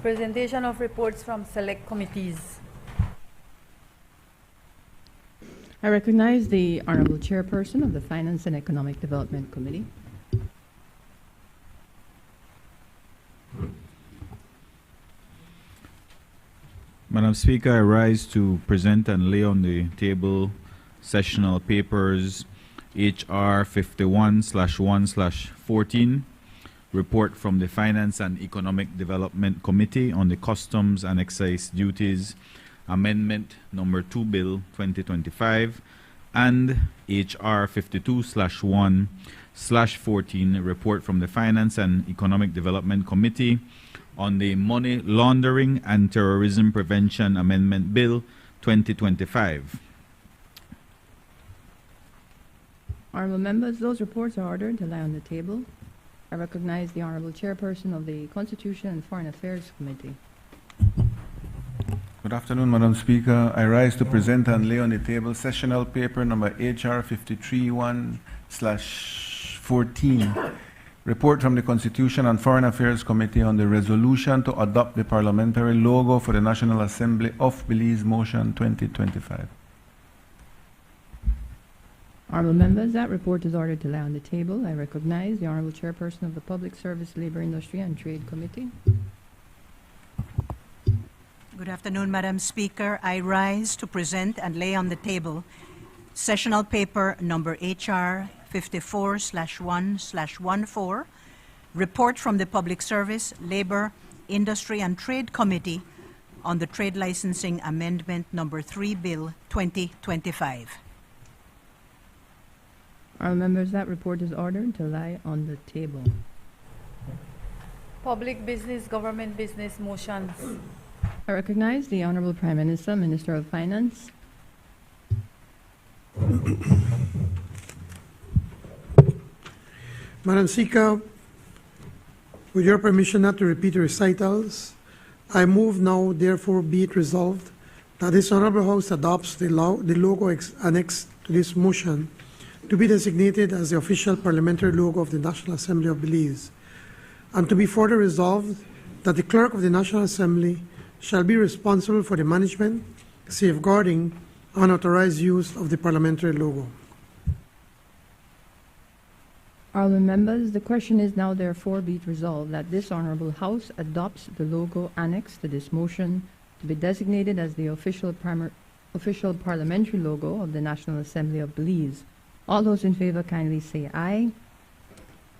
Presentation of reports from select committees. I recognize the Honorable Chairperson of the Finance and Economic Development Committee. Madam Speaker, I rise to present and lay on the table sessional papers HR 51/1/14, report from the Finance and Economic Development Committee on the Customs and Excise Duties Amendment Number 2 Bill 2025, and HR 52/1/14, report from the Finance and Economic Development Committee on the Money Laundering and Terrorism Prevention Amendment Bill 2025. Honorable members, those reports are ordered to lie on the table. I recognize the Honorable Chairperson of the Constitution and Foreign Affairs Committee. Good afternoon, Madam Speaker. I rise to present and lay on the table sessional paper number HR 53/1/14, report from the Constitution and Foreign Affairs Committee on the resolution to adopt the parliamentary logo for the National Assembly of Belize Motion 2025. Honorable members, that report is ordered to lie on the table. I recognize the Honorable Chairperson of the Public Service, Labor, Industry and Trade Committee. Good afternoon, Madam Speaker. I rise to present and lay on the table sessional paper number HR 54/1/14, report from the Public Service, Labor, Industry and Trade Committee on the Trade Licensing Amendment Number 3 Bill 2025. Honorable members, that report is ordered to lie on the table. Public business, government business motions. I recognize the Honorable Prime Minister, Minister of Finance. Madam Speaker, with your permission not to repeat the recitals, I move now, therefore, be it resolved that this Honorable House adopts the logo annexed to this motion to be designated as the official parliamentary logo of the National Assembly of Belize, and to be further resolved that the Clerk of the National Assembly shall be responsible for the management, safeguarding, and authorized use of the parliamentary logo. Honorable members, the question is now therefore be it resolved that this Honorable House adopts the logo annexed to this motion to be designated as the official parliamentary logo of the National Assembly of Belize. All those in favor kindly say aye.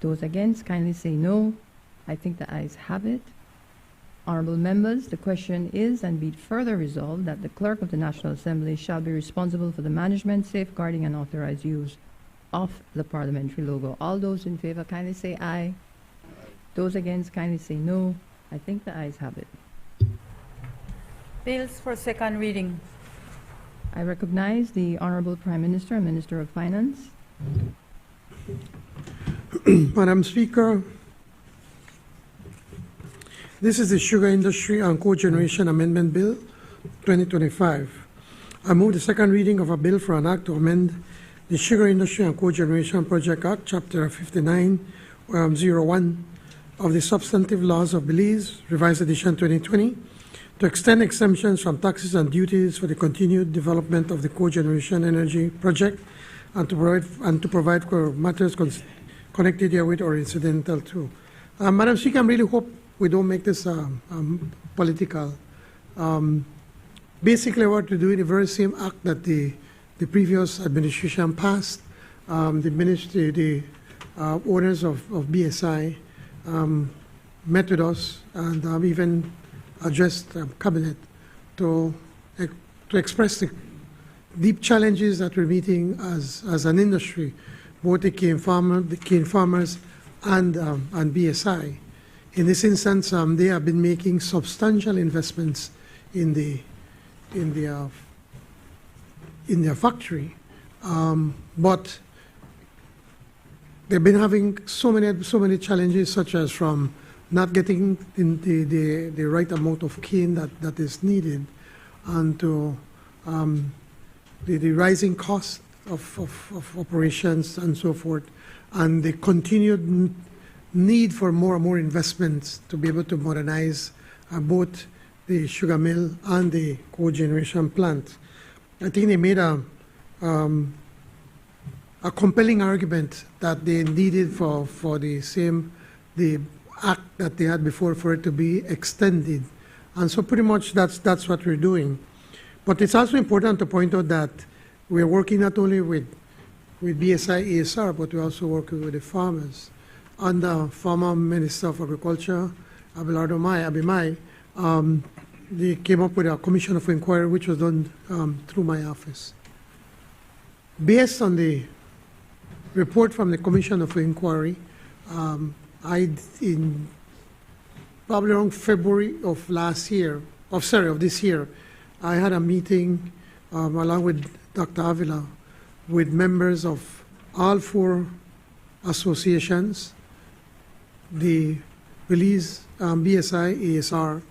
Those against kindly say no. I think the ayes have it. Honorable members, the question is and be it further resolved that the Clerk of the National Assembly shall be responsible for the management, safeguarding and authorized use of the parliamentary logo. All those in favor kindly say aye. Those against kindly say no. I think the ayes have it. Bills for second reading. I recognize the Honorable Prime Minister and Minister of Finance. Madam Speaker, this is the Sugar Industry and Cogeneration Amendment Bill 2025. I move the second reading of a bill for an act to amend the Sugar Industry and Cogeneration Project Act, Chapter 5901 of the Substantive Laws of Belize, Revised Edition 2020, to extend exemptions from taxes and duties for the continued development of the cogeneration energy project, and to provide for matters connected herewith or incidental to. Madam Speaker, I really hope we don't make this political. Basically, what we're doing, the very same act that the previous administration passed, the owners of BSI met with us and even addressed cabinet to express the deep challenges that we're meeting as an industry, both the cane farmers and BSI. In this instance, they have been making substantial investments in their factory, but they've been having so many challenges, such as from not getting in the right amount of cane that is needed, and to the rising cost of operations and so forth, and the continued need for more and more investments to be able to modernize both the sugar mill and the cogeneration plant. I think they made a compelling argument that they needed for the act that they had before for it to be extended. And so pretty much that's what we're doing. But it's also important to point out that we're working not only with BSI ASR, but we're also working with the farmers. Under former Minister of Agriculture, Abelardo Abimai, they came up with a commission of inquiry which was done through my office. Based on the report from the commission of inquiry, in probably around February of this year, I had a meeting along with Dr. Avila with members of all 4 associations, the Belize, BSI, ASR,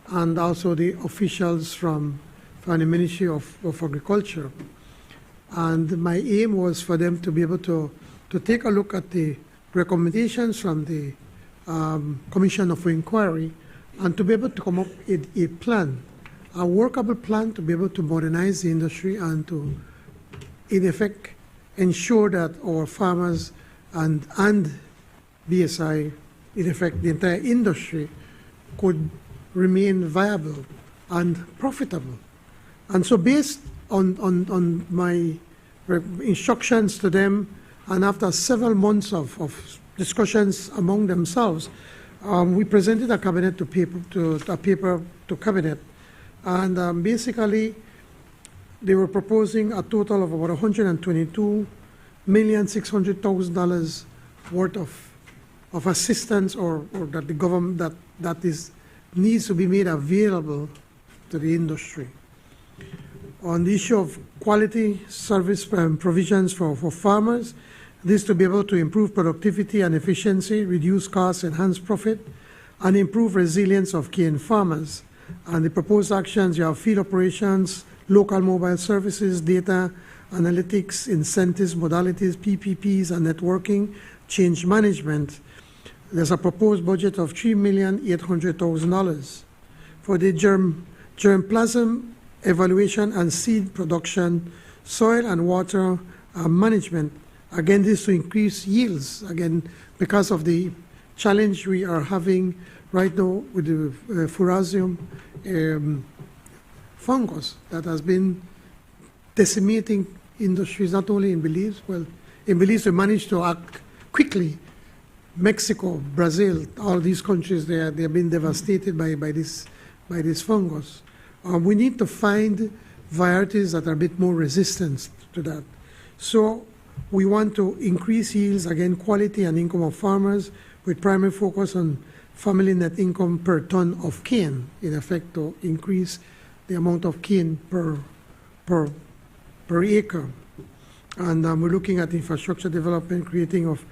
and also the officials from the Ministry of Agriculture. And my aim was for them to be able to take a look at the recommendations from the Commission of Inquiry and to be able to come up with a plan, a workable plan to be able to modernize the industry and to, in effect, ensure that our farmers and BSI, in effect, the entire industry could remain viable and profitable. And so based on my instructions to them, and after several months of discussions among themselves, we presented a cabinet paper to cabinet, and basically they were proposing a total of about $122,600,000 worth of assistance, or that the government that needs to be made available to the industry. On the issue of quality service provisions for farmers, this to be able to improve productivity and efficiency, reduce costs, enhance profit, and improve resilience of cane farmers. And the proposed actions, you have field operations, local mobile services, data analytics, incentives, modalities, PPPs, and networking, change management. There's a proposed budget of $3,800,000 for the germplasm evaluation and seed production, soil and water management. Again, this to increase yields, again, because of the challenge we are having right now with the fusarium fungus that has been decimating industries, not only in Belize. Well, in Belize, we managed to act quickly. Mexico, Brazil, all these countries, they have been devastated by this fungus. We need to find varieties that are a bit more resistant to that. So we want to increase yields, again, quality and income of farmers, with primary focus on family net income per ton of cane, in effect, to increase the amount of cane per acre. And we're looking at infrastructure development, creating of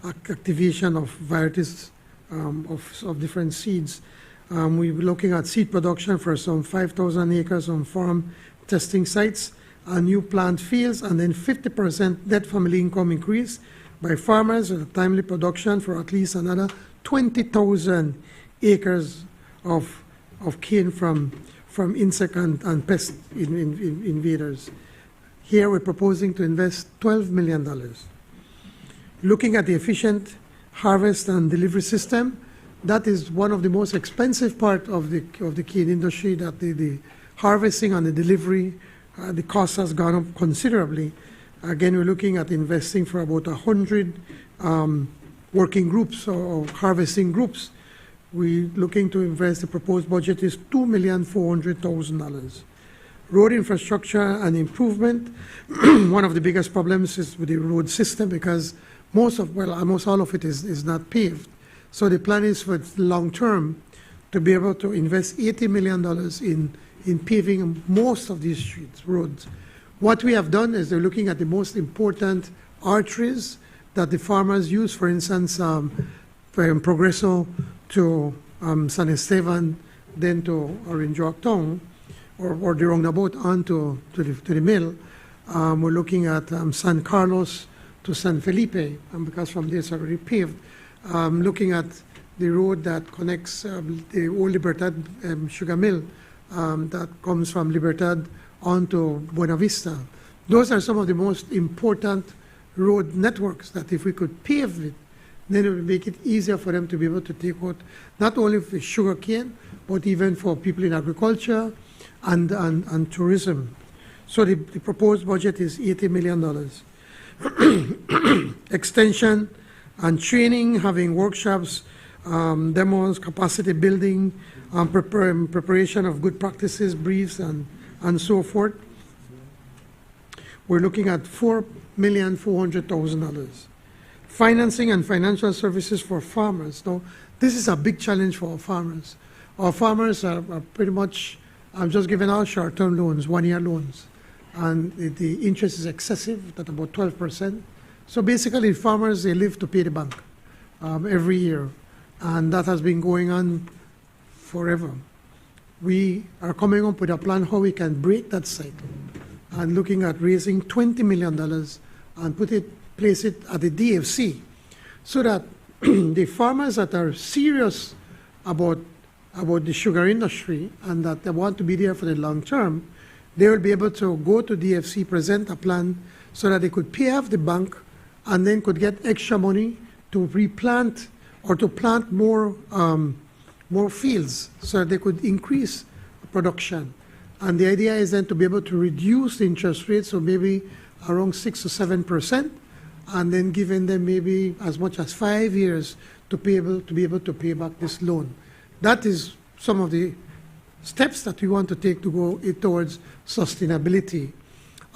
activation of varieties of different seeds. We're looking at seed production for some 5,000 acres on farm testing sites, and new plant fields, and then 50% net family income increase by farmers and timely production for at least another 20,000 acres of cane from insect and pest invaders. Here we're proposing to invest $12 million. Looking at the efficient harvest and delivery system, that is one of the most expensive part of the cane industry, that the harvesting and the delivery, the cost has gone up considerably. Again, we're looking at investing for about 100 working groups or harvesting groups. We're looking to invest, the proposed budget is $2,400,000. Road infrastructure and improvement. One of the biggest problems is with the road system, because almost all of it is not paved. So the plan is for long term to be able to invest $80 million in paving most of these streets, roads. What we have done is they're looking at the most important arteries that the farmers use, for instance, from Progreso to San Esteban, then to Orange Town, or the roundabout on to the mill. We're looking at San Carlos to San Felipe, because from there it's already paved. Looking at the road that connects the old Libertad sugar mill that comes from Libertad onto Buena Vista. Those are some of the most important road networks that if we could pave it, then it would make it easier for them to be able to take out not only for sugar cane, but even for people in agriculture and tourism. So the proposed budget is $80 million. Extension and training, having workshops, demos, capacity building, preparation of good practices, briefs, and so forth. We're looking at $4,400,000. Financing and financial services for farmers. Now, this is a big challenge for our farmers. Our farmers are pretty much, I'm just giving out short-term loans, one-year loans, and the interest is excessive at about 12%. So basically, farmers, they live to pay the bank every year, and that has been going on forever. We are coming up with a plan how we can break that cycle, and looking at raising $20 million and place it at the DFC, so that the farmers that are serious about the sugar industry and that they want to be there for the long term, they will be able to go to DFC, present a plan so that they could pay off the bank and then could get extra money to replant or to plant more fields so that they could increase production. And the idea is then to be able to reduce the interest rates, so maybe around 6 to 7%, and then giving them maybe as much as 5 years to be able to pay back this loan. That is some of the steps that we want to take to go towards sustainability.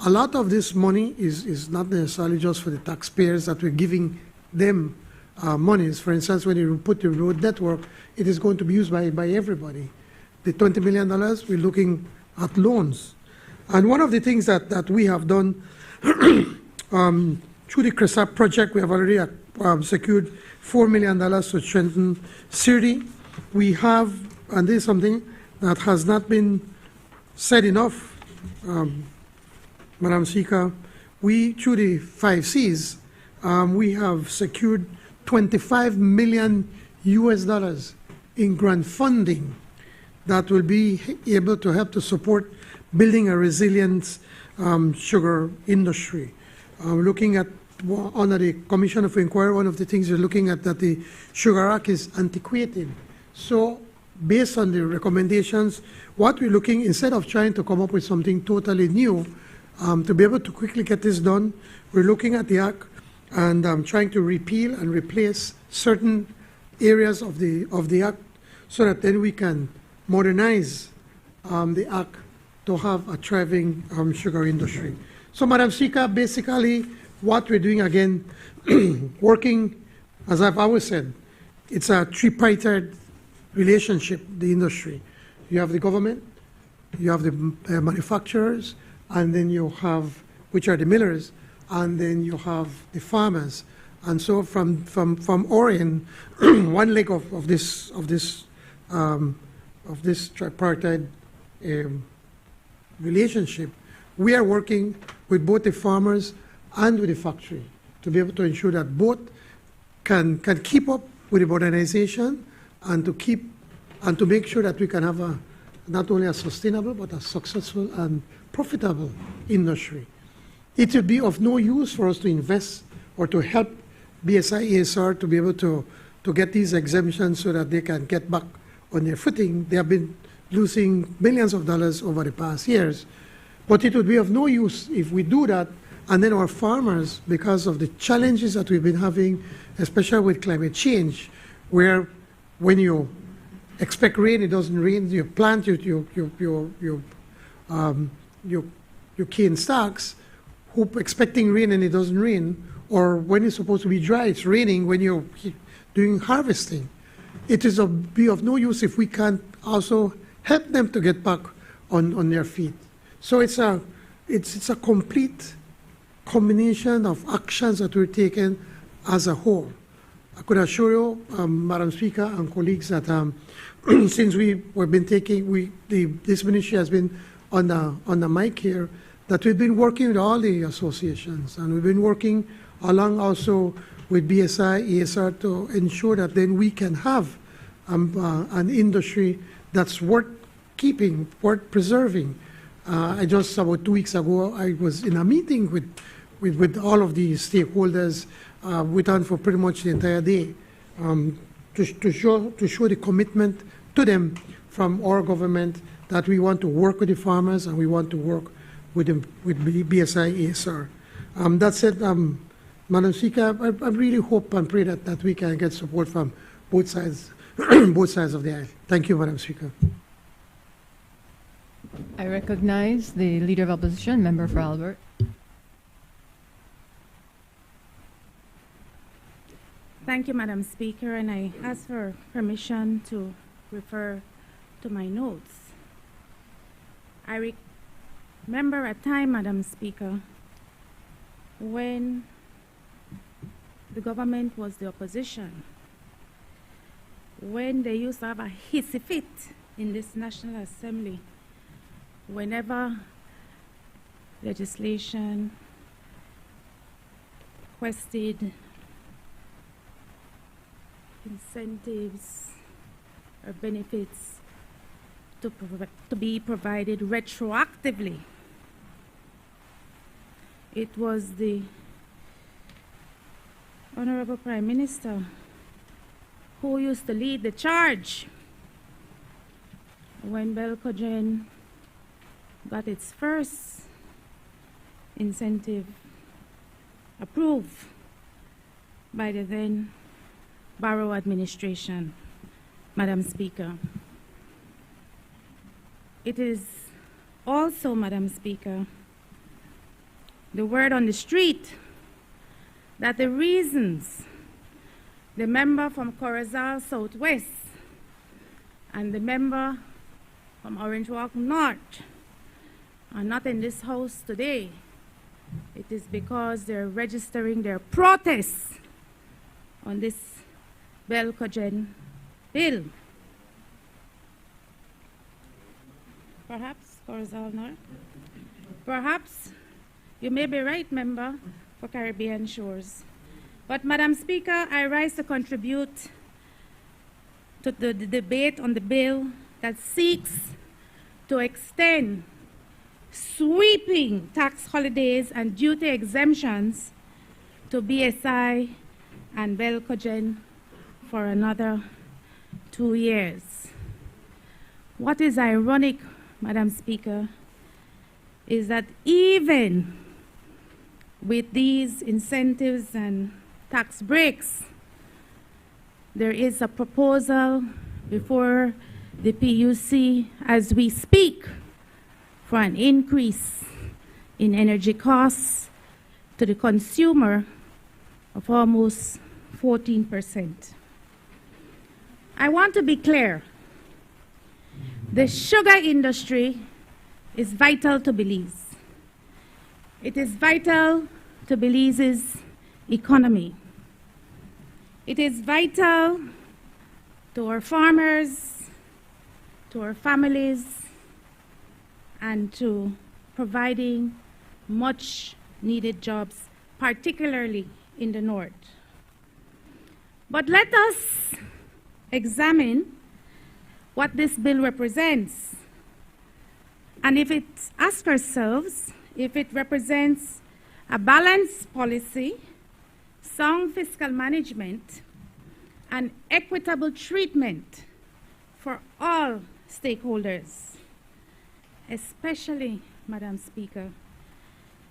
A lot of this money is not necessarily just for the taxpayers that we're giving them monies. For instance, when you put the road network, it is going to be used by everybody. The $20 million, we're looking at loans. And one of the things that we have done through the CRESAP project, we have already secured $4 million to strengthen SIRDI. We have, and this is something that has not been said enough, Madam Speaker, we, through the 5 Cs, we have secured $25 million in grant funding that will be able to help to support building a resilient sugar industry. Looking at, under the Commission of Inquiry, one of the things we're looking at that the Sugar Act is antiquated. So based on the recommendations, what we're looking, instead of trying to come up with something totally new, to be able to quickly get this done, we're looking at the Act and trying to repeal and replace certain areas of the Act so that then we can modernize the Act to have a thriving sugar industry. So, Madam Speaker, basically what we're doing, again, working, as I've always said, it's a tripartite relationship, the industry. You have the government, you have the manufacturers, and then you have, which are the millers, and then you have the farmers. And so from Orion, one leg of this tripartite relationship, we are working with both the farmers and with the factory to be able to ensure that both can keep up with the modernization and to make sure that we can have not only a sustainable but a successful and profitable industry. It would be of no use for us to invest or to help BSI ASR to be able to get these exemptions so that they can get back on their footing. They have been losing millions of dollars over the past years. But it would be of no use if we do that, and then our farmers, because of the challenges that we've been having, especially with climate change, where when you expect rain, it doesn't rain, you plant your cane stocks, expecting rain and it doesn't rain, or when it's supposed to be dry, it's raining when you're doing harvesting. It is be of no use if we can't also help them to get back on their feet. So it's a complete combination of actions that we're taking as a whole. I could assure you, Madam Speaker and colleagues, that since we've been taking, this ministry has been on the mic here, that we've been working with all the associations, and we've been working along also with BSI, ESR to ensure that then we can have an industry that's worth keeping, worth preserving. I just about 2 weeks ago, I was in a meeting with all of the stakeholders. We done for pretty much the entire day to show the commitment to them from our government that we want to work with the farmers and we want to work with BSI ESR. That said, Madam Speaker, I really hope and pray that we can get support from both sides, both sides of the aisle. Thank you, Madam Speaker. I recognize the Leader of Opposition, Member for Albert. Thank you, Madam Speaker, and I ask for permission to refer to my notes. I remember a time, Madam Speaker, when the government was the opposition, when they used to have a hissy fit in this National Assembly whenever legislation requested incentives or benefits to be provided retroactively. It was the Honorable Prime Minister who used to lead the charge when Belcogen got its first incentive approved by the then Barrow administration, Madam Speaker. It is also, Madam Speaker, the word on the street that the reasons the member from Corozal Southwest and the member from Orange Walk North are not in this house today, it is because they're registering their protests on this Belcogen bill. Perhaps Corozal North. Perhaps you may be right, member for Caribbean Shores. But, Madam Speaker, I rise to contribute to the debate on the bill that seeks to extend sweeping tax holidays and duty exemptions to BSI and Belcogen for another 2 years. What is ironic, Madam Speaker, is that even with these incentives and tax breaks, there is a proposal before the PUC as we speak for an increase in energy costs to the consumer of almost 14%. I want to be clear. The sugar industry is vital to Belize. It is vital to Belize's economy. It is vital to our farmers, to our families, and to providing much needed jobs, particularly in the north. But let us examine what this bill represents. And if it asks ourselves if it represents a balanced policy, sound fiscal management, and equitable treatment for all stakeholders, especially, Madam Speaker,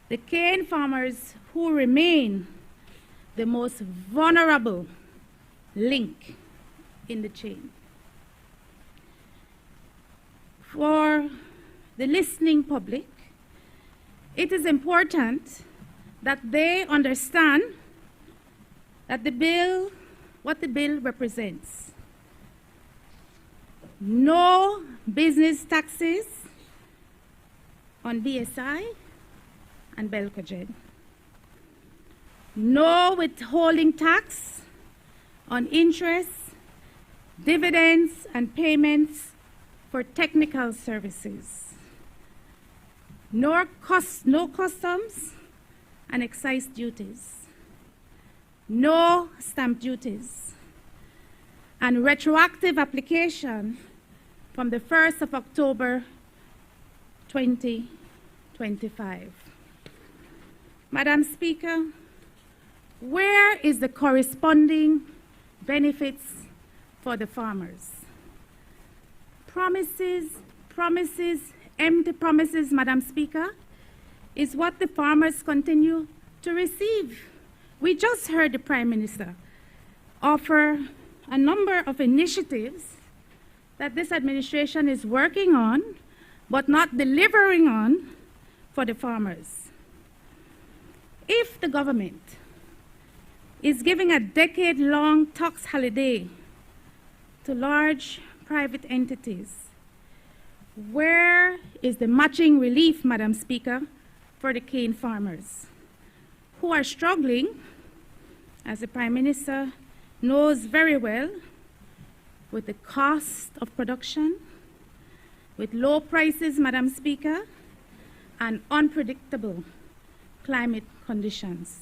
the cane farmers who remain the most vulnerable link in the chain. For the listening public, it is important that they understand that what the bill represents. No business taxes on BSI and Belcogen. No withholding tax on interest, dividends, and payments for technical services. No customs and excise duties. no stamp duties, and retroactive application from the 1st of October 2025. Madam Speaker, where is the corresponding benefits for the farmers? Promises, empty promises, Madam Speaker, is what the farmers continue to receive. We just heard the Prime Minister offer a number of initiatives that this administration is working on, but not delivering on for the farmers. If the government is giving a decade-long tax holiday to large private entities, where is the matching relief, Madam Speaker, for the cane farmers who are struggling, as the Prime Minister knows very well, with the cost of production, with low prices, Madam Speaker, and unpredictable climate conditions?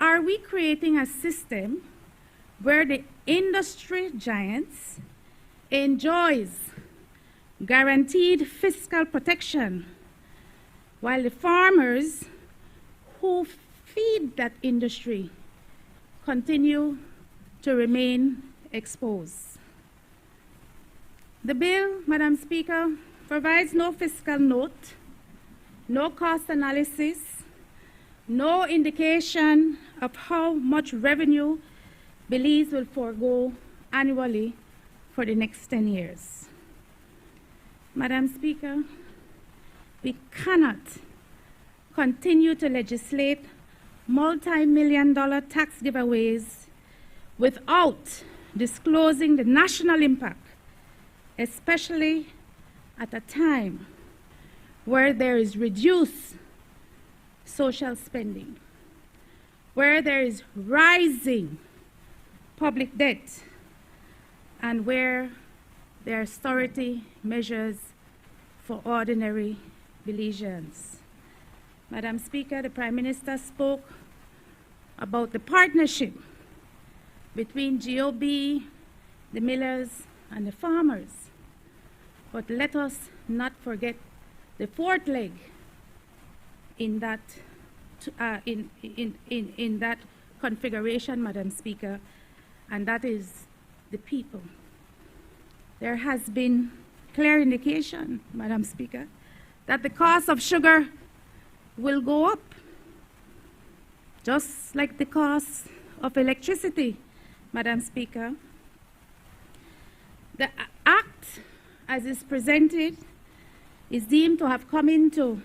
Are we creating a system where the industry giants enjoys guaranteed fiscal protection while the farmers who feed that industry continue to remain exposed? The bill, Madam Speaker, provides no fiscal note, no cost analysis, no indication of how much revenue Belize will forego annually for the next 10 years. Madam Speaker, we cannot continue to legislate multi-million-dollar tax giveaways without disclosing the national impact, especially at a time where there is reduced social spending, where there is rising public debt, and where there are austerity measures for ordinary Belizeans. Madam Speaker, the Prime Minister spoke about the partnership between GOB, the millers, and the farmers. But let us not forget the fourth leg in that, in that configuration, Madam Speaker, and that is the people. There has been clear indication, Madam Speaker, that the cost of sugar will go up, just like the cost of electricity, Madam Speaker. The Act, as is presented, is deemed to have come into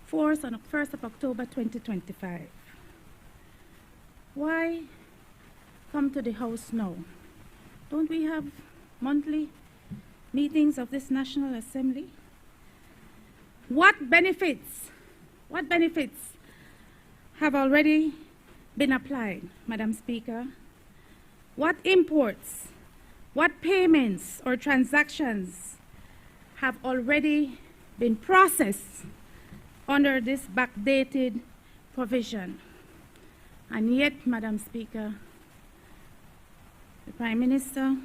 force on the 1st of October 2025. Why come to the House now? Don't we have monthly meetings of this National Assembly? What benefits have already been applied, Madam Speaker? What imports, what payments or transactions have already been processed under this backdated provision? And yet, Madam Speaker, the Prime Minister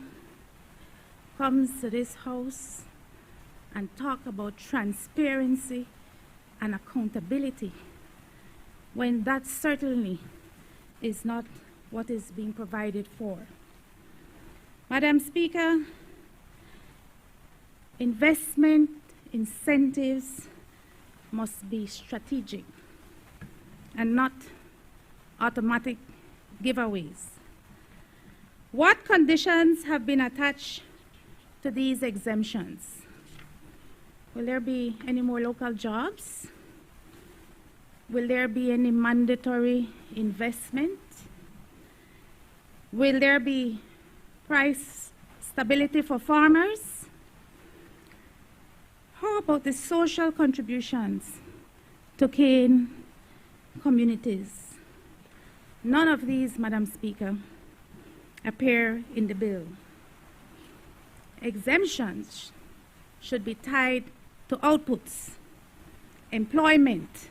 comes to this House and talk about transparency and accountability, when that certainly is not what is being provided for. Madam Speaker, investment incentives must be strategic and not automatic giveaways. What conditions have been attached to these exemptions? Will there be any more local jobs? Will there be any mandatory investment? Will there be price stability for farmers? How about the social contributions to cane communities? None of these, Madam Speaker, appear in the bill. Exemptions should be tied to outputs, employment,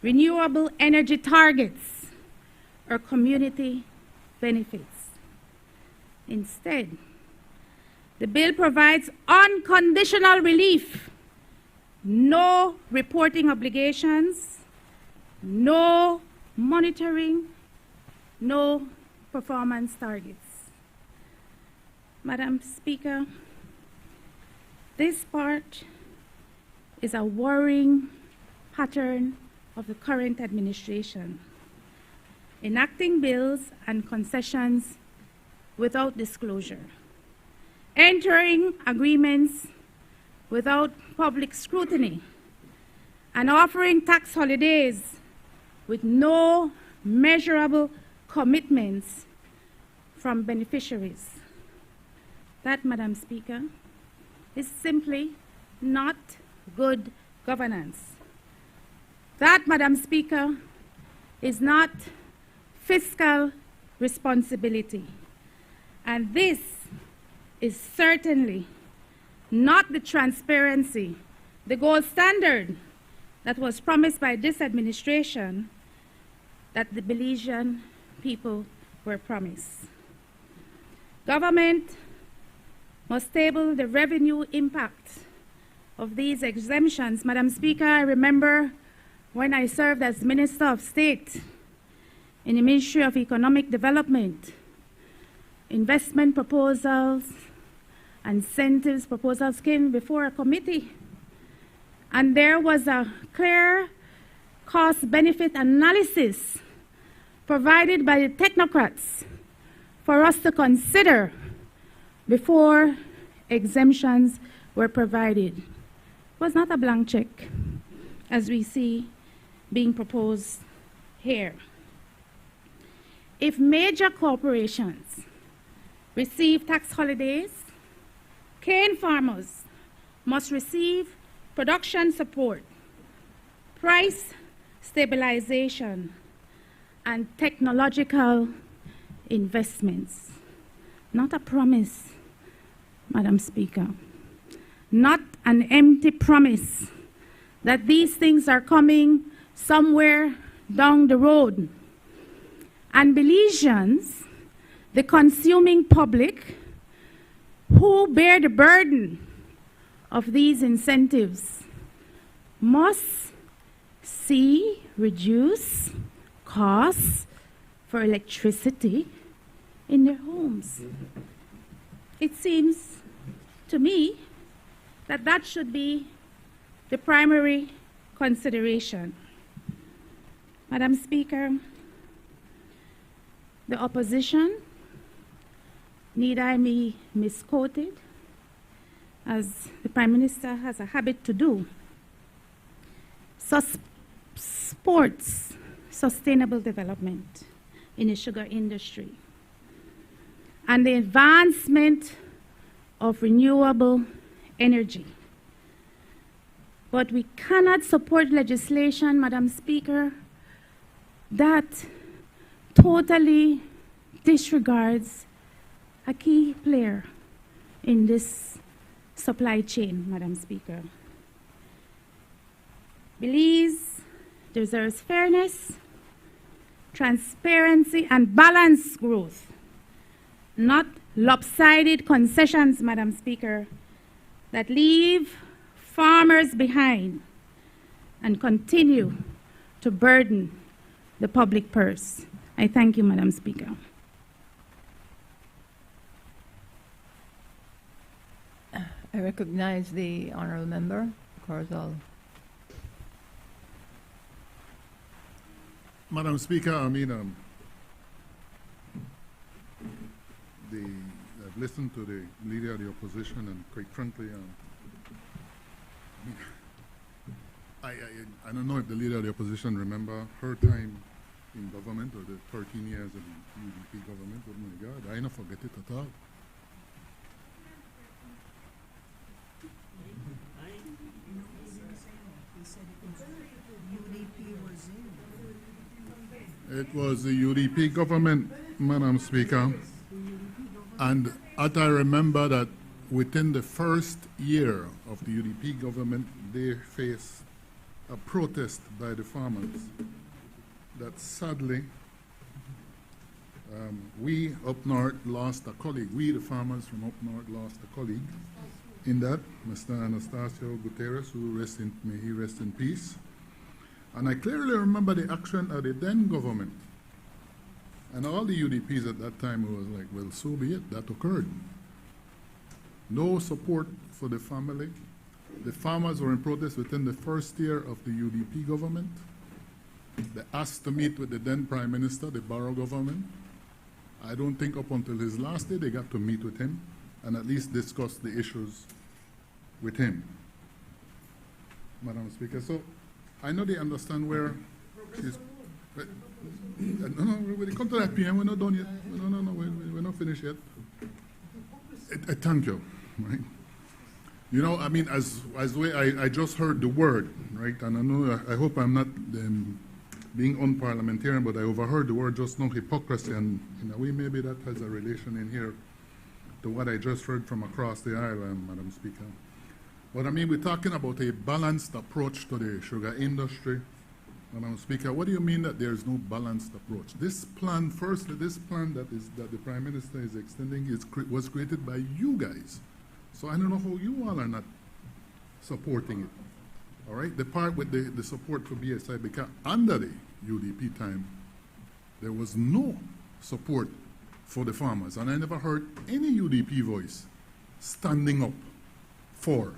renewable energy targets, or community benefits. Instead, the bill provides unconditional relief, no reporting obligations, no monitoring, no performance targets. Madam Speaker, this part is a worrying pattern of the current administration, enacting bills and concessions without disclosure, entering agreements without public scrutiny, and offering tax holidays with no measurable commitments from beneficiaries. That, Madam Speaker, is simply not good governance. That, Madam Speaker, is not fiscal responsibility. And this is certainly not the transparency, the gold standard that was promised by this administration that the Belizean people were promised. Government must table the revenue impact of these exemptions. Madam Speaker, I remember when I served as Minister of State in the Ministry of Economic Development, investment proposals, incentives proposals came before a committee, and there was a clear cost-benefit analysis provided by the technocrats for us to consider before exemptions were provided. It was not a blank check, as we see being proposed here. If major corporations receive tax holidays, cane farmers must receive production support, price stabilization, and technological investments. Not a promise, Madam Speaker, not an empty promise that these things are coming somewhere down the road. And Belizeans, the consuming public, who bear the burden of these incentives, must see reduced costs for electricity in their homes. It seems to me that that should be the primary consideration. Madam Speaker, the opposition, need I be misquoted, as the Prime Minister has a habit to do, supports sustainable development in the sugar industry and the advancement of renewable energy. But we cannot support legislation, Madam Speaker, that totally disregards a key player in this supply chain, Madam Speaker. Belize deserves fairness, transparency, and balanced growth, not lopsided concessions, Madam Speaker, that leave farmers behind and continue to burden the public purse. I thank you, Madam Speaker. I recognize the honourable member, Corazal. Madam Speaker, I've listened to the Leader of the Opposition, and quite frankly, I don't know if the Leader of the Opposition remember her time in government, or the 13 years of the UDP government. Oh my God, I don't forget it at all. It was the UDP government, Madam Speaker, and as I remember that within the first year of the UDP government, they faced a protest by the farmers that sadly We up north lost a colleague. We, the farmers from up north, lost a colleague in that, Mr. Anastasio Gutierrez, may he rest in peace. And I clearly remember the action of the then government. And all the UDPs at that time was like, well, so be it, that occurred. No support for the family. The farmers were in protest within the first year of the UDP government. They asked to meet with the then Prime Minister, the Barrow government. I don't think up until his last day they got to meet with him and at least discuss the issues with him. Madam Speaker, so I know they understand where she's... No, we come to that PM, we're not done yet. No, we're not finished yet. Thank you, right? You know, I mean, I just heard the word, right? And I know, I hope I'm not being unparliamentarian, but I overheard the word just now, hypocrisy, and in a way maybe that has a relation in here to what I just heard from across the aisle, Madam Speaker. But I mean, we're talking about a balanced approach to the sugar industry. Madam Speaker, what do you mean that there is no balanced approach? This plan, firstly, this plan that the Prime Minister is extending was created by you guys. So I don't know how you all are not supporting it. All right, the part with the support for BSI, because under the UDP time, there was no support for the farmers. And I never heard any UDP voice standing up for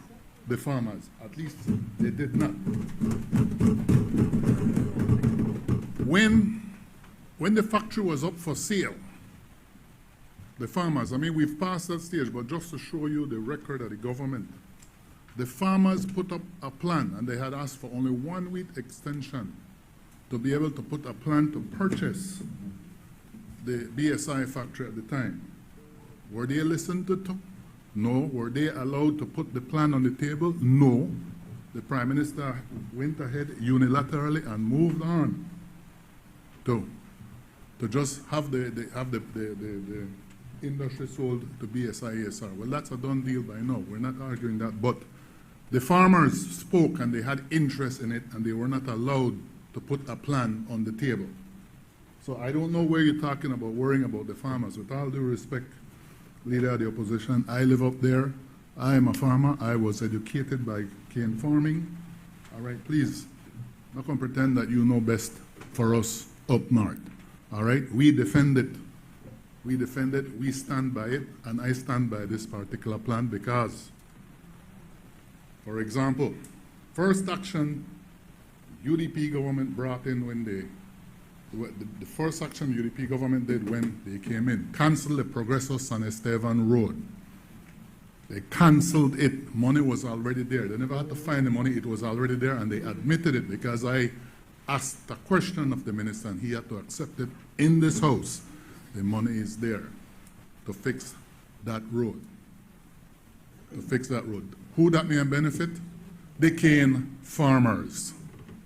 the farmers. At least they did not. When the factory was up for sale, the farmers, I mean, we've passed that stage, but just to show you the record of the government, the farmers put up a plan, and they had asked for only 1 week extension to be able to put a plan to purchase the BSI factory at the time. Were they listened to? No. Were they allowed to put the plan on the table? No. The Prime Minister went ahead unilaterally and moved on to just have the industry sold to BSI ESR. Well, that's a done deal by now. We're not arguing that, but the farmers spoke and they had interest in it, and they were not allowed to put a plan on the table. So I don't know where you're talking about worrying about the farmers. With all due respect, Leader of the Opposition, I live up there. I am a farmer. I was educated by cane farming. All right, please, not going to pretend that you know best for us up north. All right, we defend it. We defend it. We stand by it, and I stand by this particular plan because, for example, first action UDP government brought in when the first action UDP government did when they came in, canceled the Progreso San Esteban Road. They canceled it. Money was already there. They never had to find the money. It was already there, and they admitted it because I asked a question of the minister, and he had to accept it in this house. The money is there to fix that road. To fix that road. Who that may benefit? The cane farmers.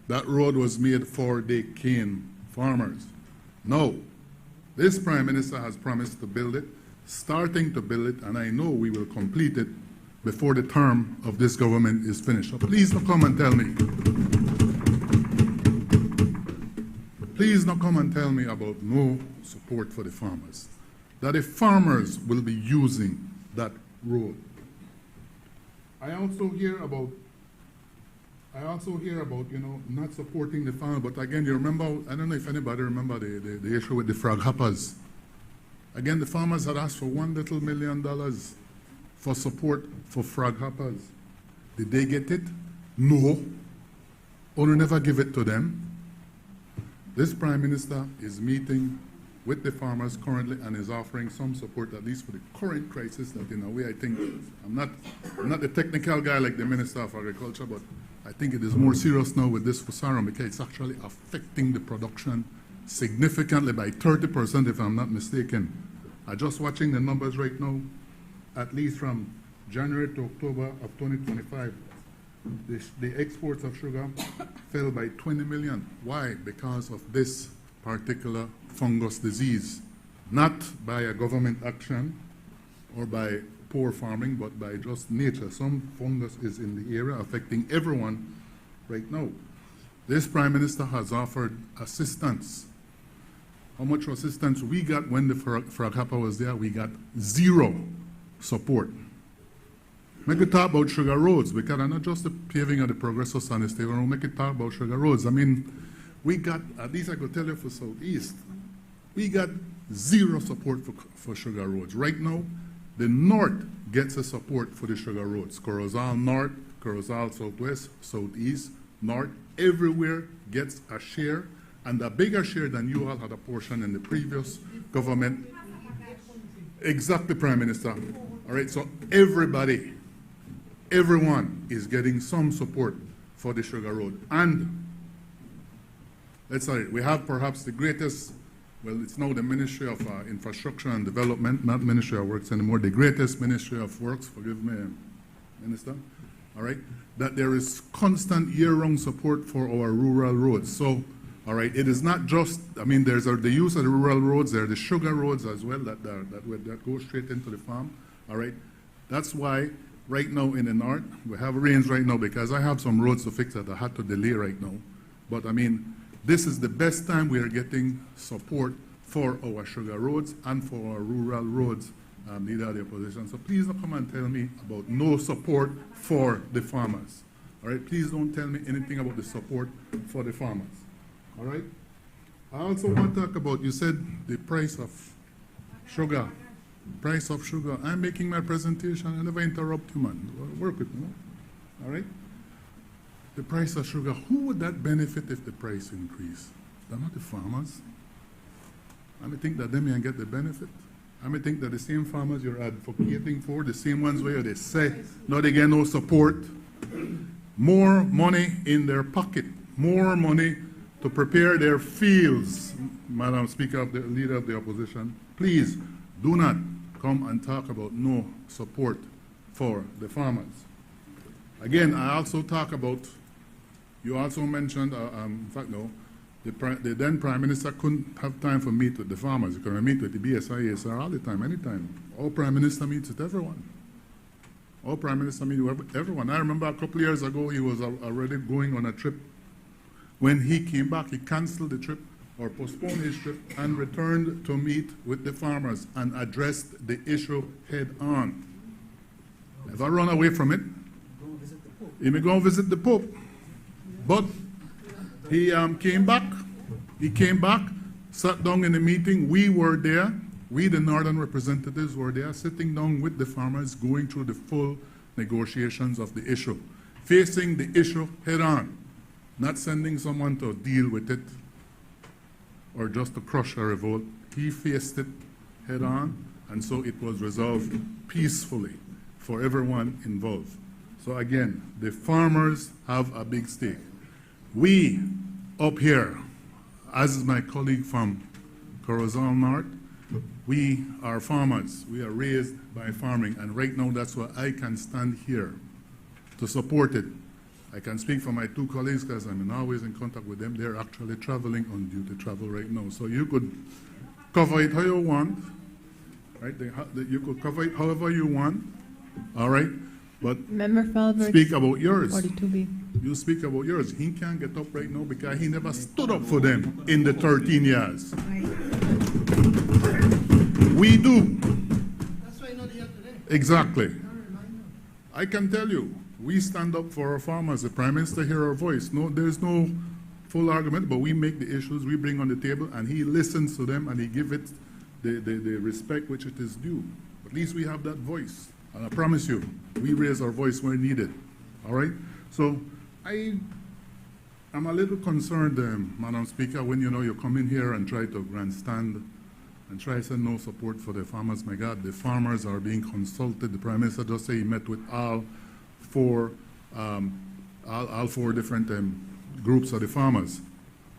That road was made for the cane farmers. No, this Prime Minister has promised to build it, starting to build it, and I know we will complete it before the term of this government is finished. So please don't come and tell me. Please don't come and tell me about no support for the farmers. That the farmers will be using that road. I also hear about, you know, not supporting the farmer, but again, you remember, I don't know if anybody remember the issue with the frog hoppers. Again, the farmers had asked for $1 million for support for frog hoppers. Did they get it? No. Owner never give it to them. This Prime Minister is meeting with the farmers currently and is offering some support, at least for the current crisis that in a way I think, I'm not the technical guy like the Minister of Agriculture, but I think it is more serious now with this Fusarum because it's actually affecting the production significantly by 30% if I'm not mistaken. I'm just watching the numbers right now, at least from January to October of 2025. The exports of sugar fell by 20 million. Why? Because of this particular fungus disease, not by a government action or by poor farming, but by just nature. Some fungus is in the area affecting everyone right now. This Prime Minister has offered assistance how much assistance we got when the FRAGAPA was there. We got zero support. Make it talk about sugar roads, because I'm not just the paving of the Progresso San Esteban, make it talk about sugar roads. I mean, we got, at least I could tell you for Southeast, we got zero support for sugar roads. Right now, the North gets a support for the sugar roads. Corozal North, Corozal Southwest, Southeast, North, everywhere gets a share, and a bigger share than you all had a portion in the previous government. Exactly, Prime Minister. All right, so everyone is getting some support for the sugar road. And let's say we have perhaps the greatest, well, it's now the Ministry of Infrastructure and Development, not Ministry of Works anymore, the greatest Ministry of Works, forgive me, Minister, all right, that there is constant year-round support for our rural roads. So, all right, it is not just, I mean, there's the use of the rural roads, there are the sugar roads as well that go straight into the farm, all right. That's why right now in the North, we have rains right now, because I have some roads to fix that I had to delay right now. But I mean, this is the best time we are getting support for our sugar roads and for our rural roads, leader of the opposition. So please don't come and tell me about no support for the farmers. All right, please don't tell me anything about the support for the farmers. All right? I also want to talk about, you said the price of sugar. Price of sugar. I'm making my presentation. I never interrupt you, man. Work with me. All right? The price of sugar. Who would that benefit if the price increased? They're not the farmers. I may think that they may get the benefit. I may think that the same farmers you're advocating for, the same ones where they say, no, they get no support. More money in their pocket. More money to prepare their fields. Madam Speaker, the leader of the opposition, please do not come and talk about no support for the farmers. Again, I also talk about, you also mentioned, in fact, no, the then Prime Minister couldn't have time for meet with the farmers. He could meet with the BSI, ASR all the time, anytime. All Prime Minister meets with everyone. All Prime Minister meets with everyone. I remember a couple of years ago, he was already going on a trip. When he came back, he canceled the trip or postponed his trip and returned to meet with the farmers and addressed the issue head on. If I run away from it, he may go and visit the Pope. But he came back. He came back, sat down in the meeting. We were there. We, the Northern representatives, were there, sitting down with the farmers, going through the full negotiations of the issue, facing the issue head on, not sending someone to deal with it or just to crush a revolt. He faced it head on, and so it was resolved peacefully for everyone involved. So again, the farmers have a big stake. We up here, as my colleague from Corozal North, we are farmers. We are raised by farming, and right now that's why I can stand here to support it. I can speak for my two colleagues because I'm always in contact with them. They're actually traveling on duty travel right now. So you could cover it how you want, right? You could cover it however you want, all right? But Member Falbert, speak about yours. 42B. You speak about yours. He can't get up right now because he never stood up for them in the 13 years. We do. That's why you're not here today. Exactly. I can tell you, we stand up for our farmers. The Prime Minister hears our voice. No, there's no full argument, but we make the issues we bring on the table, and he listens to them, and he gives it the respect which it is due. At least we have that voice. And I promise you, we raise our voice where needed. All right? So I'm a little concerned, Madam Speaker, when you come in here and try to grandstand and try to send no support for the farmers. My God, the farmers are being consulted. The Prime Minister just said he met with all four different groups of the farmers.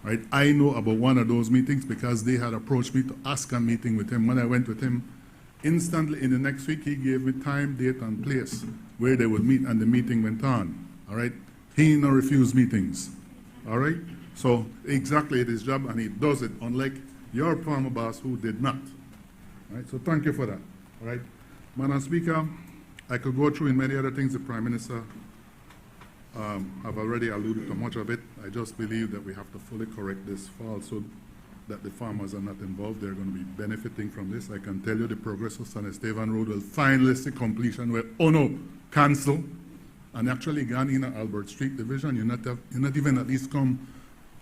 Right? I know about one of those meetings because they had approached me to ask a meeting with him. When I went with him, instantly in the next week, he gave me time, date, and place where they would meet, and the meeting went on. All right? He no refuse meetings. All right? So exactly it is his job, and he does it, unlike your farmer boss who did not. All right? So thank you for that. All right? Madam Speaker, I could go through in many other things the Prime Minister have already alluded to much of it. I just believe that we have to fully correct this falsehood that the farmers are not involved. They're going to be benefiting from this. I can tell you the progress of San Esteban Road will finally see completion where ONO cancel and actually gone in Albert Street Division. You not even at least come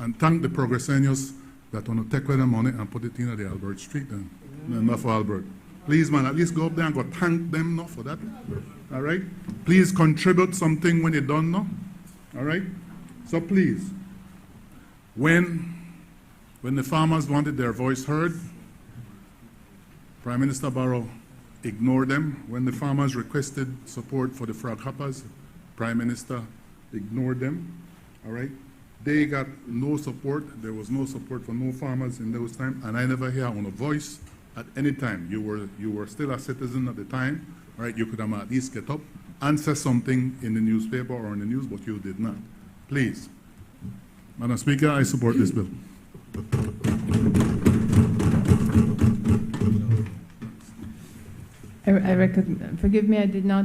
and thank the Progreseños that want to take away the money and put it in the Albert Street and not for Albert. Please, man, at least go up there and go thank them no, for that. All right? Please contribute something when you're done now. All right? So please, when the farmers wanted their voice heard, Prime Minister Barrow ignored them. When the farmers requested support for the frog hoppers, Prime Minister ignored them. All right? They got no support. There was no support for no farmers in those times, and I never hear on a voice at any time. You were still a citizen at the time, right? You could have at least get up and say something in the newspaper or in the news, but you did not. Please, Madam Speaker, I support this bill. Forgive me, I did not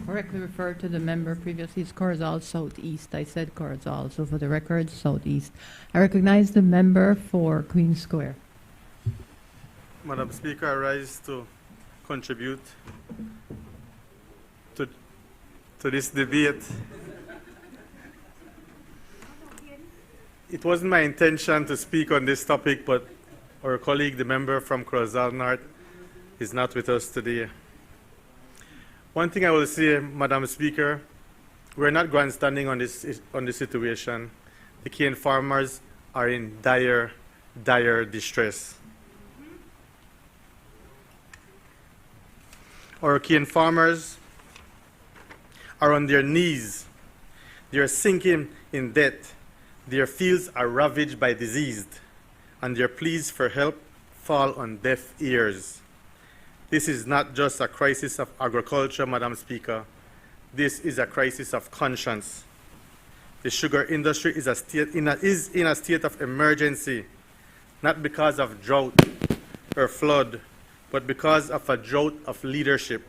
correctly refer to the member previously. It's Corozal Southeast. I said Corozal, so for the record, Southeast. I recognize the member for Queen Square. Madam Speaker, I rise to contribute to this debate. It wasn't my intention to speak on this topic, but our colleague, the member from Corozal North, is not with us today. One thing I will say, Madam Speaker, we're not grandstanding on this situation. The cane farmers are in dire distress. Our cane farmers are on their knees. They are sinking in debt. Their fields are ravaged by disease, and their pleas for help fall on deaf ears. This is not just a crisis of agriculture, Madam Speaker. This is a crisis of conscience. The sugar industry is in a state of emergency, not because of drought or flood, but because of a drought of leadership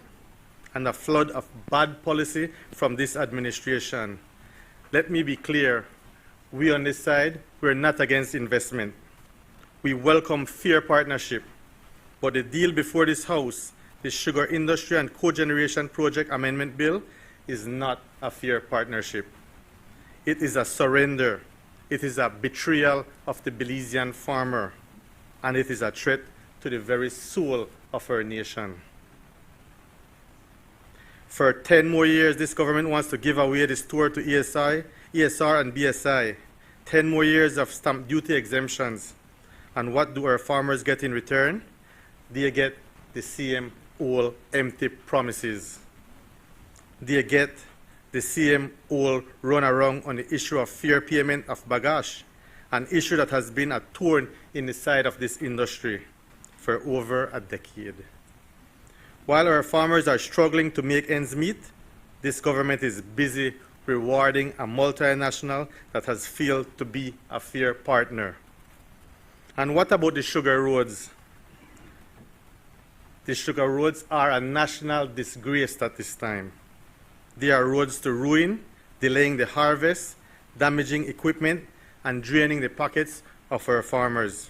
and a flood of bad policy from this administration. Let me be clear. We on this side, we're not against investment. We welcome fair partnership. But the deal before this House, the Sugar Industry and Cogeneration Project Amendment Bill, is not a fair partnership. It is a surrender. It is a betrayal of the Belizean farmer. And it is a threat to the very soul of our nation. For 10 more years, this government wants to give away the store to ESR and BSI. 10 more years of stamp duty exemptions. And what do our farmers get in return? They get the same old empty promises. They get the same old run around on the issue of fair payment of bagash, an issue that has been a thorn in the side of this industry for over a decade. While our farmers are struggling to make ends meet, this government is busy rewarding a multinational that has failed to be a fair partner. And what about the sugar roads? The sugar roads are a national disgrace at this time. They are roads to ruin, delaying the harvest, damaging equipment, and draining the pockets of our farmers.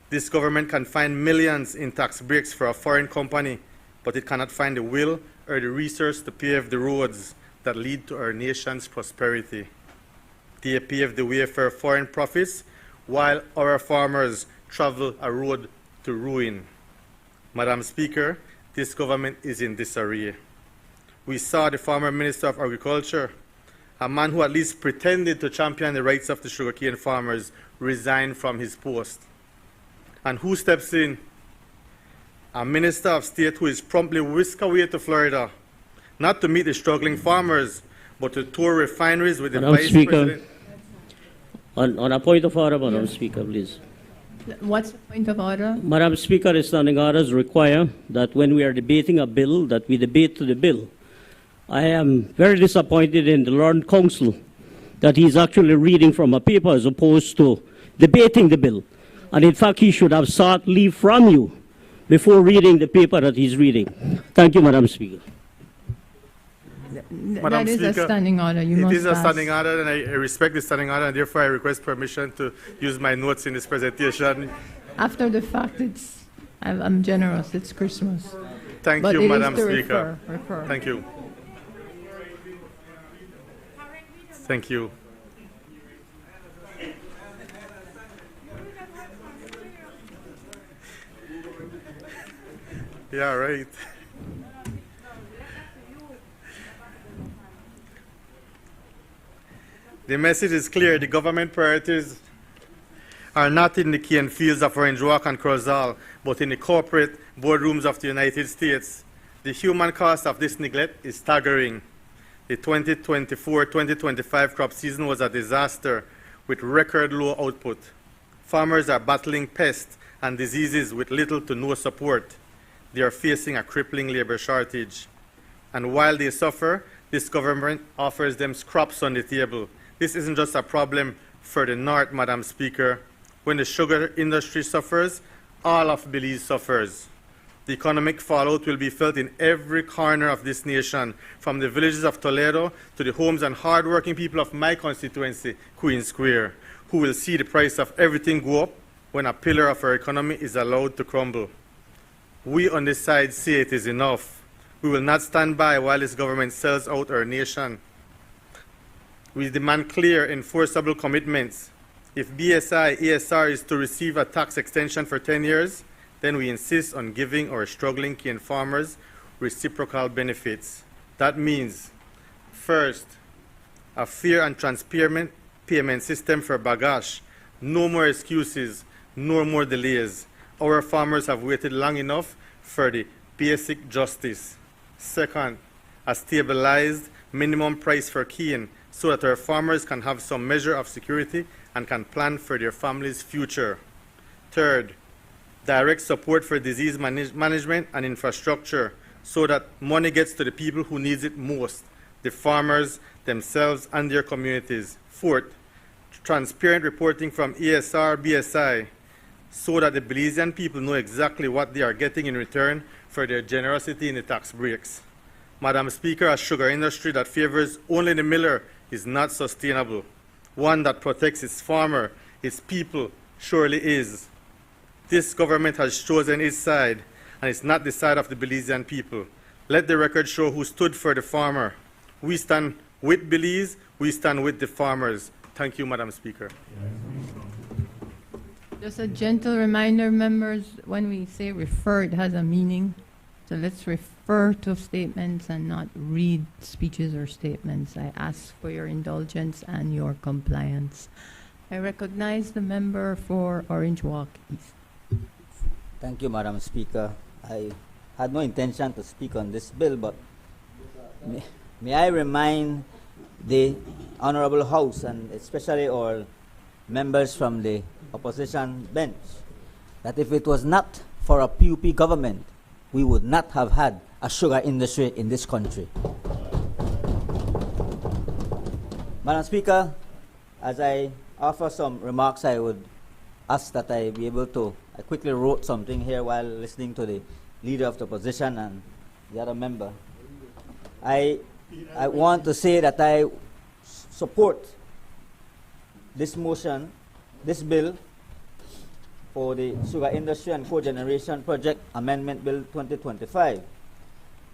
This government can find millions in tax breaks for a foreign company, but it cannot find the will or the resource to pave the roads that lead to our nation's prosperity. They pave the way for foreign profits while our farmers travel a road to ruin. Madam Speaker, this government is in disarray. We saw the former Minister of Agriculture, a man who at least pretended to champion the rights of the sugarcane farmers, resign from his post. And who steps in? A Minister of State who is promptly whisked away to Florida, not to meet the struggling farmers, but to tour refineries with the Vice President. On a point of order, Madam Speaker, please. What's the point of order? Madam Speaker, standing orders require that when we are debating a bill, that we debate to the bill. I am very disappointed in the Lord Counsel that he's actually reading from a paper as opposed to debating the bill. And in fact, he should have sought leave from you before reading the paper that he's reading. Thank you, Madam Speaker. Madam That is a Speaker, standing order. You it must is a pass. standing order, and I respect the standing order, and therefore I request permission to use my notes in this presentation. After the fact, I'm generous. It's Christmas. Thank But you, it is Madam to Speaker. refer. Thank you. Thank you. Yeah, right. The message is clear. The government priorities are not in the key and fields of Orange Walk and Crozal, but in the corporate boardrooms of the United States. The human cost of this neglect is staggering. The 2024-2025 crop season was a disaster with record low output. Farmers are battling pests and diseases with little to no support. They are facing a crippling labor shortage. And while they suffer, this government offers them scraps on the table. This isn't just a problem for the North, Madam Speaker. When the sugar industry suffers, all of Belize suffers. The economic fallout will be felt in every corner of this nation, from the villages of Toledo to the homes and hard-working people of my constituency, Queen Square, who will see the price of everything go up when a pillar of our economy is allowed to crumble. We on this side say it is enough. We will not stand by while this government sells out our nation. We demand clear, enforceable commitments. If BSI ESR is to receive a tax extension for 10 years, then we insist on giving our struggling cane farmers reciprocal benefits. That means, first, a fair and transparent payment system for bagash. No more excuses, no more delays. Our farmers have waited long enough for the basic justice. Second, a stabilized minimum price for cane so that our farmers can have some measure of security and can plan for their family's future. Third, direct support for disease management and infrastructure so that money gets to the people who need it most, the farmers themselves and their communities. Fourth, transparent reporting from ESR, BSI, so that the Belizean people know exactly what they are getting in return for their generosity in the tax breaks. Madam Speaker, a sugar industry that favors only the miller is not sustainable. One that protects its farmer, its people, surely is. This government has chosen its side, and it's not the side of the Belizean people. Let the record show who stood for the farmer. We stand with Belize, we stand with the farmers. Thank you, Madam Speaker. Just a gentle reminder, members, when we say refer, it has a meaning. So let's refer to statements and not read speeches or statements. I ask for your indulgence and your compliance. I recognize the member for Orange Walk East. Thank you, Madam Speaker. I had no intention to speak on this bill, but may I remind the Honorable House, and especially all members from the opposition bench, that if it was not for a PUP government, we would not have had a sugar industry in this country. Madam Speaker, as I offer some remarks, I would ask that I be able to, I quickly wrote something here while listening to the leader of the opposition and the other member. I want to say that I support this motion, this bill for the Sugar Industry and Cogeneration Project Amendment Bill 2025,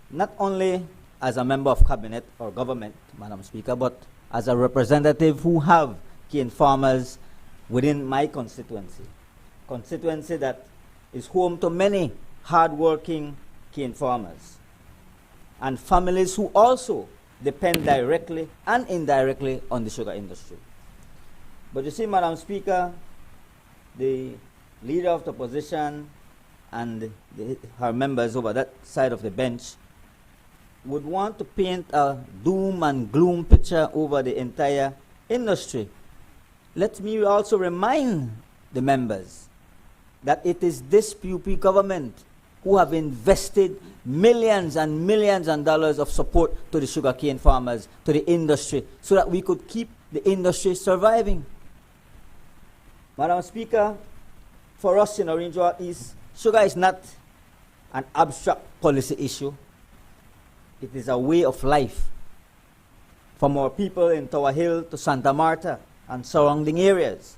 not only as a member of cabinet or government, Madam Speaker, but as a representative who have cane farmers within my constituency that is home to many hard-working cane farmers and families who also depend directly and indirectly on the sugar industry. But you see, Madam Speaker, the leader of the opposition and her members over that side of the bench would want to paint a doom and gloom picture over the entire industry. Let me also remind the members that it is this PUP government who have invested millions and millions of dollars of support to the sugarcane farmers, to the industry, so that we could keep the industry surviving. Madam Speaker, for us in Orange Walk East, sugar is not an abstract policy issue. It is a way of life from our people in Tower Hill to Santa Marta and surrounding areas.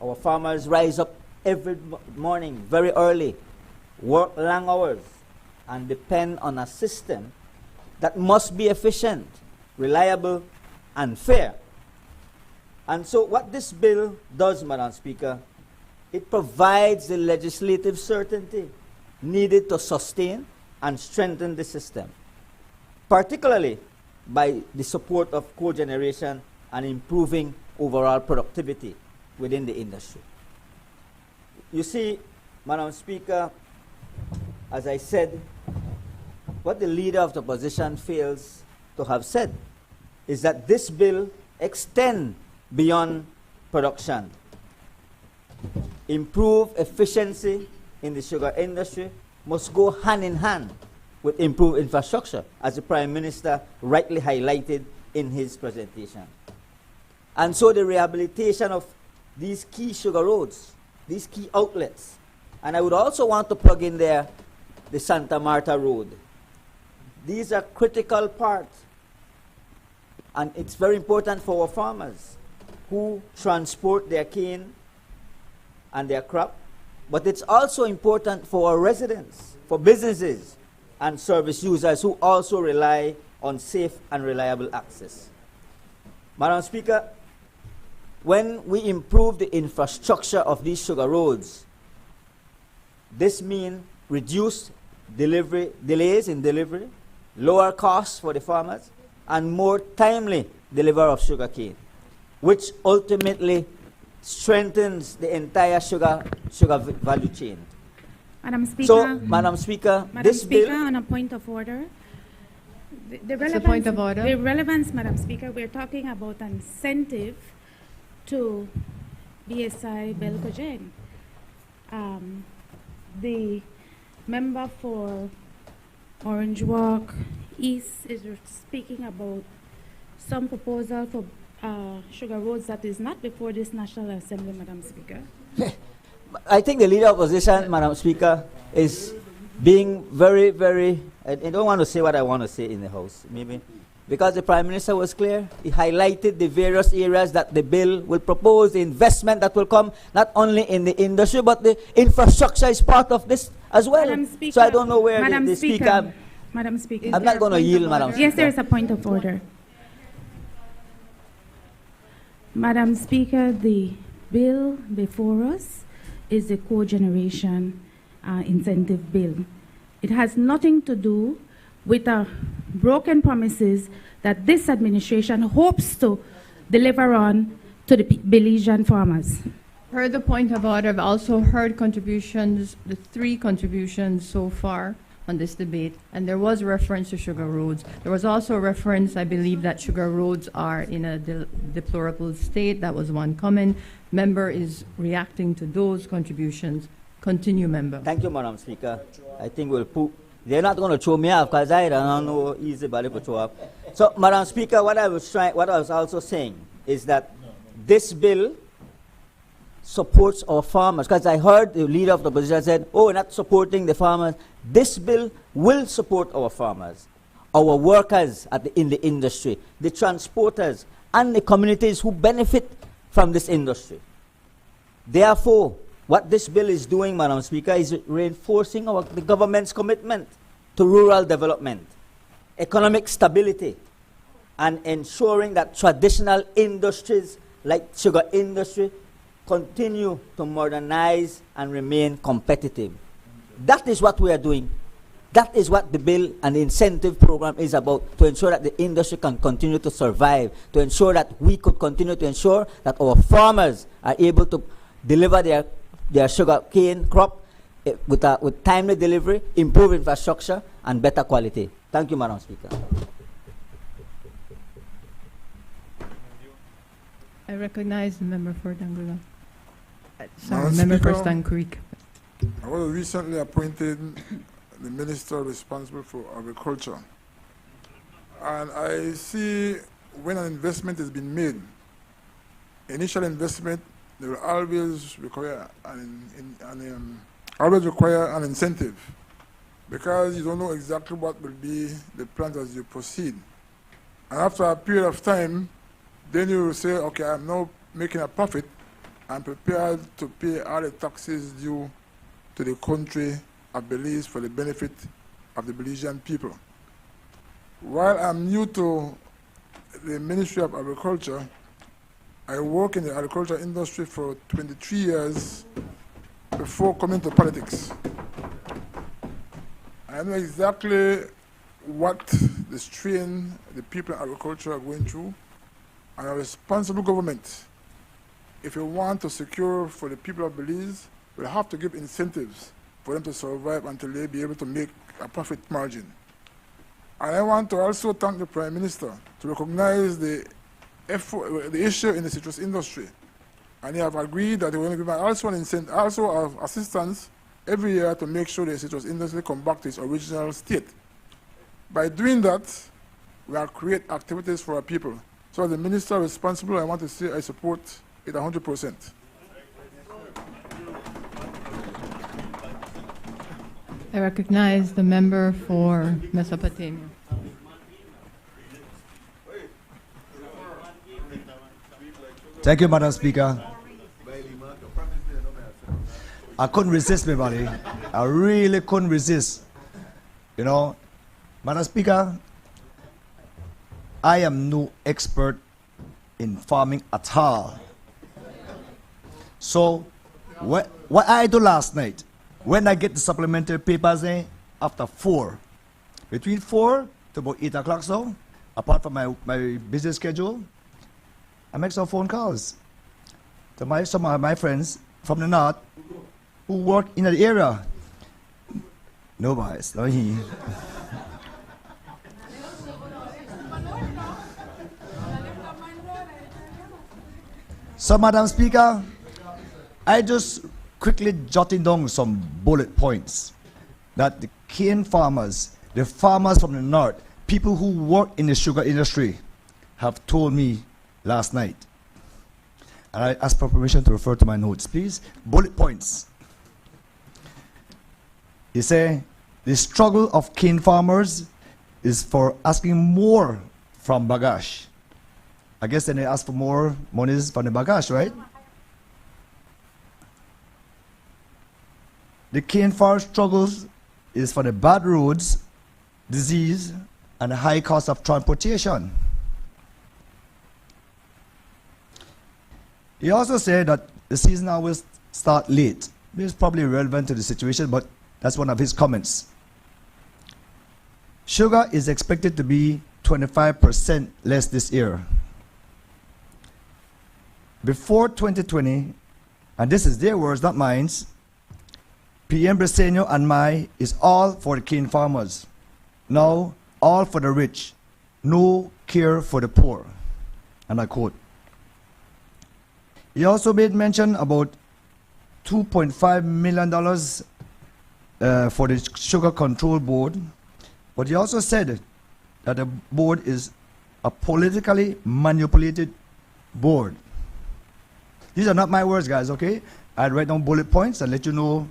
Our farmers rise up every morning very early, work long hours, and depend on a system that must be efficient, reliable, and fair. And so what this bill does, Madam Speaker, it provides the legislative certainty needed to sustain and strengthen the system, particularly by the support of cogeneration and improving overall productivity within the industry. You see, Madam Speaker, as I said, what the leader of the opposition fails to have said is that this bill extends beyond production. Improve efficiency in the sugar industry must go hand in hand with improved infrastructure, as the Prime Minister rightly highlighted in his presentation. And so the rehabilitation of these key sugar roads, these key outlets, and I would also want to plug in there the Santa Marta Road. These are critical parts, and it's very important for our farmers who transport their cane and their crop, but it's also important for our residents, for businesses, and service users who also rely on safe and reliable access. Madam Speaker, when we improve the infrastructure of these sugar roads, this means reduced delays in delivery, lower costs for the farmers, and more timely delivery of sugar cane, which ultimately strengthens the entire sugar value chain. Madam Speaker. So, Madam Speaker, this Speaker, bill... on a point of order. The relevance, point of order. The relevance, Madam Speaker, we're talking about an incentive to BSI Belcogen. The member for Orange Walk East is speaking about some proposal for sugar roads that is not before this National Assembly, Madam Speaker. I think the leader of opposition, Madam Speaker, is being very, very... I don't want to say what I want to say in the House, maybe. Because the Prime Minister was clear. He highlighted the various areas that the bill will propose, the investment that will come, not only in the industry, but the infrastructure is part of this as well. Madam Speaker, so I don't know where Madam the Speaker... Madam Speaker. I'm not going to yield, Madam Speaker. Yes, there is a point of order. Madam Speaker, the bill before us is the cogeneration incentive bill. It has nothing to do with broken promises that this administration hopes to deliver on to the Belizean farmers. Heard the point of order. I've also heard contributions, the 3 contributions so far on this debate, and there was reference to sugar roads. There was also a reference, I believe, that sugar roads are in a deplorable state. That was one comment. Member is reacting to those contributions. Continue, member. Thank you, Madam Speaker. I think we'll put... They're not going to throw me off because I don't know easy body to throw off. So, Madam Speaker, what I was also saying is that this bill supports our farmers. Because I heard the leader of the opposition said, oh, we're not supporting the farmers. This bill will support our farmers, our workers in the industry, the transporters, and the communities who benefit from this industry. Therefore, what this bill is doing, Madam Speaker, is reinforcing the government's commitment to rural development, economic stability, and ensuring that traditional industries like sugar industry continue to modernize and remain competitive. That is what we are doing. That is what the bill and the incentive program is about, to ensure that the industry can continue to survive, to ensure that we could continue to ensure that our farmers are able to deliver their sugar cane crop with timely delivery, improved infrastructure, and better quality. Thank you, Madam Speaker. I recognize the member for Dangula. Sorry, Madam member for Speaker, Stan Creek. I was recently appointed the minister responsible for agriculture. And I see when an investment has been made, initial investment, they will always require an incentive, because you don't know exactly what will be the plans as you proceed. And after a period of time, then you will say, okay, I'm now making a profit. I'm prepared to pay all the taxes due to the country of Belize for the benefit of the Belizean people. While I'm new to the Ministry of Agriculture, I work in the agriculture industry for 23 years before coming to politics. I know exactly what the strain the people in agriculture are going through, and a responsible government, if you want to secure for the people of Belize, will have to give incentives for them to survive until they be able to make a profit margin. And I want to also thank the Prime Minister to recognize the effort, the issue in the citrus industry. And they have agreed that they will give also an incentive, also assistance every year to make sure the citrus industry come back to its original state. By doing that, we will create activities for our people. So as the minister responsible, I want to say I support it 100%. I recognize the member for Mesopotamia. Thank you, Madam Speaker. I couldn't resist, my buddy. I really couldn't resist. You know, Madam Speaker, I am no expert in farming at all. So, what I do last night, when I get the supplementary papers in, after 4, between 4 to about 8 o'clock so, apart from my busy schedule, I make some phone calls to some of my friends from the north who work in the area. No bias, no he. So, Madam Speaker, I just quickly jotting down some bullet points that the cane farmers, the farmers from the north, people who work in the sugar industry have told me last night. And I ask for permission to refer to my notes, please. Bullet points. They say the struggle of cane farmers is for asking more from Bagash. I guess then they ask for more monies from the Bagash, right? The cane farm struggles is for the bad roads, disease, and the high cost of transportation. He also said that the season always start late. This is probably relevant to the situation, but that's one of his comments. Sugar is expected to be 25% less this year. Before 2020, and this is their words, not mine, PM Briceño and Mai is all for the cane farmers. Now, all for the rich, no care for the poor. And I quote. He also made mention about $2.5 million for the Sugar Control Board, but he also said that the board is a politically manipulated board. These are not my words, guys, okay? I'd write down bullet points and let you know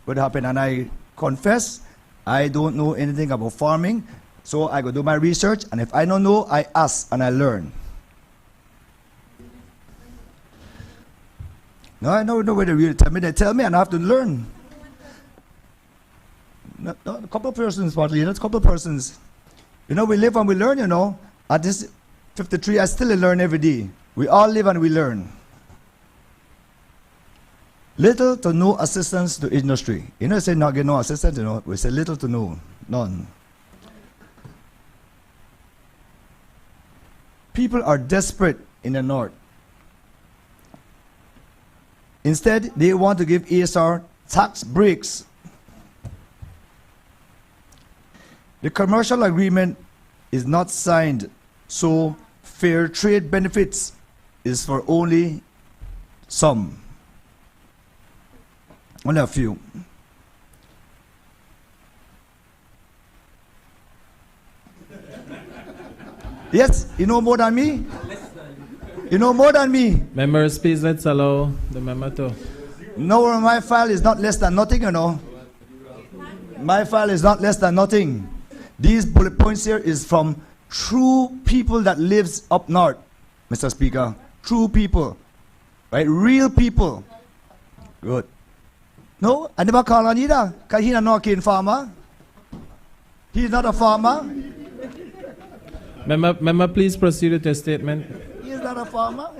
what happened. And I confess, I don't know anything about farming, so I go do my research, and if I don't know, I ask and I learn. No, I don't know where they really tell me. They tell me and I have to learn. No, a couple of persons, partly, that's a couple of persons. You know, we live and we learn, you know. At this 53, I still learn every day. We all live and we learn. Little to no assistance to industry. You know, say not get no assistance, you know. We say little to no, none. People are desperate in the north. Instead, they want to give ASR tax breaks. The commercial agreement is not signed, so fair trade benefits is for only some. Only a few. Yes, you know more than me? You know more than me. Members, please let's allow the member to. No, my file is not less than nothing, you know. My file is not less than nothing. These bullet points here is from true people that lives up north, Mr. Speaker. True people. Right? Real people. Good. No, I never call on either, because he's not a cane farmer. He's not a farmer. Member, please proceed with your statement. He's not a farmer.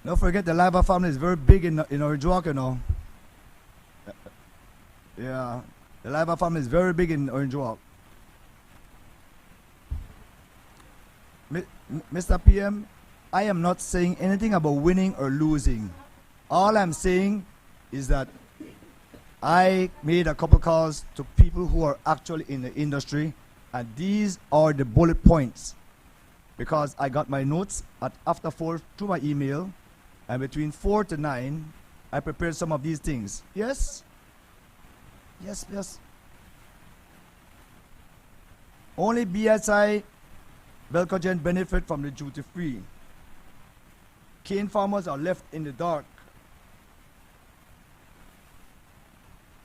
Don't forget the Laiva family is very big in Orange Walk, you know. Yeah, the Laiva family is very big in Orange Walk. Mr. PM, I am not saying anything about winning or losing. All I'm saying is that I made a couple calls to people who are actually in the industry, and these are the bullet points. Because I got my notes at after 4 through my email, and between 4 to 9, I prepared some of these things. Yes? Yes, yes. Only BSI Belcogen benefit from the duty-free. Cane farmers are left in the dark.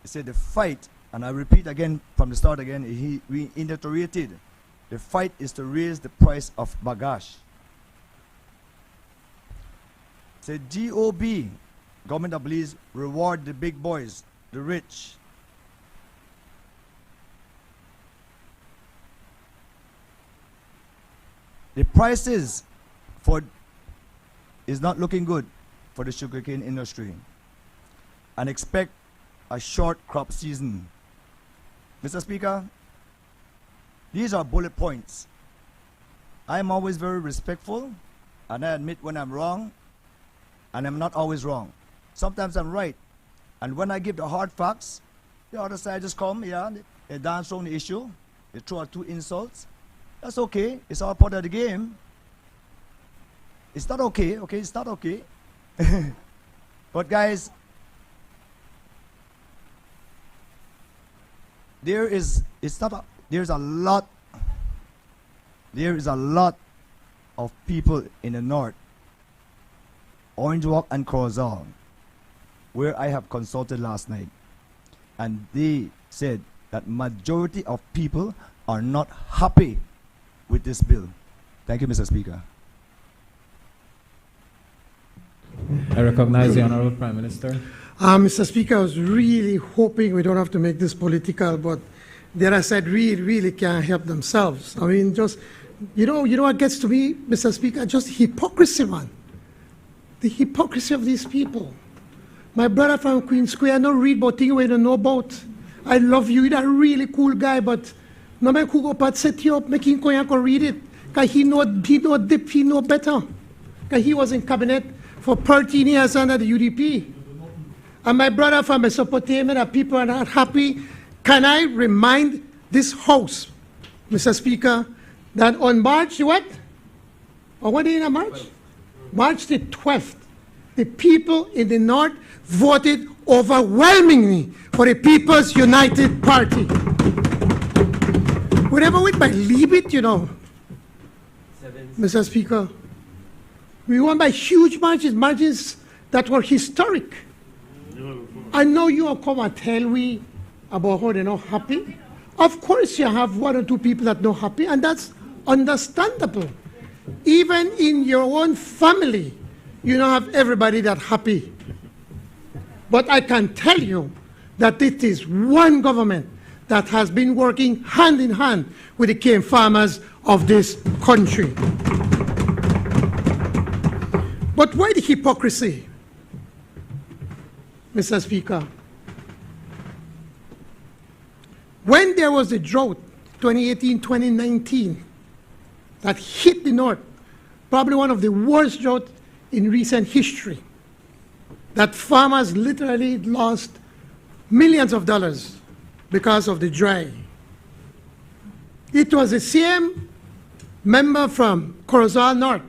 He said the fight, and I repeat again from the start again, he reiterated, the fight is to raise the price of bagasse. Said GOB, government of Belize, reward the big boys, the rich. The prices for is not looking good for the sugarcane industry, and expect a short crop season. Mr. Speaker, these are bullet points. I am always very respectful, and I admit when I'm wrong, and I'm not always wrong. Sometimes I'm right, and when I give the hard facts, the other side just come, yeah, they dance on the issue, they throw out 2 insults. That's okay, it's all part of the game. It's not okay, okay, it's not okay. But guys, there's a lot of people in the north, Orange Walk and Corozal, where I have consulted last night, and they said that majority of people are not happy with this bill. Thank you, Mr. Speaker. I recognize the Honorable Prime Minister. Mr. Speaker, I was really hoping we don't have to make this political, but the other side really can't help themselves. I mean, just, you know what gets to me, Mr. Speaker? Just hypocrisy, man. The hypocrisy of these people. My brother from Queen Square, I don't read about things we don't know about. I love you, you're a really cool guy, but no man could go but set you up, make him go and read it. Because he know better. Because he was in cabinet for 13 years under the UDP. And my brother from Mesopotamia, that people are not happy. Can I remind this House, Mr. Speaker, that on March what? Or what day in March? March the 12th, the people in the North voted overwhelmingly for the People's United Party. We never went by leave it, you know, Mr. Speaker. We won by huge margins that were historic. I know you will come and tell me about how they're not happy. Of course you have 1 or 2 people that are not happy, and that's understandable. Even in your own family, you don't have everybody that happy. But I can tell you that it is one government that has been working hand in hand with the cane farmers of this country. But why the hypocrisy, Mr. Speaker? When there was a drought, 2018-2019, that hit the North, probably one of the worst droughts in recent history, that farmers literally lost millions of dollars because of the dry. It was the same member from Corozal North,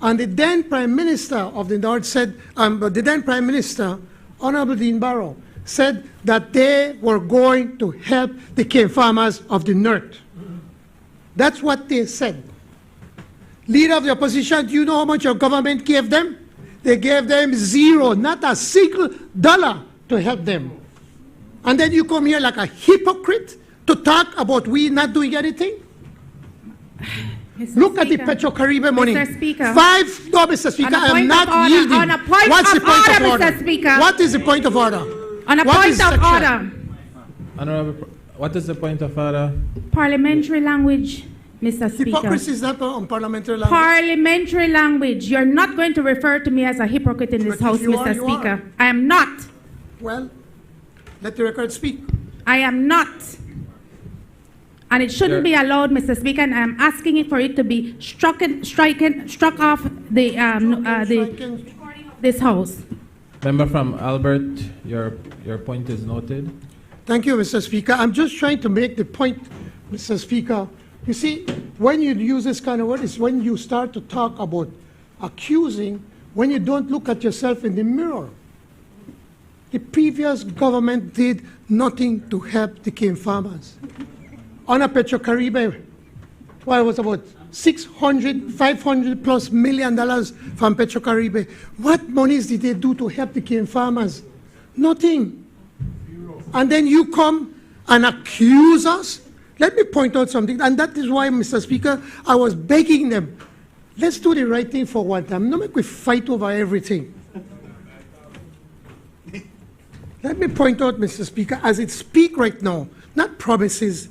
and the then Prime Minister of the North said, the then Prime Minister, Honorable Dean Barrow, said that they were going to help the cane farmers of the North. That's what they said. Leader of the opposition, do you know how much your government gave them? They gave them 0, not a single dollar to help them. And then you come here like a hypocrite to talk about we not doing anything? Mr. Look at the Speaker. Petro-Caribbean money. Mr. Speaker. No, Mr. Speaker, On a I am point not of order, yielding. on a point What's the of point order, of order? Mr. Speaker. What is the point of order? On a What point is of section? order, Honorable, what is the point of order? parliamentary language, Mr. Speaker. Hypocrisy is not on parliamentary language. Parliamentary language. You're not going to refer to me as a hypocrite in this But if house, you Mr. are, you Speaker. are. I am not. Well, let the record speak. I am not. And it shouldn't be allowed, Mr. Speaker, and I'm asking it for it to be struck off this house. Member from Albert, your point is noted. Thank you, Mr. Speaker. I'm just trying to make the point, Mr. Speaker. You see, when you use this kind of word, it's when you start to talk about accusing, when you don't look at yourself in the mirror. The previous government did nothing to help the cane farmers. On a Petro-Caribbean, well, it was about $500 plus million from Petro-Caribbean. What monies did they do to help the cane farmers? Nothing. And then you come and accuse us? Let me point out something, and that is why, Mr. Speaker, I was begging them, let's do the right thing for one time. Don't make we fight over everything. Let me point out, Mr. Speaker, as it speaks right now, not promises,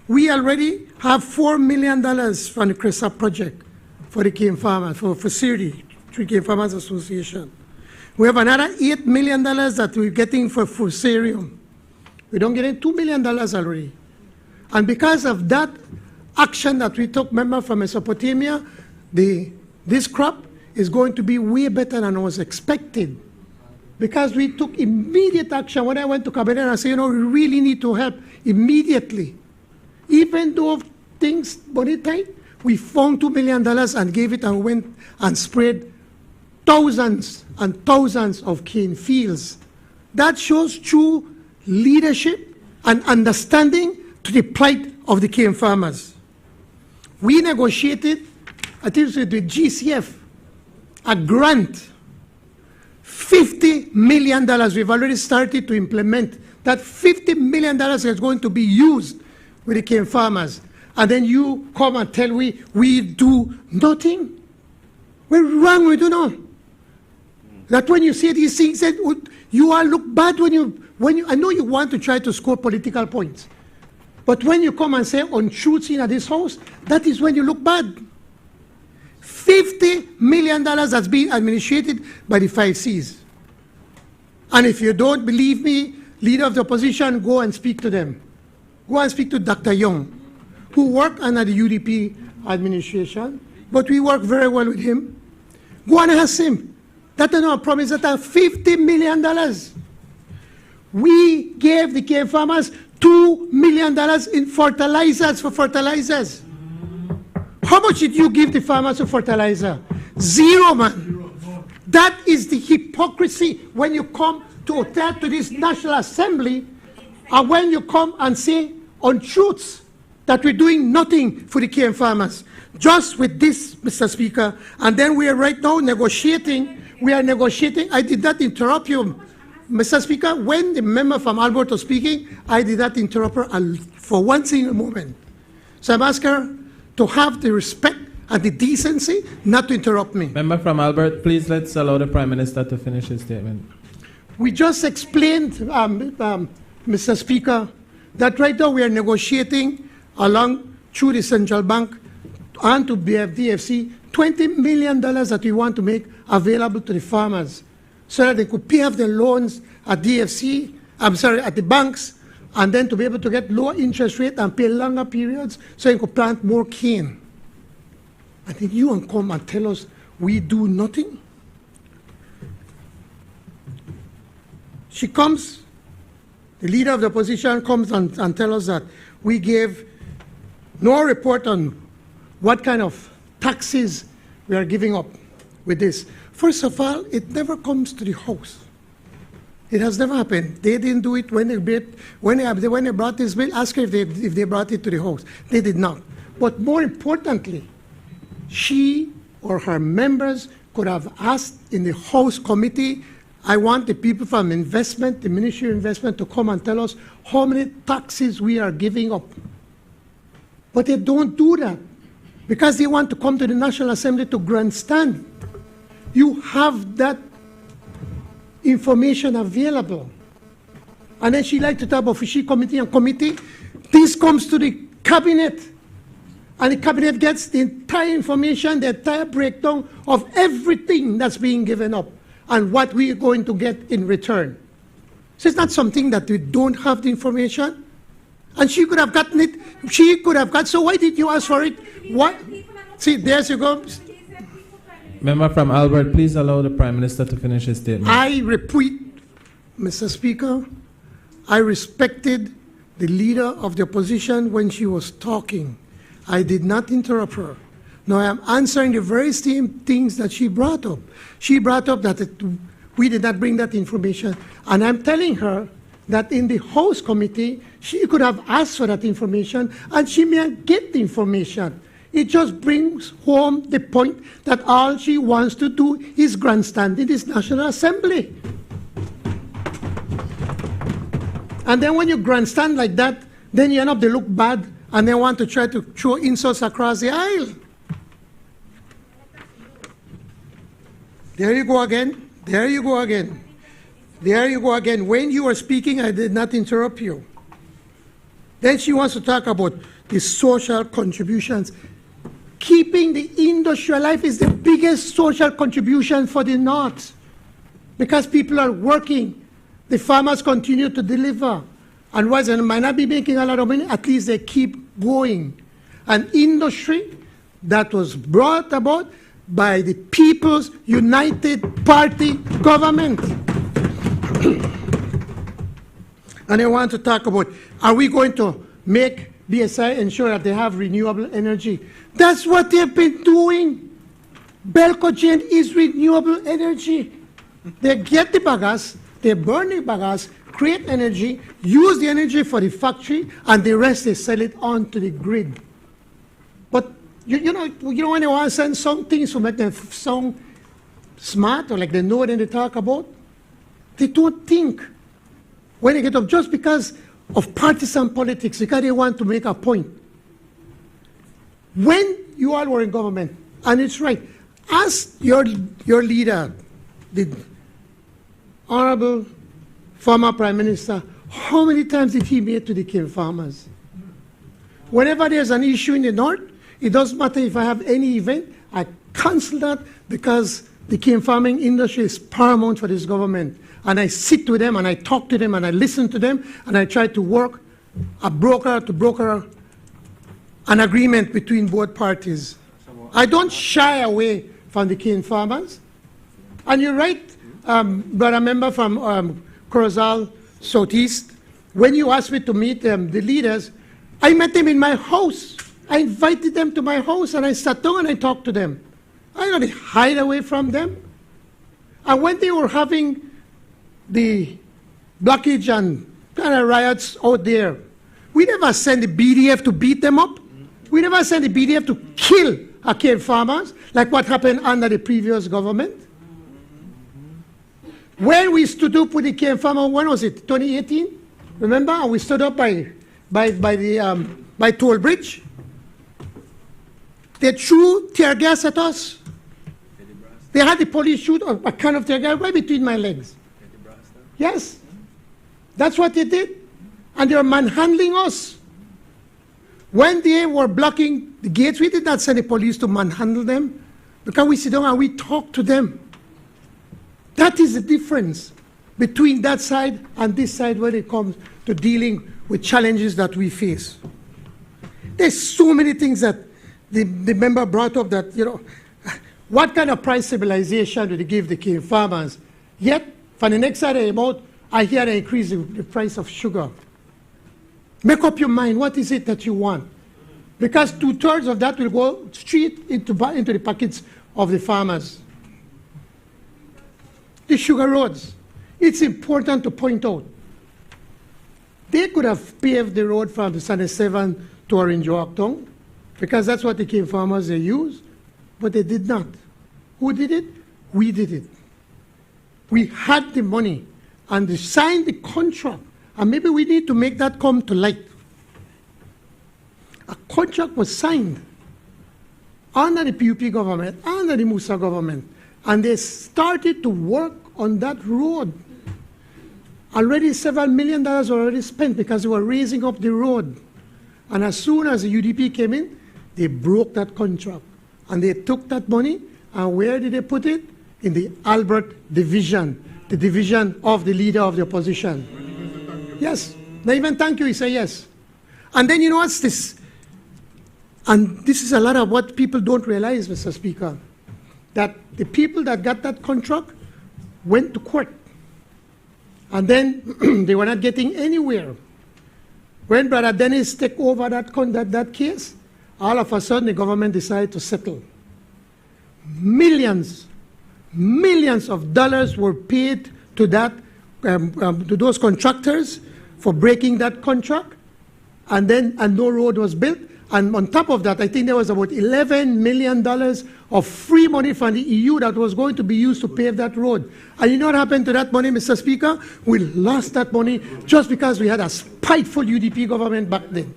we already have $4 million from the CRESA project for the cane farmers, for CIRDI, Tree Cane Farmers Association. We have another $8 million that we're getting for Fusarium. We don't get $2 million already. And because of that action that we took, member from Mesopotamia, this crop is going to be way better than was expected. Because we took immediate action. When I went to Cabinet, I said, you know, we really need to help immediately. Even though things money tight, we found $2 million and gave it and went and sprayed thousands and thousands of cane fields. That shows true leadership and understanding to the plight of the cane farmers. We negotiated, I think with the GCF, a grant, $50 million. We've already started to implement. That $50 million is going to be used with the cane farmers. And then you come and tell me we do nothing? We're wrong, we do not. That when you say these things, you all look bad when you, I know you want to try to score political points. But when you come and say untruths in this house, that is when you look bad. $50 million has been administrated by the 5 Cs. And if you don't believe me, leader of the opposition, go and speak to them. Go and speak to Dr. Young, who worked under the UDP administration, but we work very well with him. Go and ask him. That is not a promise that $50 million. We gave the cane farmers $2 million in fertilizers for fertilizers. How much did you give the farmers for fertilizer? Zero, man. That is the hypocrisy when you come to this National Assembly and when you come and say untruths that we're doing nothing for the cane farmers. Just with this, Mr. Speaker, and then we are right now negotiating. We are negotiating. I did not interrupt you, Mr. Speaker. When the member from Albert was speaking, I did not interrupt her for one single moment. So I'm asking her to have the respect and the decency not to interrupt me. Member from Albert, please let's allow the Prime Minister to finish his statement. We just explained, Mr. Speaker, that right now we are negotiating along through the Central Bank and to DFC $20 million that we want to make available to the farmers so that they could pay off their loans at DFC, at the banks, and then to be able to get lower interest rate and pay longer periods so they could plant more cane. And then you can come and tell us we do nothing? She comes, the leader of the opposition comes and tells us that we gave no report on what kind of taxes we are giving up with this. First of all, it never comes to the House. It has never happened. They didn't do it when they brought this bill. Ask her if they brought it to the House. They did not. But more importantly, she or her members could have asked in the House committee I want the people from investment, the Ministry of Investment, to come and tell us how many taxes we are giving up. But they don't do that because they want to come to the National Assembly to grandstand. You have that information available. And then she likes to talk about fishery committee and committee. This comes to the cabinet. And the cabinet gets the entire information, the entire breakdown of everything that's being given up and what we are going to get in return. So it's not something that we don't have the information. And she could have gotten it. She could have got. So why did you ask for it? What? See, there you go. Member from Albert, please allow the Prime Minister to finish his statement. I repeat, Mr. Speaker, I respected the leader of the opposition when she was talking. I did not interrupt her. Now I am answering the very same things that she brought up. She brought up that we did not bring that information. And I'm telling her that in the House Committee, she could have asked for that information and she may get the information. It just brings home the point that all she wants to do is grandstand in this National Assembly. And then when you grandstand like that, then you end up, they look bad, and they want to try to throw insults across the aisle. There you go again. There you go again. There you go again. When you were speaking, I did not interrupt you. Then she wants to talk about the social contributions. Keeping the industry alive is the biggest social contribution for the North because people are working. The farmers continue to deliver. And while they might not be making a lot of money, at least they keep going. An industry that was brought about by the People's United Party government. And I want to talk about, are we going to make BSI ensure that they have renewable energy? That's what they've been doing. Belcogen is renewable energy. They get the bagasse, they burn the bagasse, create energy, use the energy for the factory, and the rest they sell it on to the grid. But you know when they want to send some things to make them sound smart or like they know what they talk about, they don't think when they get up just because of partisan politics, because they want to make a point. When you all were in government, and it's right, ask your leader, the Honorable former Prime Minister, how many times did he meet to the cane farmers? Whenever there's an issue in the North, it doesn't matter if I have any event, I cancel that because the cane farming industry is paramount for this government. And I sit with them and I talk to them and I listen to them and I try to work a broker to broker an agreement between both parties. I don't shy away from the cane farmers. And you're right, brother member from Corozal Southeast, when you asked me to meet the leaders, I met them in my house. I invited them to my house and I sat down and I talked to them. I didn't hide away from them. And when they were having the blockage and kind of riots out there, we never sent the BDF to beat them up. We never sent the BDF to kill our cane farmers, like what happened under the previous government. When we stood up with the cane farmer, when was it, 2018? Remember? And we stood up by Toll Bridge. They threw tear gas at us. They had the police shoot a can of tear gas right between my legs. Yes, that's what they did. And they were manhandling us. When they were blocking the gates, we did not send the police to manhandle them because we sit down and we talk to them. That is the difference between that side and this side when it comes to dealing with challenges that we face. There's so many things that the member brought up that, what kind of price stabilization do they give the cane farmers? Yet, for the next side of the month, I hear they increase the price of sugar. Make up your mind, what is it that you want? Because 2/3 of that will go straight into the pockets of the farmers. The sugar roads, it's important to point out. They could have paved the road from the 77 to Orange Walktown, because that's what the cane farmers they use, but they did not. Who did it? We did it. We had the money, and they signed the contract, and maybe we need to make that come to light. A contract was signed under the PUP government, under the Musa government, and they started to work on that road. Already several $1 million were already spent because they were raising up the road. And as soon as the UDP came in, they broke that contract. And they took that money, and where did they put it? In the Albert division, the division of the leader of the opposition. Yes, not even thank you, he said yes. And then you know what's this? And this is a lot of what people don't realize, Mr. Speaker, that the people that got that contract went to court. And then they were not getting anywhere. When Brother Dennis took over that case, all of a sudden the government decided to settle. Millions of dollars were paid to that to those contractors for breaking that contract, and no road was built. And on top of that, I think there was about $11 million of free money from the EU that was going to be used to pave that road. And you know what happened to that money, Mr. Speaker? We lost that money just because we had a spiteful UDP government back then.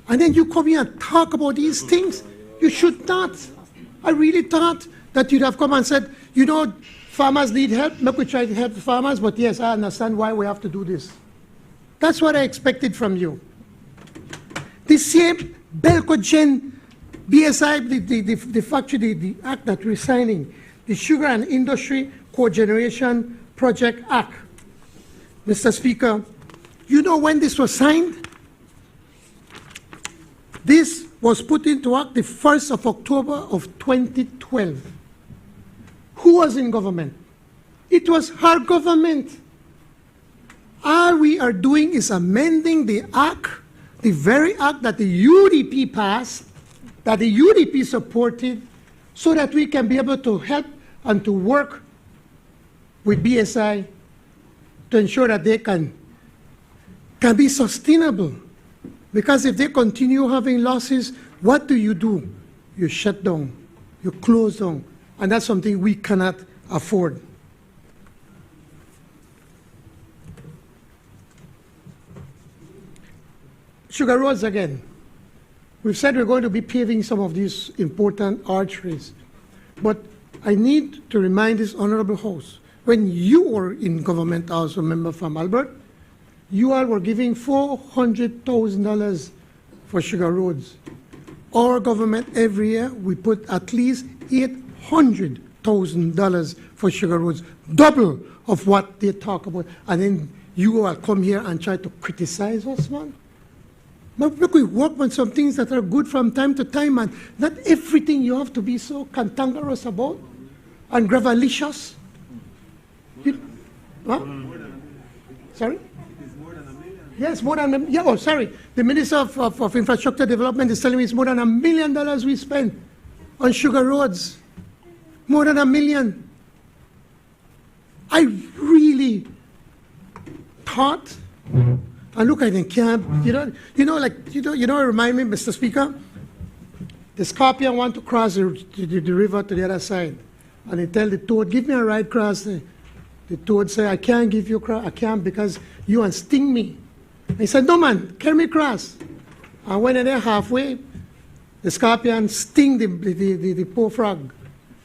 And then you come here and talk about these things. You should not. I really thought that you'd have come and said, you know, farmers need help. Look, we try to help the farmers, but yes, I understand why we have to do this. That's what I expected from you. The same Belcogen, BSI, the factory, the act that we're signing, the Sugar and Industry Cogeneration Project Act. Mr. Speaker, you know when this was signed? This was put into act the 1st of October of 2012. Who was in government? It was our government. All we are doing is amending the act, the very act that the UDP passed, that the UDP supported, so that we can be able to help and to work with BSI to ensure that they can be sustainable. Because if they continue having losses, what do? You shut down, you close down, and that's something we cannot afford. Sugar roads again. We've said we're going to be paving some of these important arteries. But I need to remind this honorable House, when you were in government, also member from Albert, you all were giving $400,000 for sugar roads. Our government every year, we put at least $800,000 for sugar roads, double of what they talk about. And then you all come here and try to criticize us, man. But look, we work on some things that are good from time to time, and not everything you have to be so cantankerous about and gravelicious. Huh? Sorry? Yes, more than $1 million. Yeah, oh, sorry. The Minister of Infrastructure Development is telling me it's more than $1 million we spent on sugar roads. More than $1 million. I really thought. And look, I think camp, remind me, Mr. Speaker, the scorpion want to cross the river to the other side. And they tell the toad, give me a ride across. The toad say, I can't give you across, I can't because you want sting me. He said, no man, carry me across. And when they're halfway, the scorpion sting the poor frog.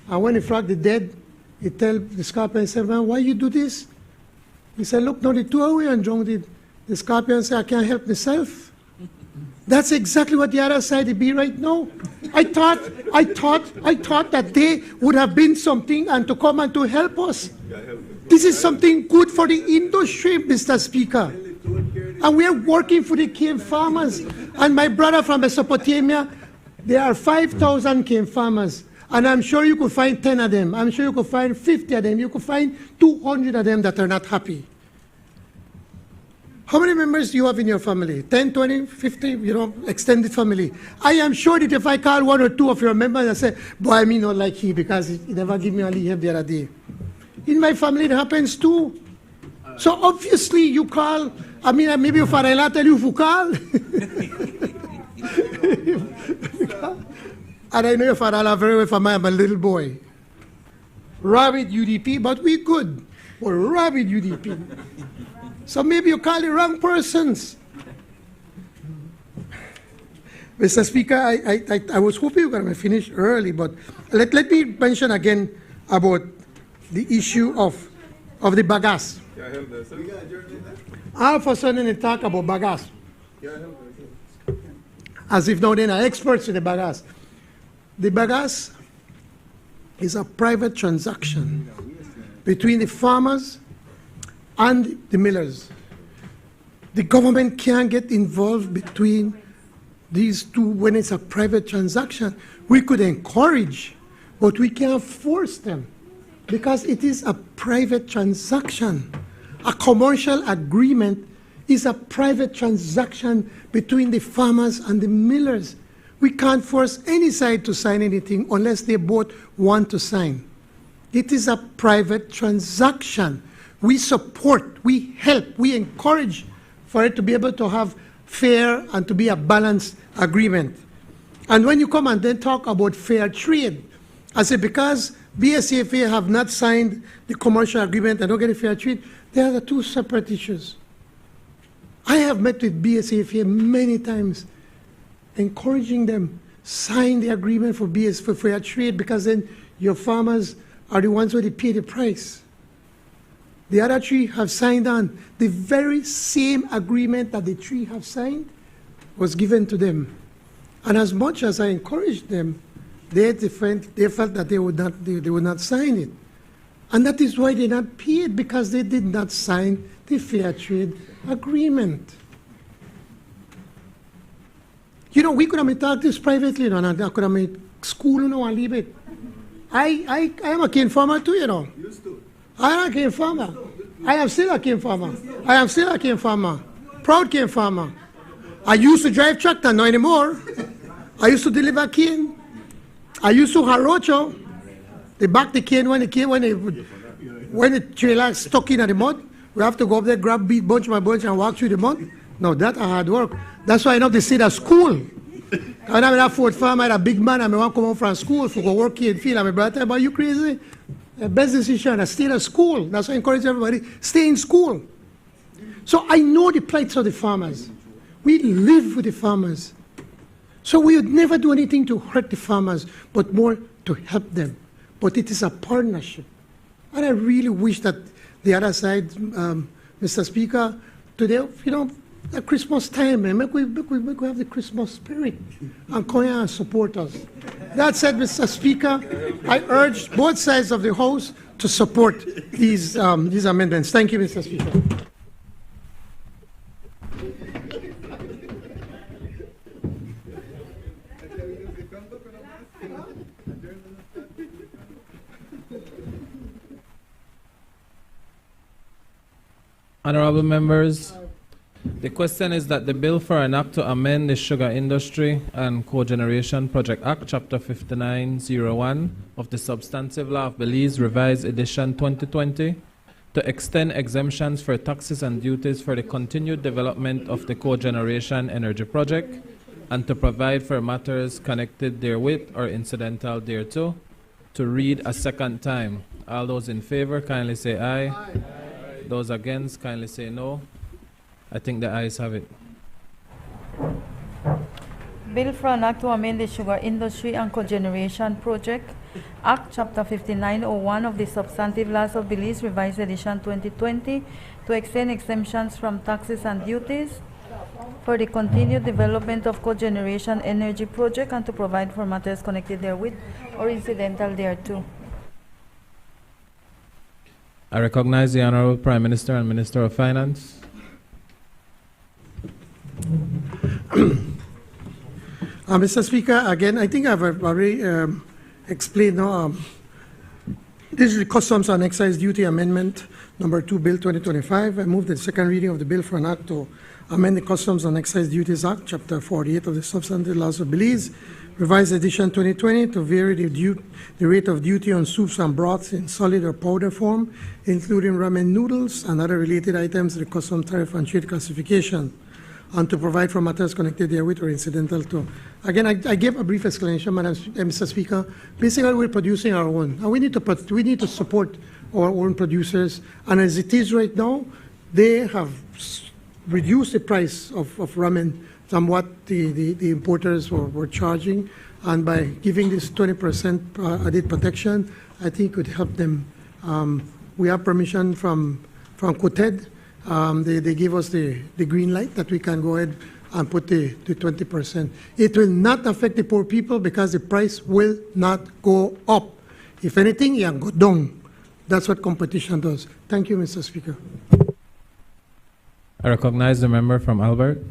And when the frog is dead, he tell the scorpion, he said, man, why you do this? He said, look, now the two away and drowned. The scorpion said, I can't help myself. That's exactly what the other side would be right now. I thought that they would have been something and to come and to help us. This is something good for the industry, Mr. Speaker. And we are working for the cane farmers. And my brother from Mesopotamia, there are 5,000 cane farmers. And I'm sure you could find 10 of them. I'm sure you could find 50 of them. You could find 200 of them that are not happy. How many members do you have in your family? 10, 20, 50, extended family. I am sure that if I call one or two of your members and say, boy, I mean not like he because he never give me a leave the other day. In my family, it happens too. So obviously you call, maybe your father-in-law tell you to call. And I know your father-in-law very well from I'm a little boy. rabid UDP, but we good. But rabid UDP. So maybe you call the wrong persons. Mr. Speaker, I was hoping you were going to finish early, but let me mention again about the issue of the bagas. All of a sudden they talk about bagas. As if now they're experts in the bagas. The bagas is a private transaction between the farmers and the millers. The government can't get involved between these two when it's a private transaction. We could encourage, but we can't force them because it is a private transaction. A commercial agreement is a private transaction between the farmers and the millers. We can't force any side to sign anything unless they both want to sign. It is a private transaction. We support, we help, we encourage for it to be able to have fair and to be a balanced agreement. And when you come and then talk about fair trade, I say because BSCFA have not signed the commercial agreement and don't get a fair trade, they are the two separate issues. I have met with BSCFA many times, encouraging them, sign the agreement for fair trade because then your farmers are the ones who pay the price. The other three have signed on. The very same agreement that the three have signed was given to them. And as much as I encouraged them, they felt that they would not sign it. And that is why they not paid, because they did not sign the fair trade agreement. You know, we could have talked this privately, you know, and I could have made school, you know, and leave it. I am a cane farmer too, you know. I am a cane farmer. I am still a cane farmer. I am still a cane farmer. Proud cane farmer. I used to drive tractor, not anymore. I used to deliver cane. I used to harocho. They back the cane when the trailer stuck in the mud. We have to go up there, grab beat bunch by bunch and walk through the mud. No, that's hard work. That's why I know they say that school. When I'm in a Ford farm, I'm a big man, and I want to come home from school to go work here in the field. And my brother, but you crazy? Best decision, I stay at school. That's why I encourage everybody, stay in school. So I know the plights of the farmers. We live with the farmers. So we would never do anything to hurt the farmers, but more to help them. But it is a partnership. And I really wish that the other side, Mr. Speaker, today, you know, at Christmas time, make we have the Christmas spirit and come here and support us. That said, Mr. Speaker, I urge both sides of the House to support these amendments. Thank you, Mr. Speaker. Honorable members, the question is that the bill for an act to amend the Sugar Industry and Cogeneration Project Act, Chapter 5901 of the Substantive Law of Belize, Revised Edition 2020, to extend exemptions for taxes and duties for the continued development of the cogeneration energy project and to provide for matters connected therewith or incidental thereto, to read a second time. All those in favor, kindly say aye. Aye. Those against, kindly say no. I think the ayes have it. Bill for an act to amend the Sugar Industry and Cogeneration Project Act, Chapter 5901 of the Substantive Laws of Belize, Revised Edition 2020, to extend exemptions from taxes and duties for the continued development of cogeneration energy project and to provide for matters connected therewith or incidental thereto. I recognize the Honorable Prime Minister and Minister of Finance. Mr. Speaker, again, I think I've already explained now. This is the Customs and Excise Duty Amendment Number 2, Bill 2025. I move the second reading of the bill for an act to amend the Customs and Excise Duties Act, Chapter 48 of the Substantive Laws of Belize, Revised Edition 2020, to vary the rate of duty on soups and broths in solid or powder form, including ramen noodles and other related items in the Customs Tariff and Trade Classification. and to provide for matters connected therewith or incidental to. Again, I gave a brief explanation, Mr. Speaker. Basically, we're producing our own, and we need to support our own producers. And as it is right now, they have reduced the price of ramen than what the importers were charging. And by giving this 20% added protection, I think it could help them. We have permission from COTED. They gave us the green light that we can go ahead and put the 20%. It will not affect the poor people because the price will not go up. If anything, it will go down. That's what competition does. Thank you, Mr. Speaker. I recognize the member from Albert.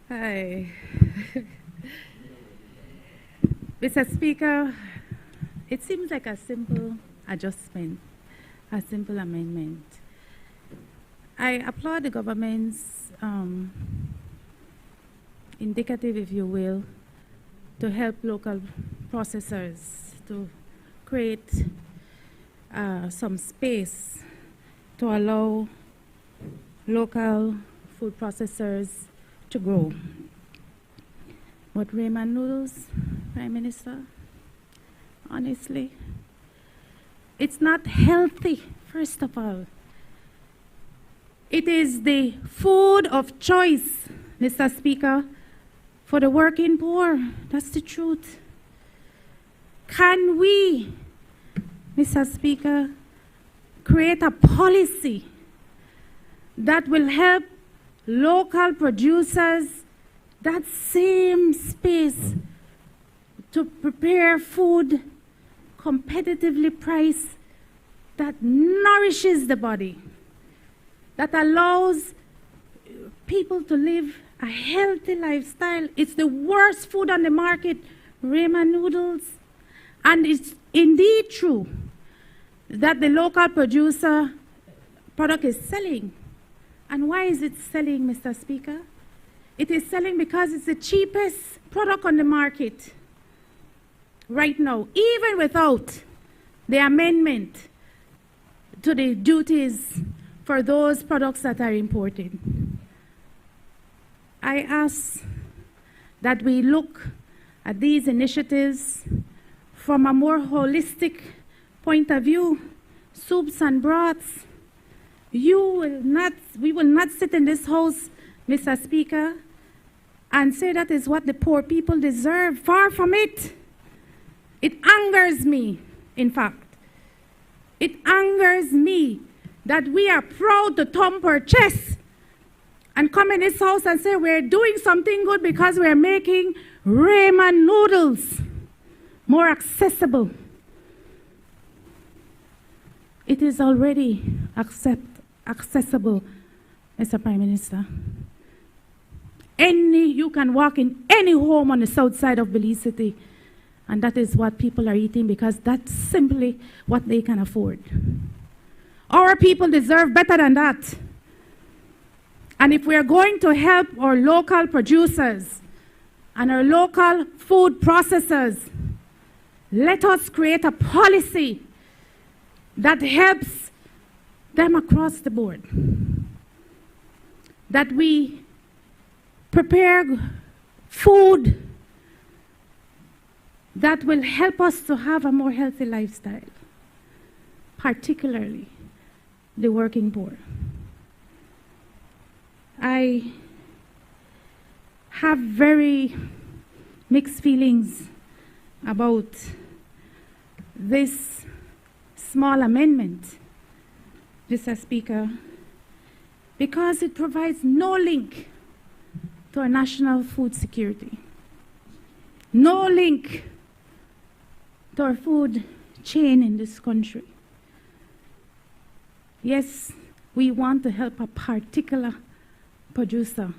Hi. Mr. Speaker, it seems like a simple adjustment, a simple amendment. I applaud the government's indicative, if you will, to help local processors to create some space to allow local food processors to grow. But ramen noodles, Prime Minister, honestly, it's not healthy, first of all. It is the food of choice, Mr. Speaker, for the working poor. That's the truth. Can we, Mr. Speaker, create a policy that will help local producers that same space to prepare food competitively priced that nourishes the body, that allows people to live a healthy lifestyle? It's the worst food on the market, ramen noodles. And it's indeed true that the local producer product is selling. And why is it selling, Mr. Speaker? It is selling because it's the cheapest product on the market right now, even without the amendment to the duties for those products that are imported. I ask that we look at these initiatives from a more holistic point of view. Soups and broths. We will not sit in this house, Mr. Speaker, and say that is what the poor people deserve. Far from it. It angers me, in fact. It angers me that we are proud to thump our chest and come in this house and say we're doing something good because we're making ramen noodles more accessible. It is already accessible, Mr. Prime Minister. You can walk in any home on the south side of Belize City, and that is what people are eating because that's simply what they can afford. Our people deserve better than that. And if we are going to help our local producers and our local food processors, let us create a policy that helps them across the board. That we prepare food that will help us to have a more healthy lifestyle, particularly the working poor. I have very mixed feelings about this small amendment, Mr. Speaker, because it provides no link to our national food security, no link to our food chain in this country. Yes, we want to help a particular producer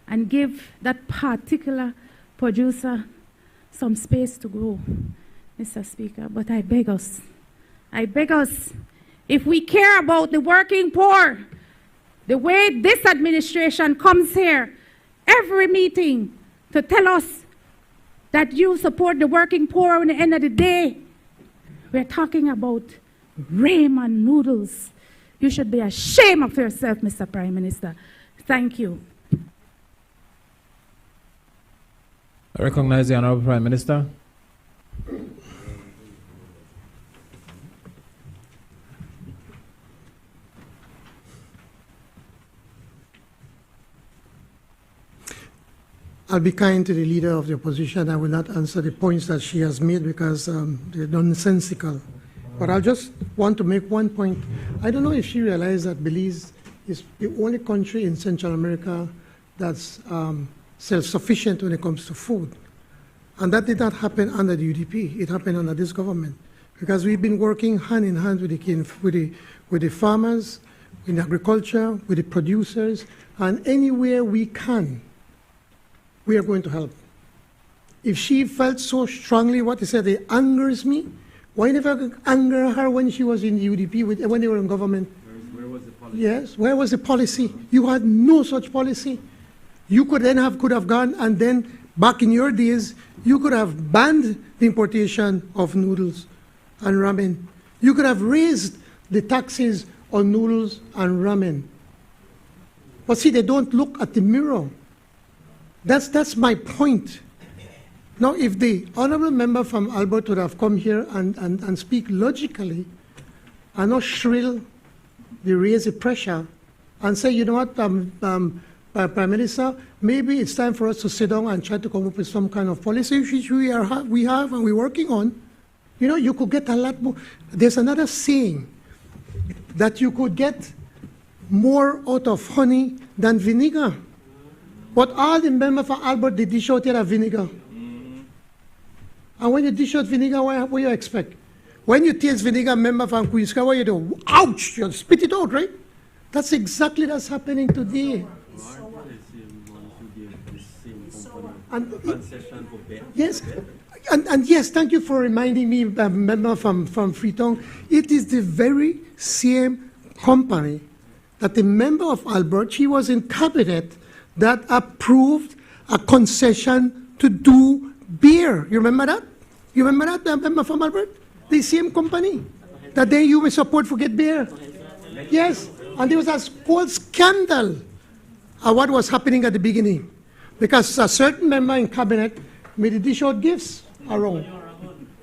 and give that particular producer some space to grow, Mr. Speaker. But I beg us, if we care about the working poor, the way this administration comes here every meeting to tell us that you support the working poor, at the end of the day, we're talking about ramen noodles. You should be ashamed of yourself, Mr. Prime Minister. Thank you. I recognize the Honorable Prime Minister. I'll be kind to the leader of the opposition. I will not answer the points that she has made because they're nonsensical. But I just want to make one point. I don't know if she realized that Belize is the only country in Central America that's self-sufficient when it comes to food. And that did not happen under the UDP. It happened under this government. Because we've been working hand in hand with the farmers, in agriculture, with the producers, and anywhere we can, we are going to help. If she felt so strongly what he said, it angers me. Why never anger her when she was in the UDP, when they were in government? Where was the policy? Yes, where was the policy? You had no such policy. You could have gone, and then back in your days, you could have banned the importation of noodles and ramen. You could have raised the taxes on noodles and ramen. But see, they don't look at the mirror. That's my point. Now, if the honorable member from Albert would have come here and speak logically and not shrill, they raise the pressure and say, you know what, Prime Minister, maybe it's time for us to sit down and try to come up with some kind of policy which we have and we're working on. You know, you could get a lot more. There's another saying that you could get more out of honey than vinegar. But all the members for Albert, they dish out here vinegar. And when you dish out vinegar, what do you expect? When you taste vinegar, member from Queenska, what you do? Ouch! You spit it out, right? That's exactly that's happening today. Yes, and yes, thank you for reminding me, member from Freetown. It is the very same company that the member of Albert, she was in cabinet, that approved a concession to do beer. You remember that? You remember that, member from Albert? The same company that then you will support for get beer. Yes, and there was a whole scandal of what was happening at the beginning, because a certain member in cabinet made dish out gifts around.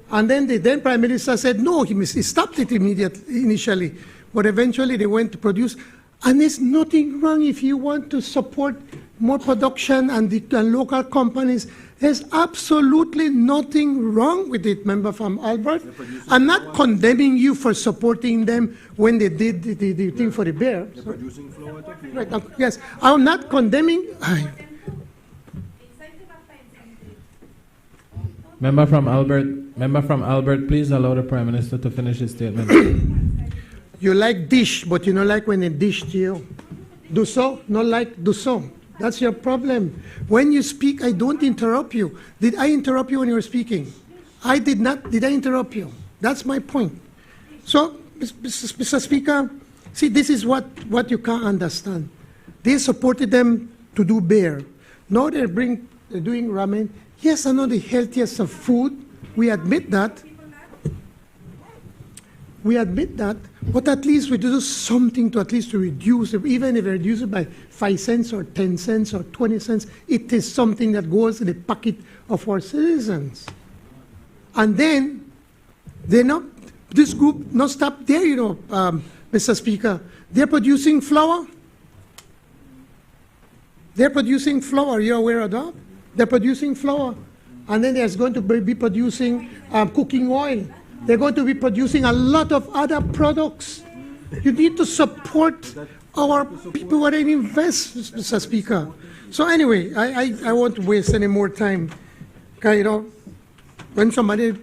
And then the then Prime Minister said, no, he stopped it initially. But eventually they went to produce. And there's nothing wrong if you want to support more production and local companies. There's absolutely nothing wrong with it, member from Albert. I'm not condemning you for supporting them when they did the thing for the bear. They're producing flour. Right, yes, I'm not condemning. Member from Albert, please allow the Prime Minister to finish his statement. You like dish, but you don't like when they dish to you. Do so, not like do so. That's your problem. When you speak, I don't interrupt you. Did I interrupt you when you were speaking? I did not. Did I interrupt you? That's my point. So, Mr. Speaker, see, this is what you can't understand. They supported them to do beer. Now they're doing ramen. Yes, I know the healthiest of food. We admit that. We admit that, but at least we do something to at least to reduce it. Even if we reduce it by 5 cents or 10 cents or 20 cents, it is something that goes in the pocket of our citizens. And then, this group not stop there, Mr. Speaker. They're producing flour. They're producing flour, you're aware of that? They're producing flour. And then there's going to be producing cooking oil. They're going to be producing a lot of other products. You need to support our people who are in invest, Mr. Speaker. So anyway, I won't waste any more time. When somebody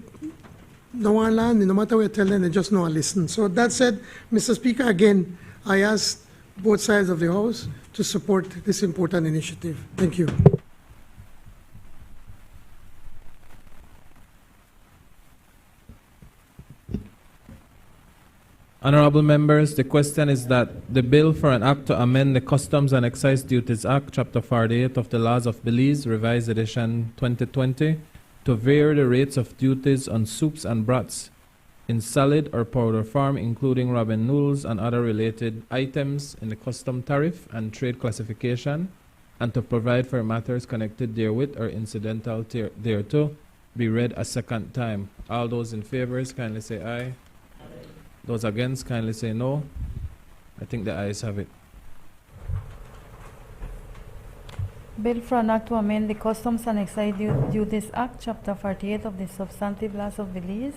no one land, no matter what you tell them, they just know and listen. So that said, Mr. Speaker, again, I ask both sides of the House to support this important initiative. Thank you. Honorable members, the question is that the bill for an act to amend the Customs and Excise Duties Act, Chapter 48 of the Laws of Belize, Revised Edition 2020, to vary the rates of duties on soups and broths in solid or powder form, including robin noodles and other related items in the custom tariff and trade classification, and to provide for matters connected therewith or incidental thereto, be read a second time. All those in favor, kindly say aye. Those against, kindly say no. I think the ayes have it. Bill for an act to amend the Customs and Excise Duties Act, Chapter 48 of the Substantive Laws of Belize,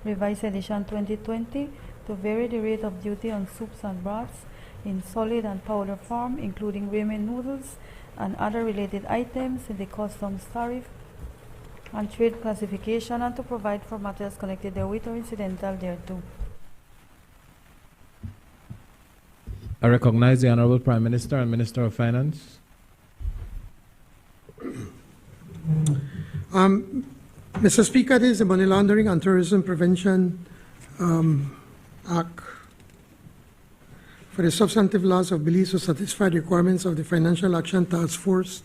Revised Edition 2020, to vary the rate of duty on soups and broths in solid and powder form, including ramen noodles and other related items in the customs tariff and trade classification, and to provide for matters connected therewith or incidental thereto. I recognize the Honorable Prime Minister and Minister of Finance. Mr. Speaker, this is the Money Laundering and Terrorism Prevention Act for the substantive laws of Belize to satisfy the requirements of the Financial Action Task Force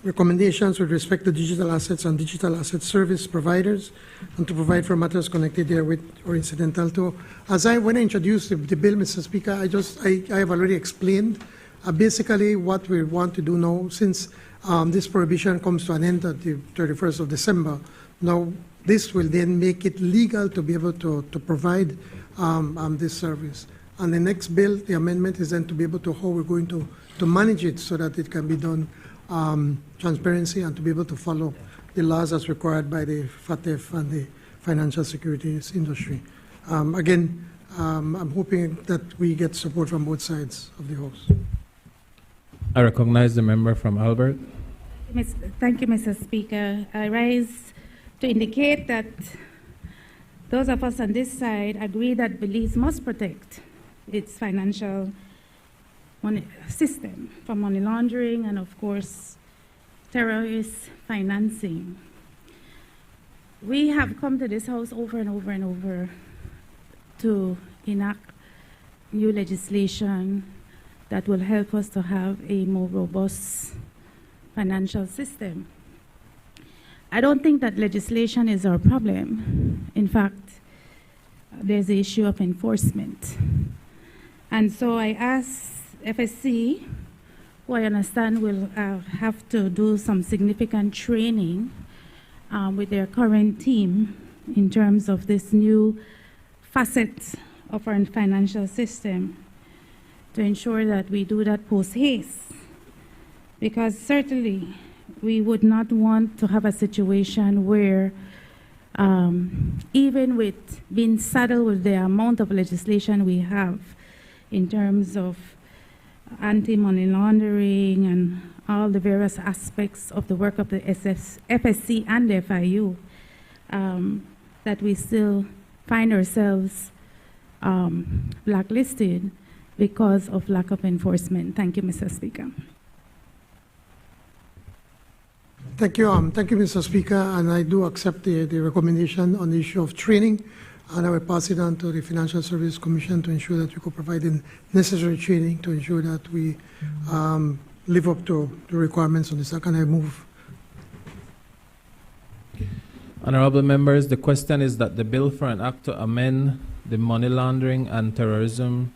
recommendations with respect to digital assets and digital asset service providers, and to provide for matters connected therewith or incidental to. When I introduced the bill, Mr. Speaker, I have already explained basically what we want to do now, since this prohibition comes to an end at the 31st of December. Now, this will then make it legal to be able to provide this service. And the next bill, the amendment, is then to be able to how we're going to manage it so that it can be done transparency and to be able to follow the laws as required by the FATF and the financial securities industry. Again, I'm hoping that we get support from both sides of the House. I recognize the member from Albert. Thank you, Mr. Speaker. I rise to indicate that those of us on this side agree that Belize must protect its financial system from money laundering and, of course, terrorist financing. We have come to this House over and over and over to enact new legislation that will help us to have a more robust financial system. I don't think that legislation is our problem. In fact, there's the issue of enforcement. And so I asked FSC, who I understand will have to do some significant training with their current team in terms of this new facet of our financial system, to ensure that we do that post haste. Because certainly we would not want to have a situation where even with being saddled with the amount of legislation we have in terms of anti-money laundering and all the various aspects of the work of the FSC and the FIU, that we still find ourselves blacklisted because of lack of enforcement. Thank you, Mr. Speaker. Thank you, Mr. Speaker, and I do accept the recommendation on the issue of training, and I will pass it on to the Financial Services Commission to ensure that we could provide the necessary training to ensure that we live up to the requirements on this. Can I move? Honorable members, the question is that the bill for an act to amend the Money Laundering and Terrorism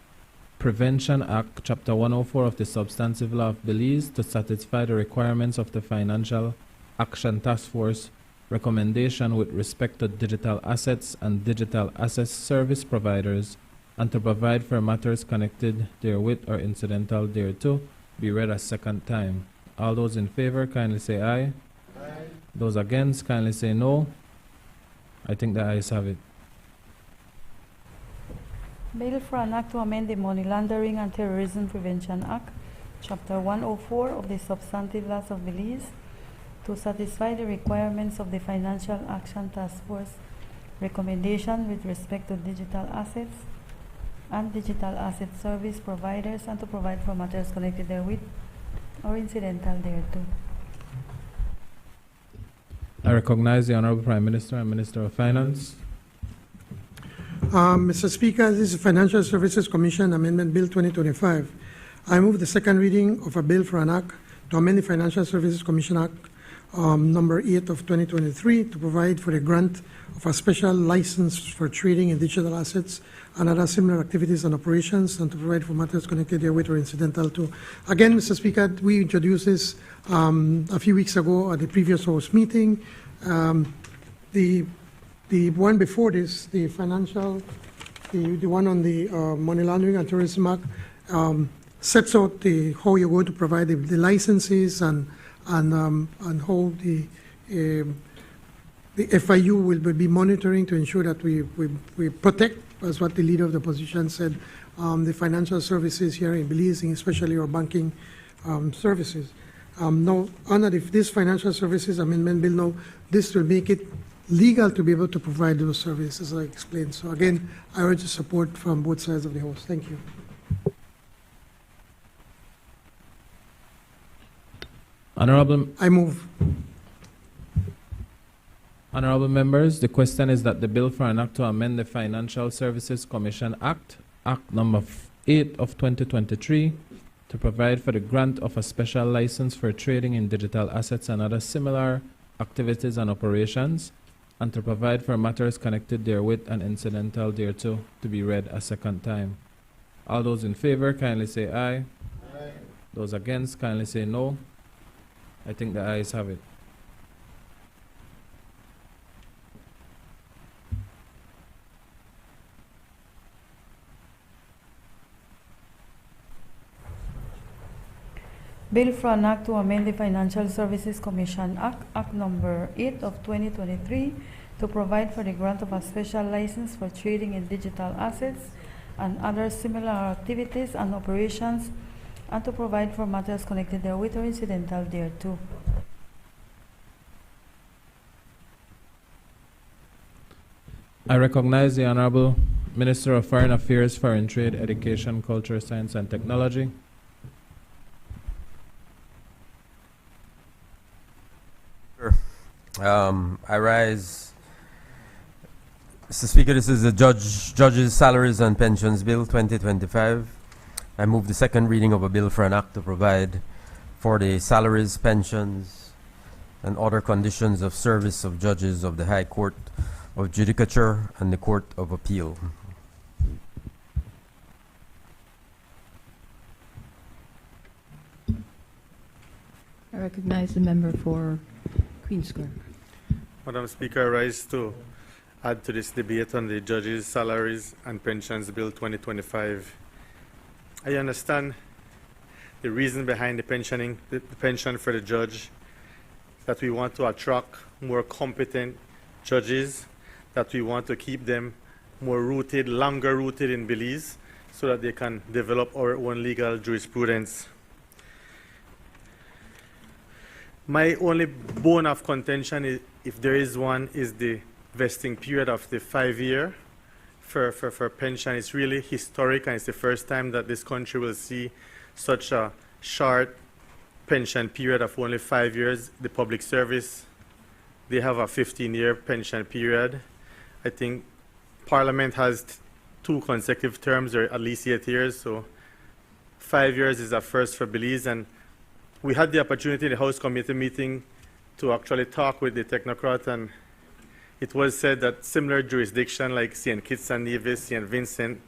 Prevention Act, Chapter 104 of the Substantive Law of Belize, to satisfy the requirements of the Financial Action Task Force recommendation with respect to digital assets and digital asset service providers, and to provide for matters connected therewith or incidental thereto, be read a second time. All those in favor, kindly say aye. Aye. Those against, kindly say no. I think the ayes have it. Bill for an act to amend the Money Laundering and Terrorism Prevention Act, Chapter 104 of the Substantive Laws of Belize, to satisfy the requirements of the Financial Action Task Force recommendation with respect to digital assets and digital asset service providers, and to provide for matters connected therewith or incidental thereto. I recognize the Honorable Prime Minister and Minister of Finance. Mr. Speaker, this is the Financial Services Commission Amendment Bill 2025. I move the second reading of a bill for an act to amend the Financial Services Commission Act number 8 of 2023 to provide for a grant of a special license for trading in digital assets and other similar activities and operations, and to provide for matters connected therewith or incidental to. Again, Mr. Speaker, we introduced this a few weeks ago at the previous House meeting. The one before this, the financial, the one on the Money Laundering and Terrorism Act, sets out how you're going to provide the licenses and how the FIU will be monitoring to ensure that we protect, as what the leader of the opposition said, the financial services here in Belize, especially our banking services. Now, under this financial services amendment bill, now this will make it legal to be able to provide those services, as I explained. So again, I urge support from both sides of the House. Thank you. Honorable, I move. Honorable members, the question is that the bill for an act to amend the Financial Services Commission Act, Act number 8 of 2023, to provide for the grant of a special license for trading in digital assets and other similar activities and operations, and to provide for matters connected therewith and incidental thereto, to be read a second time. All those in favor kindly say aye. Aye. Those against kindly say no. I think the ayes have it. Bill for an act to amend the Financial Services Commission Act, Act number 8 of 2023, to provide for the grant of a special license for trading in digital assets and other similar activities and operations, and to provide for matters connected therewith or incidental thereto. I recognize the Honorable Minister of Foreign Affairs, Foreign Trade, Education, Culture, Science and Technology. I rise. Mr. Speaker, this is the Judges' Salaries and Pensions Bill 2025. I move the second reading of a bill for an act to provide for the salaries, pensions, and other conditions of service of judges of the High Court of Judicature and the Court of Appeal. I recognize the member for Queen Square. Madam Speaker, I rise to add to this debate on the Judges' Salaries and Pensions Bill 2025. I understand the reason behind the pension for the judge, that we want to attract more competent judges, that we want to keep them more rooted, longer rooted in Belize, so that they can develop our own legal jurisprudence. My only bone of contention, is, if there is one, is the vesting period of the 5-year for pension. It's really historic, and it's the first time that this country will see such a short pension period of only 5 years. The public service, they have a 15-year pension period. I think Parliament has 2 consecutive terms, or at least 8 years, so 5 years is a first for Belize. And we had the opportunity in the House Committee meeting to actually talk with the technocrat, and it was said that similar jurisdiction like St. Kitts and Nevis, St. Vincent,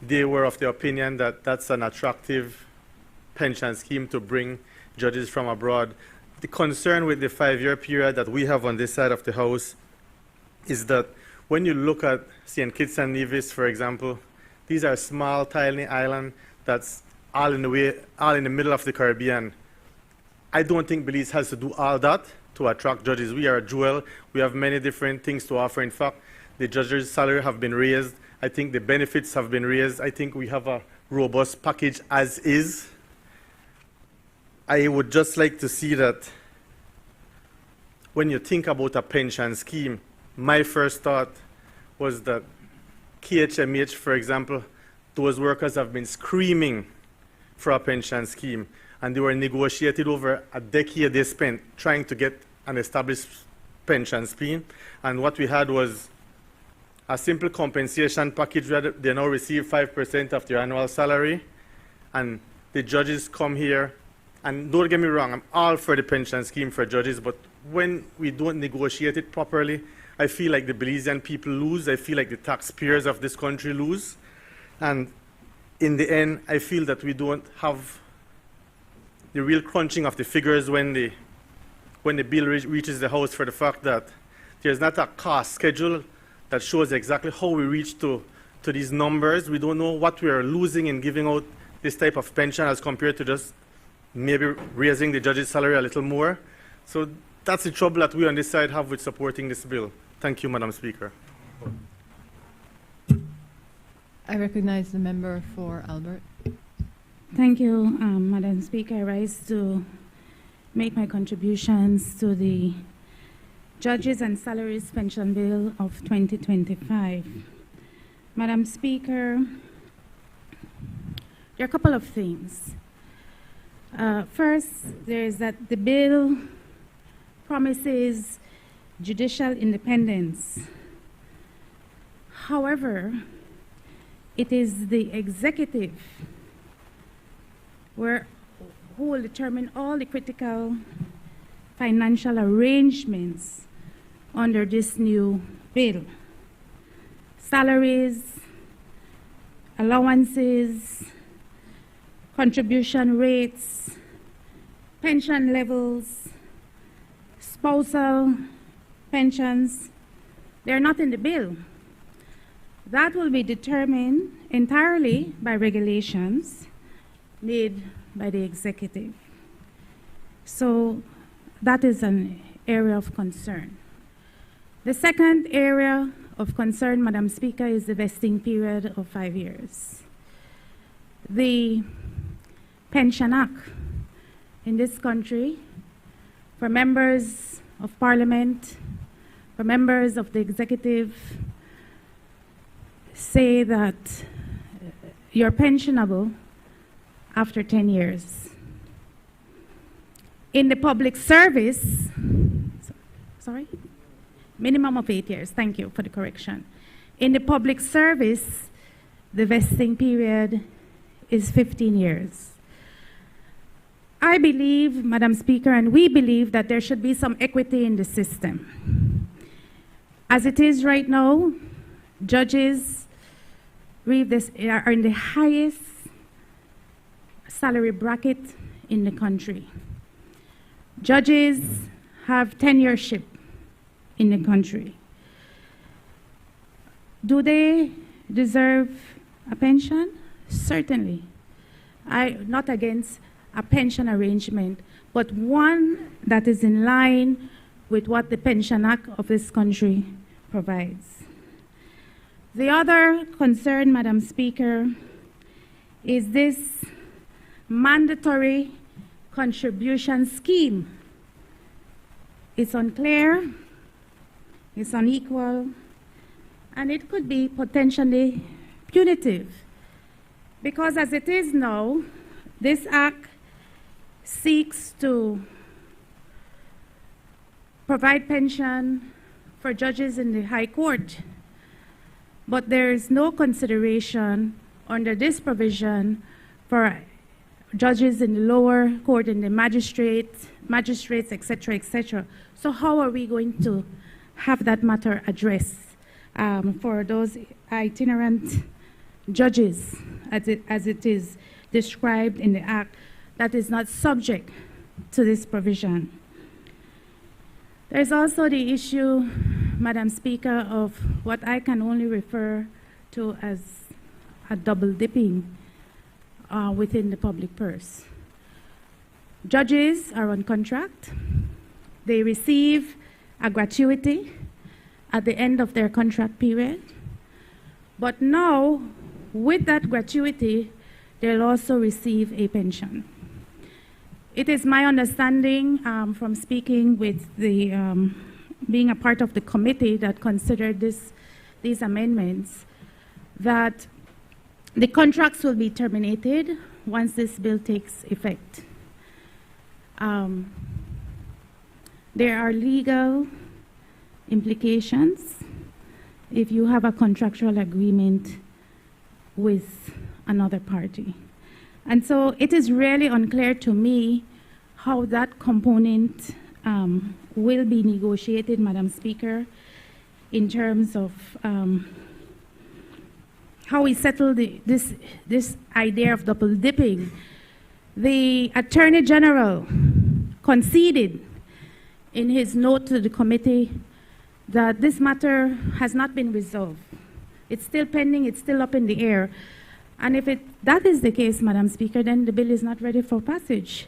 they were of the opinion that that's an attractive pension scheme to bring judges from abroad. The concern with the 5-year period that we have on this side of the House is that when you look at St. Kitts and Nevis, for example, these are small, tiny islands that's all in the middle of the Caribbean. I don't think Belize has to do all that to attract judges. We are a jewel. We have many different things to offer. In fact, the judges' salary have been raised. I think the benefits have been raised. I think we have a robust package as is. I would just like to see that when you think about a pension scheme, my first thought was that KHMH, for example, those workers have been screaming for a pension scheme, and they were negotiated over a decade. They spent trying to get an established pension scheme, and what we had was a simple compensation package where they now receive 5% of their annual salary, and the judges come here And don't get me wrong, I'm all for the pension scheme for judges, but when we don't negotiate it properly, I feel like the Belizean people lose. I feel like the taxpayers of this country lose. And in the end, I feel that we don't have the real crunching of the figures when the bill reaches the House, for the fact that there's not a cost schedule that shows exactly how we reach to these numbers. We don't know what we are losing in giving out this type of pension as compared to just maybe raising the judge's salary a little more. So that's the trouble that we on this side have with supporting this bill. Thank you, Madam Speaker. I recognize the member for Albert. Thank you, Madam Speaker. I rise to make my contributions to the Judges and Salaries Pension Bill of 2025. Madam Speaker, there are a couple of things. First, there is that the bill promises judicial independence. However, it is the executive who will determine all the critical financial arrangements under this new bill. Salaries, allowances, contribution rates, pension levels, spousal pensions, they're not in the bill. That will be determined entirely by regulations made by the executive. So that is an area of concern. The second area of concern, Madam Speaker, is the vesting period of 5 years. The Pension Act in this country, for members of Parliament, for members of the executive, say that you're pensionable after 10 years. In the public service, minimum of 8 years. Thank you for the correction. In the public service, the vesting period is 15 years. I believe, Madam Speaker, and we believe that there should be some equity in the system. As it is right now, judges are in the highest salary bracket in the country. Judges have tenureship in the country. Do they deserve a pension? Certainly. I'm not against a pension arrangement, but one that is in line with what the Pension Act of this country provides. The other concern, Madam Speaker, is this mandatory contribution scheme. It's unclear, it's unequal, and it could be potentially punitive. Because as it is now, this act seeks to provide pension for judges in the High Court, but there is no consideration under this provision for judges in the lower court, in the magistrates, etc., etc. So how are we going to have that matter addressed for those itinerant judges, as it is described in the Act, that is not subject to this provision? There's also the issue, Madam Speaker, of what I can only refer to as a double dipping within the public purse. Judges are on contract. They receive a gratuity at the end of their contract period. But now, with that gratuity, they'll also receive a pension. It is my understanding from speaking with the, being a part of the committee that considered these amendments, that the contracts will be terminated once this bill takes effect. There are legal implications if you have a contractual agreement with another party. And so it is really unclear to me how that component will be negotiated, Madam Speaker, in terms of how we settle this idea of double dipping. The Attorney General conceded in his note to the committee that this matter has not been resolved. It's still pending, it's still up in the air. And if that is the case, Madam Speaker, then the bill is not ready for passage.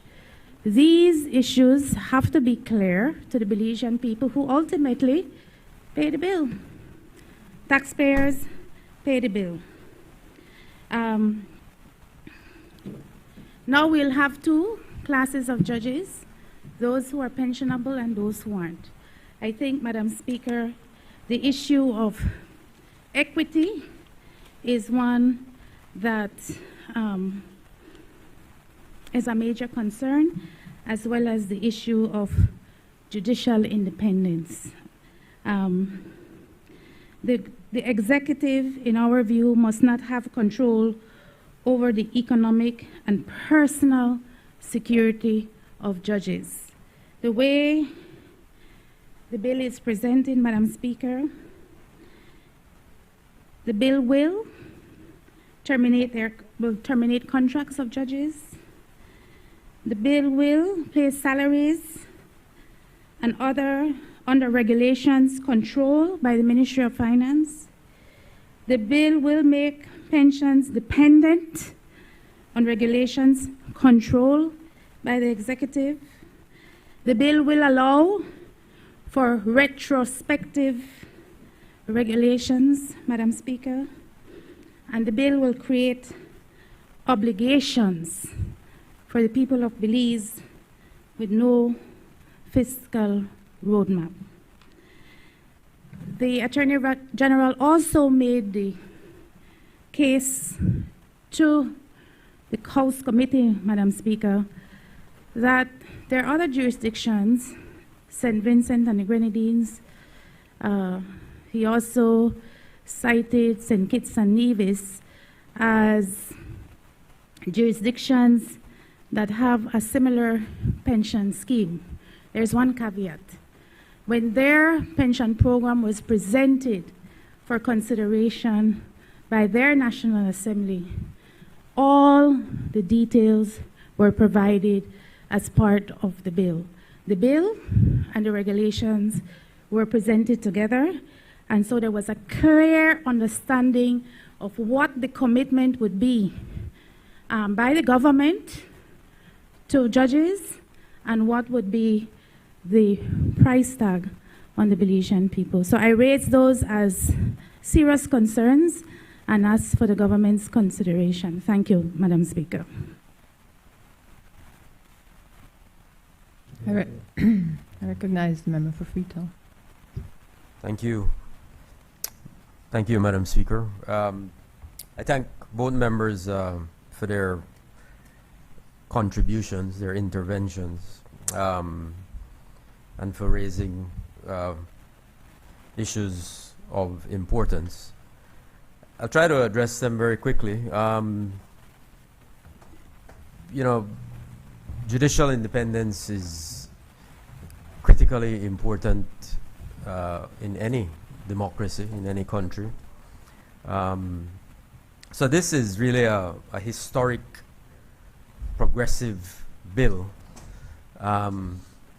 These issues have to be clear to the Belizean people who ultimately pay the bill. Taxpayers pay the bill. Now we'll have two classes of judges, those who are pensionable and those who aren't. I think, Madam Speaker, the issue of equity is one that is a major concern, as well as the issue of judicial independence. The executive, in our view, must not have control over the economic and personal security of judges. The way the bill is presented, Madam Speaker, the bill will terminate contracts of judges. The bill will place salaries and other under regulations controlled by the Ministry of Finance. The bill will make pensions dependent on regulations controlled by the executive. The bill will allow for retrospective regulations, Madam Speaker, and the bill will create obligations for the people of Belize with no fiscal roadmap. The Attorney General also made the case to the House Committee, Madam Speaker, that there are other jurisdictions, St. Vincent and the Grenadines. He also cited St. Kitts and Nevis as jurisdictions that have a similar pension scheme. There's one caveat. When their pension program was presented for consideration by their National Assembly, all the details were provided as part of the bill. The bill and the regulations were presented together, and so there was a clear understanding of what the commitment would be by the government to judges and what would be the price tag on the Belizean people. So I raise those as serious concerns and ask for the government's consideration. Thank you, Madam Speaker. I recognize the member for Freetown. Thank you. Thank you, Madam Speaker. I thank both members for their contributions, their interventions, and for raising issues of importance. I'll try to address them very quickly. You know, judicial independence is critically important in any democracy, in any country. So this is really a historic, progressive bill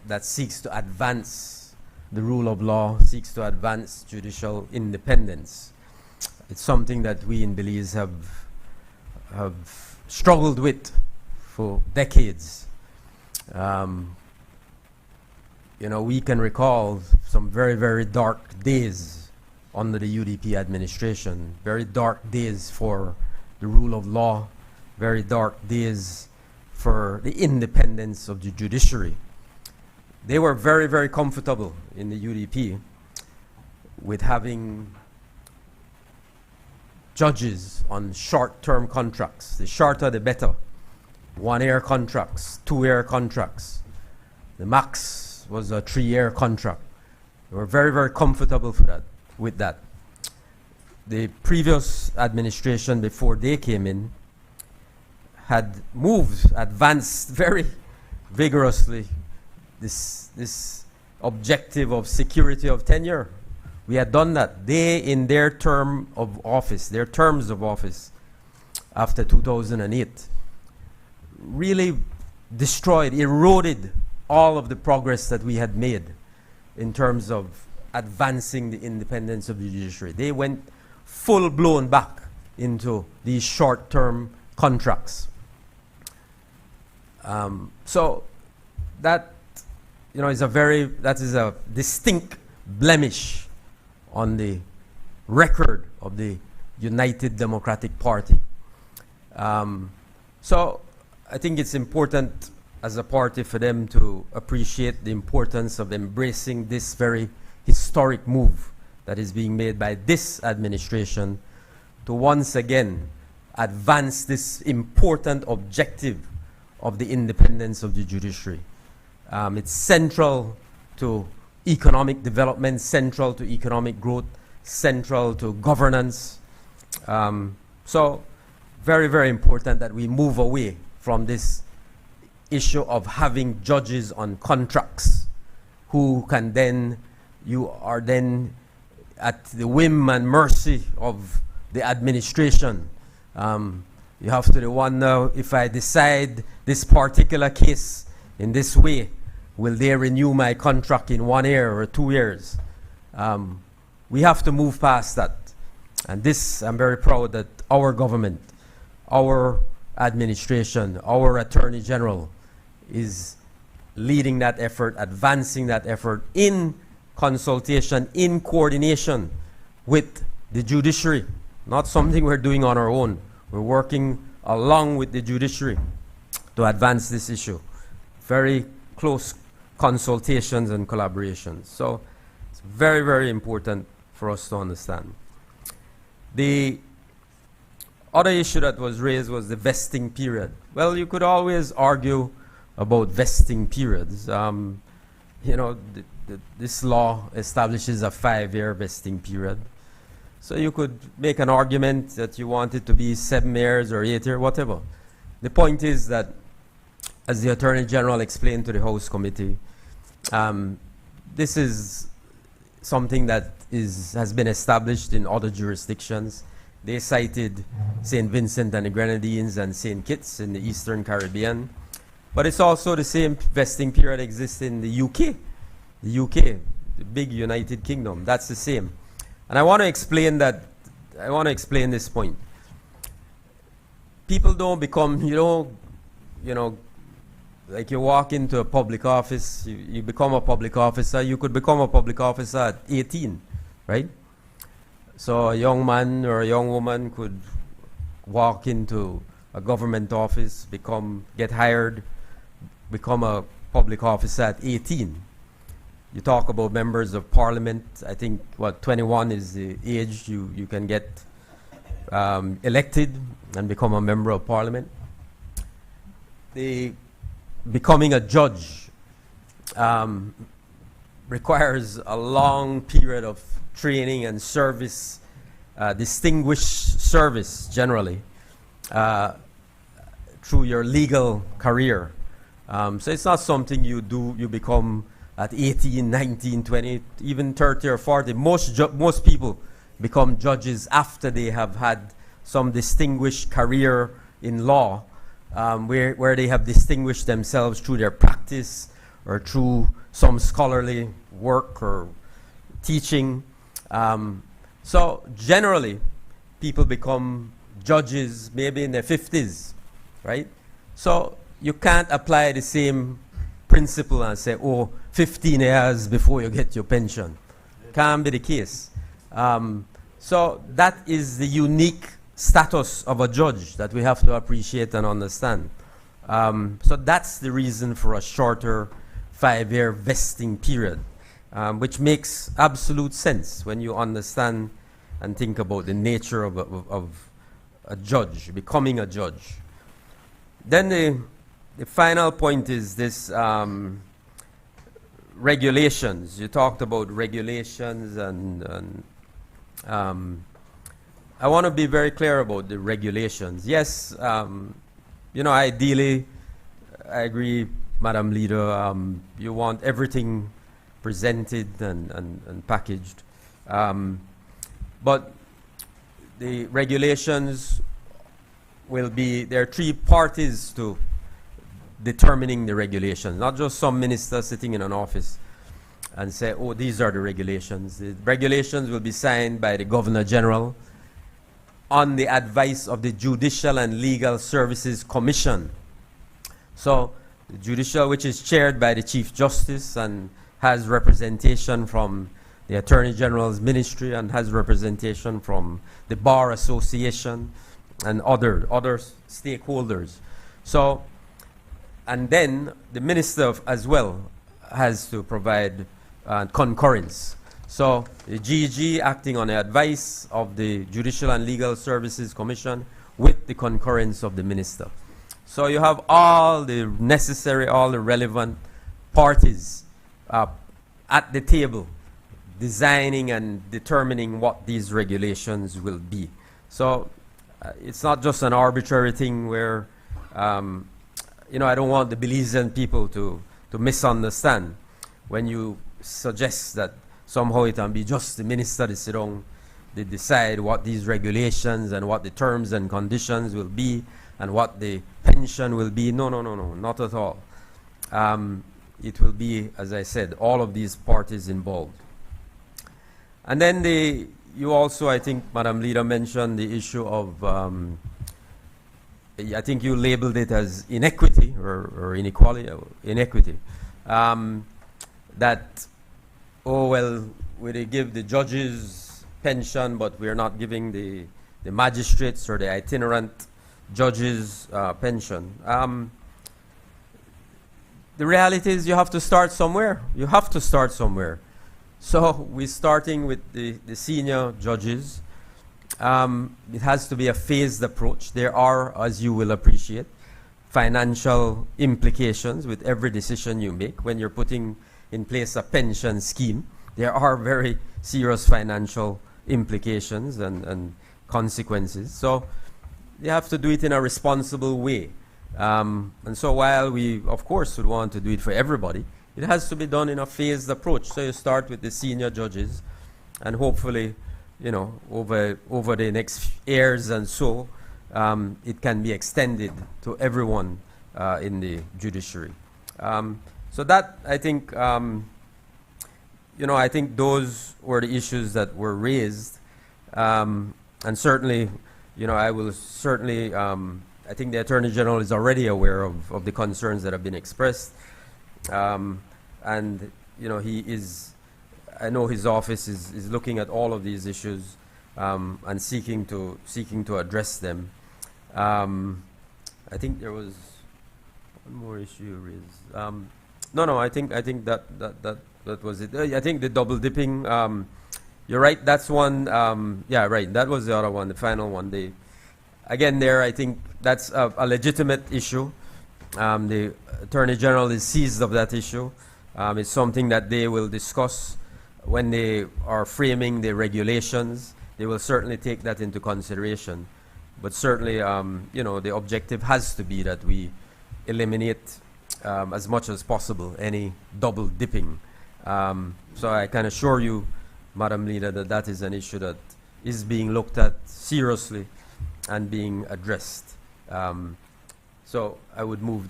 that seeks to advance the rule of law, seeks to advance judicial independence. It's something that we in Belize have struggled with for decades. You know, we can recall some very, very dark days under the UDP administration, very dark days for the rule of law, very dark days for the independence of the judiciary. They were very, very comfortable in the UDP with having judges on short-term contracts. The shorter, the better. 1-year contracts, 2-year contracts. The max was a 3-year contract. They were very, very comfortable with that. The previous administration, before they came in, had moved, advanced very, vigorously this objective of security of tenure. We had done that. They, in their terms of office after 2008, really destroyed, eroded all of the progress that we had made in terms of advancing the independence of the judiciary. They went full-blown back into these short-term contracts. So that, is a distinct blemish on the record of the United Democratic Party. So I think it's important as a party for them to appreciate the importance of embracing this very historic move that is being made by this administration to once again advance this important objective of the independence of the judiciary. It's central to economic development, central to economic growth, central to governance. So very, very important that we move away from this issue of having judges on contracts who can then, you are then at the whim and mercy of the administration. You have to wonder, if I decide this particular case in this way, will they renew my contract in 1 year or 2 years? We have to move past that. And this, I'm very proud that our government, our administration, our Attorney General is leading that effort, advancing that effort in consultation, in coordination with the judiciary. Not something we're doing on our own. We're working along with the judiciary to advance this issue. Very close consultations and collaborations. So it's very, very important for us to understand. The other issue that was raised was the vesting period. Well, you could always argue about vesting periods. This law establishes a 5-year vesting period. So you could make an argument that you want it to be 7 years or 8 years, whatever. The point is that, as the Attorney General explained to the House Committee, this is something that has been established in other jurisdictions. They cited St. Vincent and the Grenadines and St. Kitts in the Eastern Caribbean. But it's also the same vesting period exists in the UK. The UK, the big United Kingdom, that's the same. And I want to explain this point. People don't become, like you walk into a public office, you become a public officer. You could become a public officer at 18, right? So a young man or a young woman could walk into a government office, get hired, become a public officer at 18. You talk about members of parliament. I think, 21 is the age you can get elected and become a member of parliament. Becoming a judge requires a long period of training and service, distinguished service generally, through your legal career. So it's not something you become at 18, 19, 20, even 30 or 40. Most people become judges after they have had some distinguished career in law, where they have distinguished themselves through their practice or through some scholarly work or teaching. So generally, people become judges maybe in their 50s, right? So you can't apply the same principle and say, 15 years before you get your pension. Can't be the case. So that is the unique status of a judge that we have to appreciate and understand. So that's the reason for a shorter 5-year vesting period, which makes absolute sense when you understand and think about the nature of a judge, becoming a judge. Then the final point is this regulations. You talked about regulations and I want to be very clear about the regulations. Yes, ideally, I agree Madam Leader, you want everything presented and packaged. But the regulations will be, there are three parties to determining the regulations, not just some minister sitting in an office and say, oh, these are the regulations. The regulations will be signed by the Governor General on the advice of the Judicial and Legal Services Commission. So the judicial, which is chaired by the Chief Justice and has representation from the Attorney General's Ministry and has representation from the Bar Association and other stakeholders. So, and then the Minister as well has to provide concurrence. So the GG acting on the advice of the Judicial and Legal Services Commission with the concurrence of the Minister. So you have all the necessary, all the relevant parties at the table designing and determining what these regulations will be. So it's not just an arbitrary thing where, you know, I don't want the Belizean people to misunderstand when you suggest that somehow it can be just the minister that sit down, they decide what these regulations and what the terms and conditions will be and what the pension will be. No, not at all. It will be, as I said, all of these parties involved. And then you also, I think, Madam Leader mentioned the issue of, I think you labeled it as inequity or inequality, inequity. That, oh, well, we give the judges pension, but we're not giving the magistrates or the itinerant judges pension. The reality is you have to start somewhere. You have to start somewhere. So we're starting with the senior judges. It has to be a phased approach. There are, as you will appreciate, financial implications with every decision you make. When you're putting in place a pension scheme, there are very serious financial implications and consequences. So you have to do it in a responsible way. And so while we, of course, would want to do it for everybody, it has to be done in a phased approach. So you start with the senior judges, and hopefully, you know, over the next years and so, it can be extended to everyone in the judiciary. So that, I think, you know, I think those were the issues that were raised. And certainly, you know, I will certainly, I think the Attorney General is already aware of the concerns that have been expressed. And, you know, he is, I know his office is looking at all of these issues and seeking to address them. I think there was one more issue raised. No, I think that was it. I think the double dipping, you're right, that's one, yeah, right, that was the other one, the final one. Again there, I think that's a legitimate issue. The Attorney General is seized of that issue. It's something that they will discuss when they are framing the regulations. They will certainly take that into consideration. But certainly, you know, the objective has to be that we eliminate as much as possible any double dipping. So I can assure you, Madam Leader, that that is an issue that is being looked at seriously and being addressed. So I would move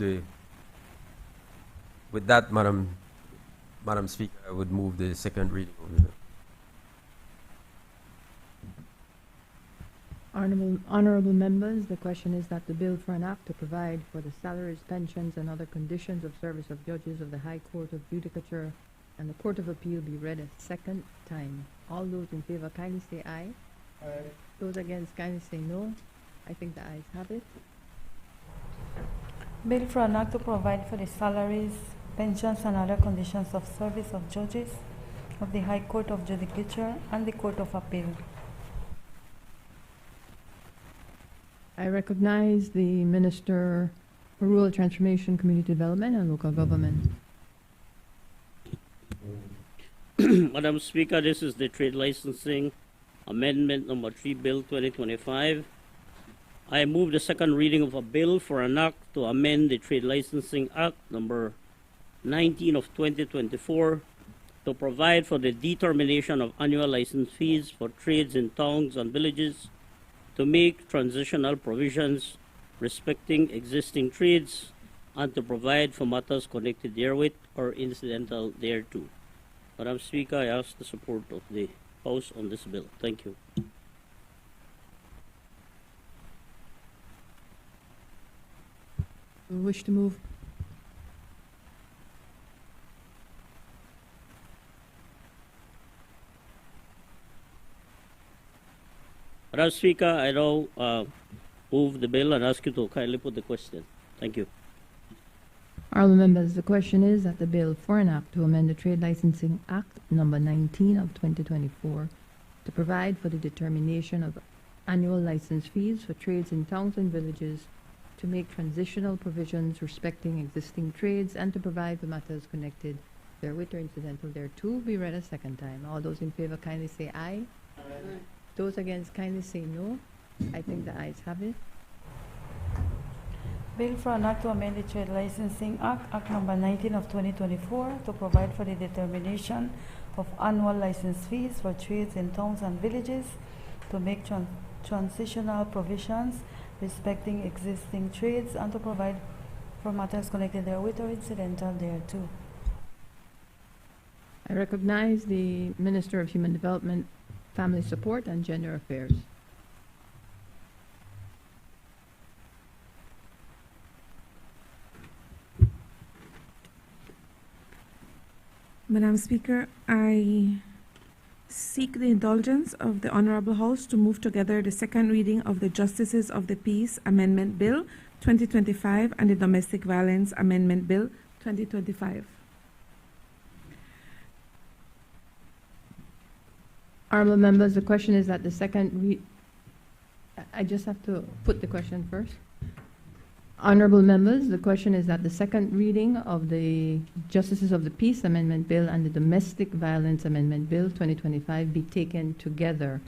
with that, Madam Speaker, I would move the second reading of the bill. Honorable members, the question is that the bill for an act to provide for the salaries, pensions, and other conditions of service of judges of the High Court of Judicature and the Court of Appeal be read a second time. All those in favor kindly say aye. Aye. Those against kindly say no. I think the ayes have it. Bill for an act to provide for the salaries, pensions, and other conditions of service of judges of the High Court of Judicature and the Court of Appeal. I recognize the Minister for Rural Transformation, Community Development, and Local Government. Madam Speaker, this is the Trade Licensing Amendment Number 3 Bill 2025. I move the second reading of a bill for an act to amend the Trade Licensing Act Number 19 of 2024 to provide for the determination of annual license fees for trades in towns and villages, to make transitional provisions respecting existing trades, and to provide for matters connected therewith or incidental thereto. Madam Speaker, I ask the support of the House on this bill. Thank you. We wish to move. Madam Speaker, I now move the bill and ask you to kindly put the question. Thank you. Honourable members, the question is that the bill for an act to amend the Trade Licensing Act number 19 of 2024 to provide for the determination of annual license fees for trades in towns and villages, to make transitional provisions respecting existing trades, and to provide for matters connected therewith or incidental thereto be read a second time. All those in favour kindly say aye. Aye. Those against kindly say no. I think the ayes have it. Bill for an act to amend the Trade Licensing Act, Act number 19 of 2024, to provide for the determination of annual license fees for trades in towns and villages, to make transitional provisions respecting existing trades, and to provide for matters connected therewith or incidental thereto. I recognize the Minister of Human Development, Family Support and Gender Affairs. Madam Speaker, I seek the indulgence of the Honourable House to move together the second reading of the Justices of the Peace Amendment Bill 2025 and the Domestic Violence Amendment Bill 2025. Honourable members, the question is that the second I just have to put the question first. Honourable members, the question is that the second reading of the Justices of the Peace Amendment Bill and the Domestic Violence Amendment Bill 2025 be taken together.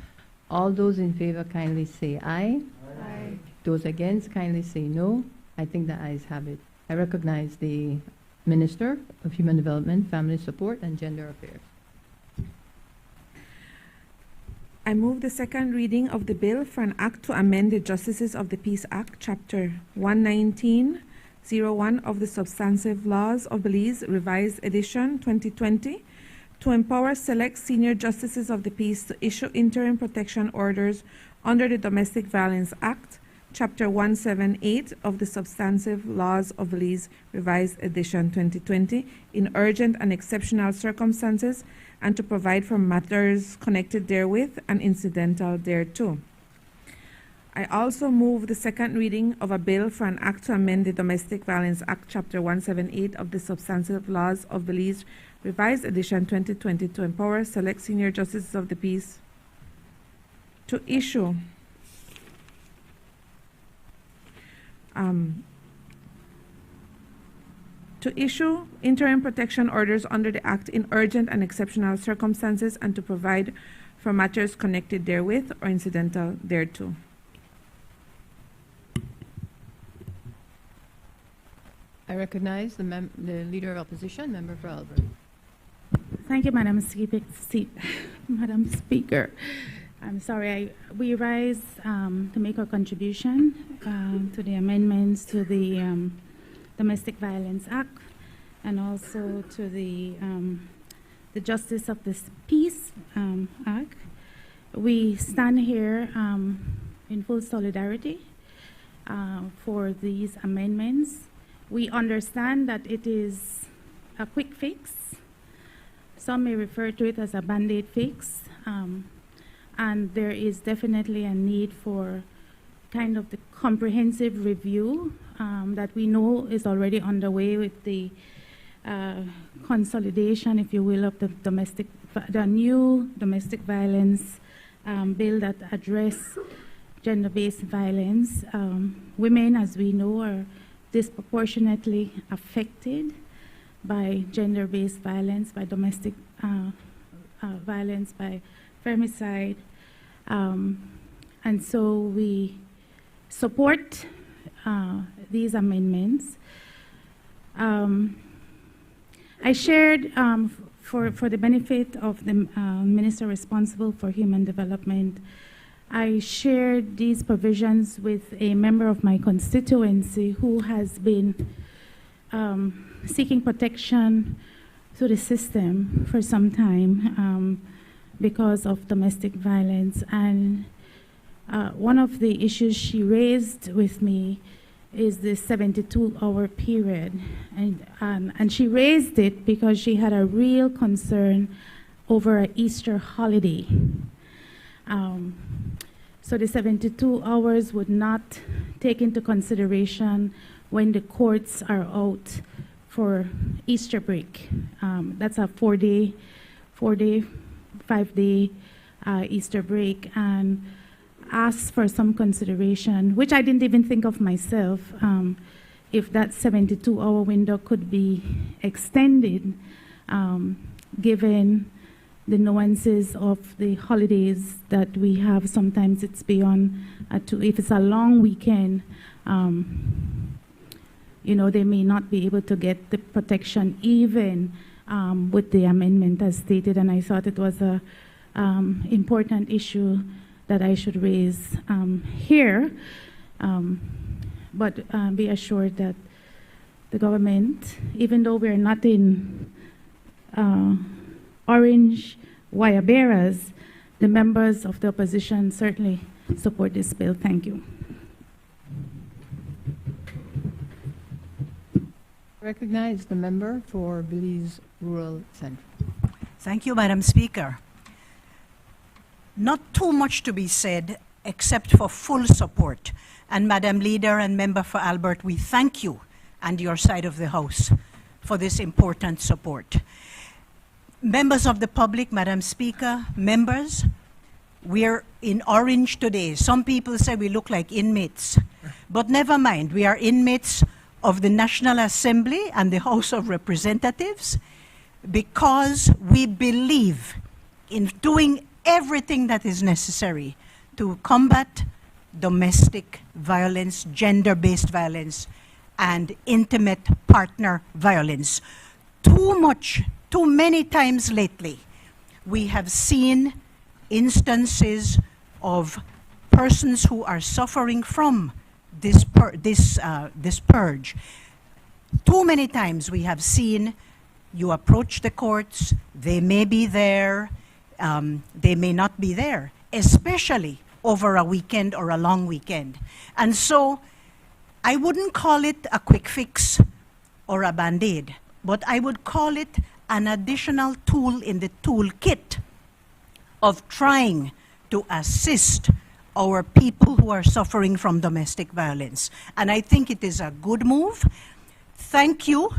All those in favour kindly say aye. Aye. Those against kindly say no. I think the ayes have it. I recognize the Minister of Human Development, Family Support and Gender Affairs. I move the second reading of the bill for an act to amend the Justices of the Peace Act, Chapter 119(01) of the Substantive Laws of Belize, Revised Edition 2020, to empower select senior justices of the peace to issue interim protection orders under the Domestic Violence Act, Chapter 178 of the Substantive Laws of Belize, Revised Edition 2020, in urgent and exceptional circumstances, and to provide for matters connected therewith and incidental thereto. I also move the second reading of a bill for an act to amend the Domestic Violence Act, Chapter 178 of the Substantive Laws of Belize, Revised Edition 2020, to empower select senior justices of the peace to issue interim protection orders under the Act in urgent and exceptional circumstances, and to provide for matters connected therewith or incidental thereto. I recognize the Leader of Opposition, Member for Albert. Thank you, Madam Madam Speaker. I'm sorry, we rise to make our contribution to the amendments to the Domestic Violence Act and also to the Justice of the Peace Act. We stand here in full solidarity for these amendments. We understand that it is a quick fix. Some may refer to it as a Band-Aid fix. And there is definitely a need for kind of the comprehensive review that we know is already underway with the consolidation, if you will, of the new domestic violence bill that address gender-based violence. Women, as we know, are disproportionately affected by gender-based violence, by domestic violence, by femicide, and so we support these amendments. I shared, for the benefit of the minister responsible for human development, I shared these provisions with a member of my constituency who has been seeking protection through the system for some time because of domestic violence. And one of the issues she raised with me is the 72-hour period. And she raised it because she had a real concern over an Easter holiday. So the 72 hours would not take into consideration when the courts are out for Easter break. That's a 5-day Easter break, and asked for some consideration, which I didn't even think of myself, if that 72-hour window could be extended, given the nuances of the holidays that we have. Sometimes it's beyond, if it's a long weekend, they may not be able to get the protection even with the amendment as stated, and I thought it was a important issue that I should raise here. But be assured that the government, even though we're not in orange wire bearers, the members of the opposition certainly support this bill. Thank you. Recognize the member for Belize Rural Central. Thank you, Madam Speaker. Not too much to be said except for full support. And Madam Leader and Member for Albert, we thank you and your side of the House for this important support. Members of the public, Madam Speaker, members, we're in orange today. Some people say we look like inmates, but never mind, we are inmates of the National Assembly and the House of Representatives because we believe in doing everything that is necessary to combat domestic violence, gender-based violence, and intimate partner violence. Too many times lately, we have seen instances of persons who are suffering from this purge. Too many times we have seen you approach the courts, they may be there, they may not be there, especially over a weekend or a long weekend. And so I wouldn't call it a quick fix or a band-aid, but I would call it an additional tool in the toolkit of trying to assist our people who are suffering from domestic violence. And I think it is a good move. Thank you,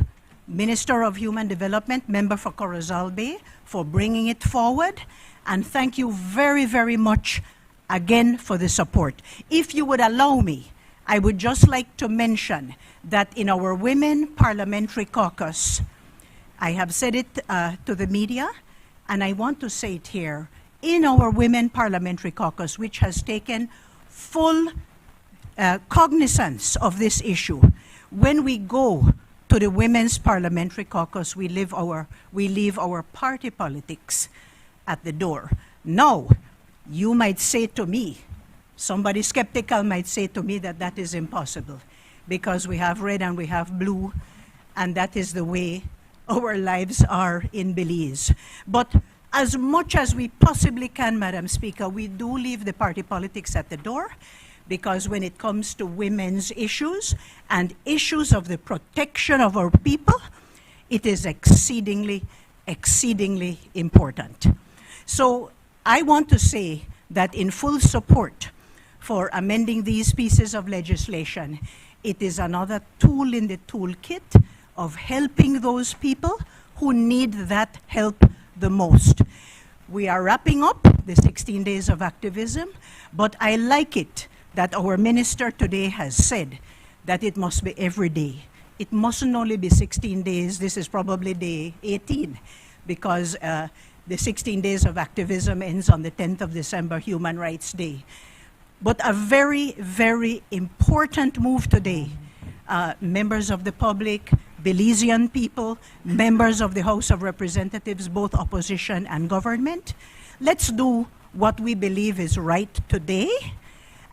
Minister of Human Development, Member for Corozal Bay, for bringing it forward. And thank you very, very much again for the support. If you would allow me, I would just like to mention that in our Women Parliamentary Caucus, I have said it to the media, and I want to say it here, in our Women Parliamentary Caucus, which has taken full cognizance of this issue, when we go to the Women's Parliamentary Caucus, we leave our party politics at the door. Now, you might say to me, somebody skeptical might say to me that that is impossible because we have red and we have blue, and that is the way our lives are in Belize. But as much as we possibly can, Madam Speaker, we do leave the party politics at the door, because when it comes to women's issues and issues of the protection of our people, it is exceedingly, exceedingly important. So I want to say that in full support for amending these pieces of legislation, it is another tool in the toolkit of helping those people who need that help the most. We are wrapping up the 16 days of activism, but I like it that our minister today has said that it must be every day. It mustn't only be 16 days. This is probably day 18, because the 16 days of activism ends on the 10th of December, Human Rights Day. But a very, very important move today. Members of the public, Belizean people, members of the House of Representatives, both opposition and government. Let's do what we believe is right today,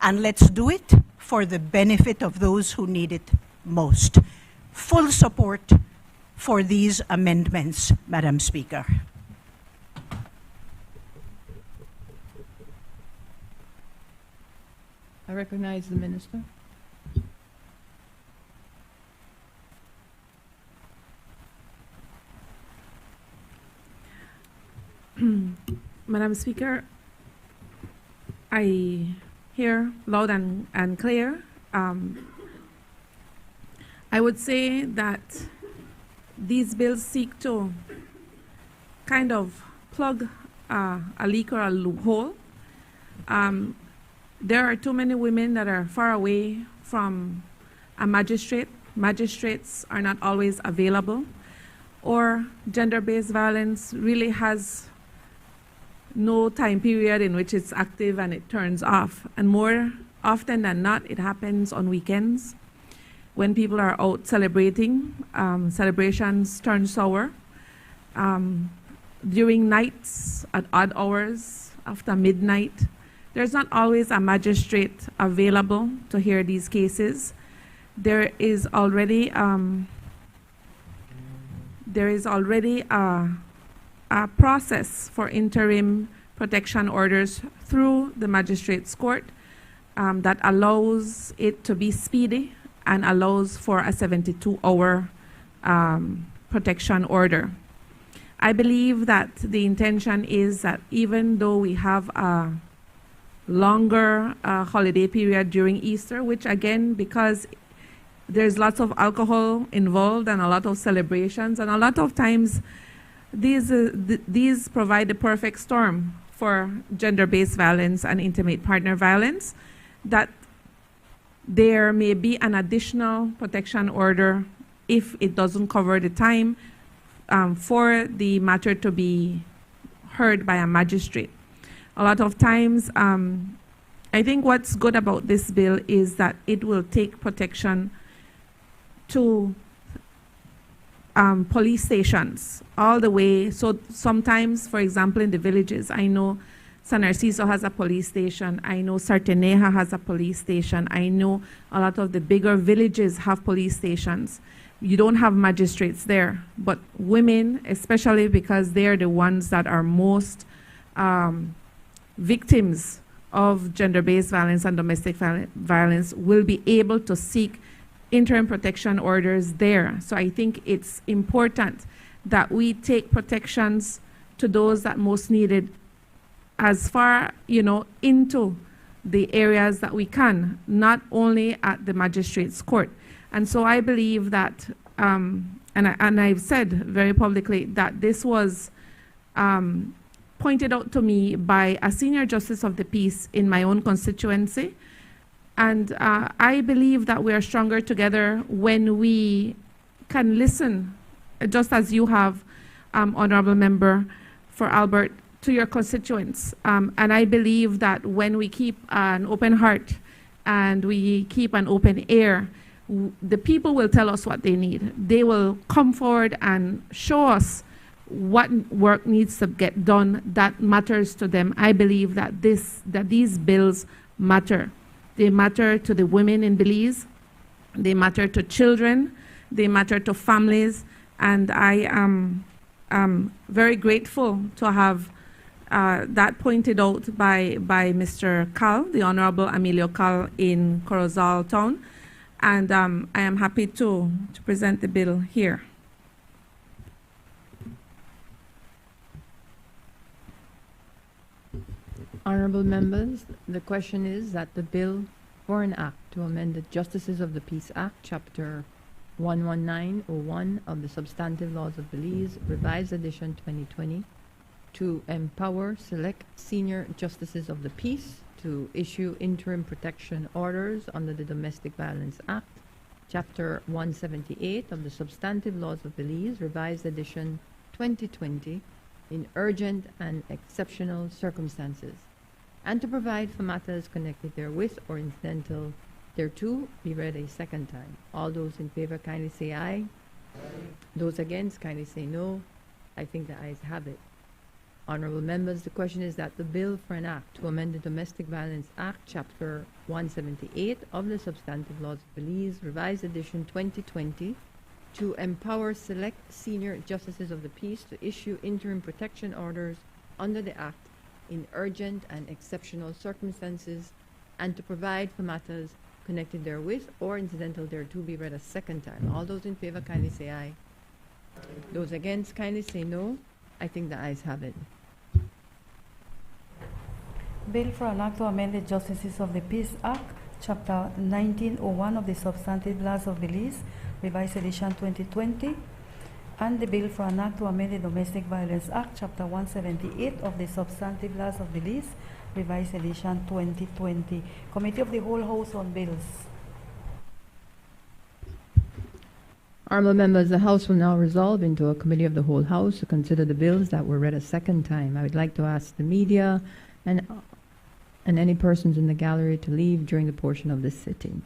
and let's do it for the benefit of those who need it most. Full support for these amendments, Madam Speaker. I recognize the Minister. Madam Speaker, I hear loud and clear. I would say that these bills seek to kind of plug a leak or a loophole. There are too many women that are far away from a magistrate. Magistrates are not always available, or gender-based violence really has no time period in which it's active and it turns off. And more often than not, it happens on weekends when people are out celebrating. Celebrations turn sour. During nights, at odd hours, after midnight, there's not always a magistrate available to hear these cases. There is already a process for interim protection orders through the magistrate's court that allows it to be speedy and allows for a 72-hour protection order. I believe that the intention is that even though we have a longer holiday period during Easter, which again, because there's lots of alcohol involved and a lot of celebrations, and a lot of times these provide the perfect storm for gender-based violence and intimate partner violence, that there may be an additional protection order if it doesn't cover the time for the matter to be heard by a magistrate. A lot of times, I think what's good about this bill is that it will take protection to police stations all the way. So sometimes, for example, in the villages, I know San Narciso has a police station. I know Sarteneja has a police station. I know a lot of the bigger villages have police stations. You don't have magistrates there, but women, especially because they're the ones that are most victims of gender-based violence and domestic violence, will be able to seek interim protection orders there. So I think it's important that we take protections to those that most need it as far, into the areas that we can, not only at the magistrate's court. And so I believe that, and I've said very publicly that this was pointed out to me by a senior justice of the peace in my own constituency. And I believe that we are stronger together when we can listen, just as you have, Honorable Member for Albert, to your constituents. And I believe that when we keep an open heart and we keep an open ear, the people will tell us what they need. They will come forward and show us what work needs to get done that matters to them. I believe that these bills matter. They matter to the women in Belize. They matter to children. They matter to families. And I am very grateful to have that pointed out by Mr. Cal, the Honorable Emilio Cal in Corozal Town. And I am happy to present the bill here. Honorable members, the question is that the bill for an act to amend the Justices of the Peace Act, Chapter 11901 of the Substantive Laws of Belize, Revised Edition 2020, to empower select senior justices of the peace to issue interim protection orders under the Domestic Violence Act, Chapter 178 of the Substantive Laws of Belize, Revised Edition 2020, in urgent and exceptional circumstances, and to provide for matters connected therewith or incidental thereto be read a second time. All those in favor kindly say aye. Those against, kindly say no. I think the ayes have it. Honorable members, the question is that the bill for an act to amend the Domestic Violence Act, Chapter 178 of the Substantive Laws of Belize, Revised Edition 2020, to empower select senior justices of the peace to issue interim protection orders under the Act in urgent and exceptional circumstances, and to provide for matters connected therewith or incidental thereto be read a second time. All those in favor kindly say aye. Those against kindly say no. I think the ayes have it. Bill for an act to amend the Justices of the Peace Act, Chapter 1901 of the Substantive Laws of Belize, Revised Edition 2020, and the bill for an act to amend the Domestic Violence Act, Chapter 178 of the Substantive Laws of Belize, Revised Edition 2020. Committee of the Whole House on Bills. Honorable members, the House will now resolve into a committee of the whole House to consider the bills that were read a second time. I would like to ask the media and any persons in the gallery to leave during the portion of this sitting.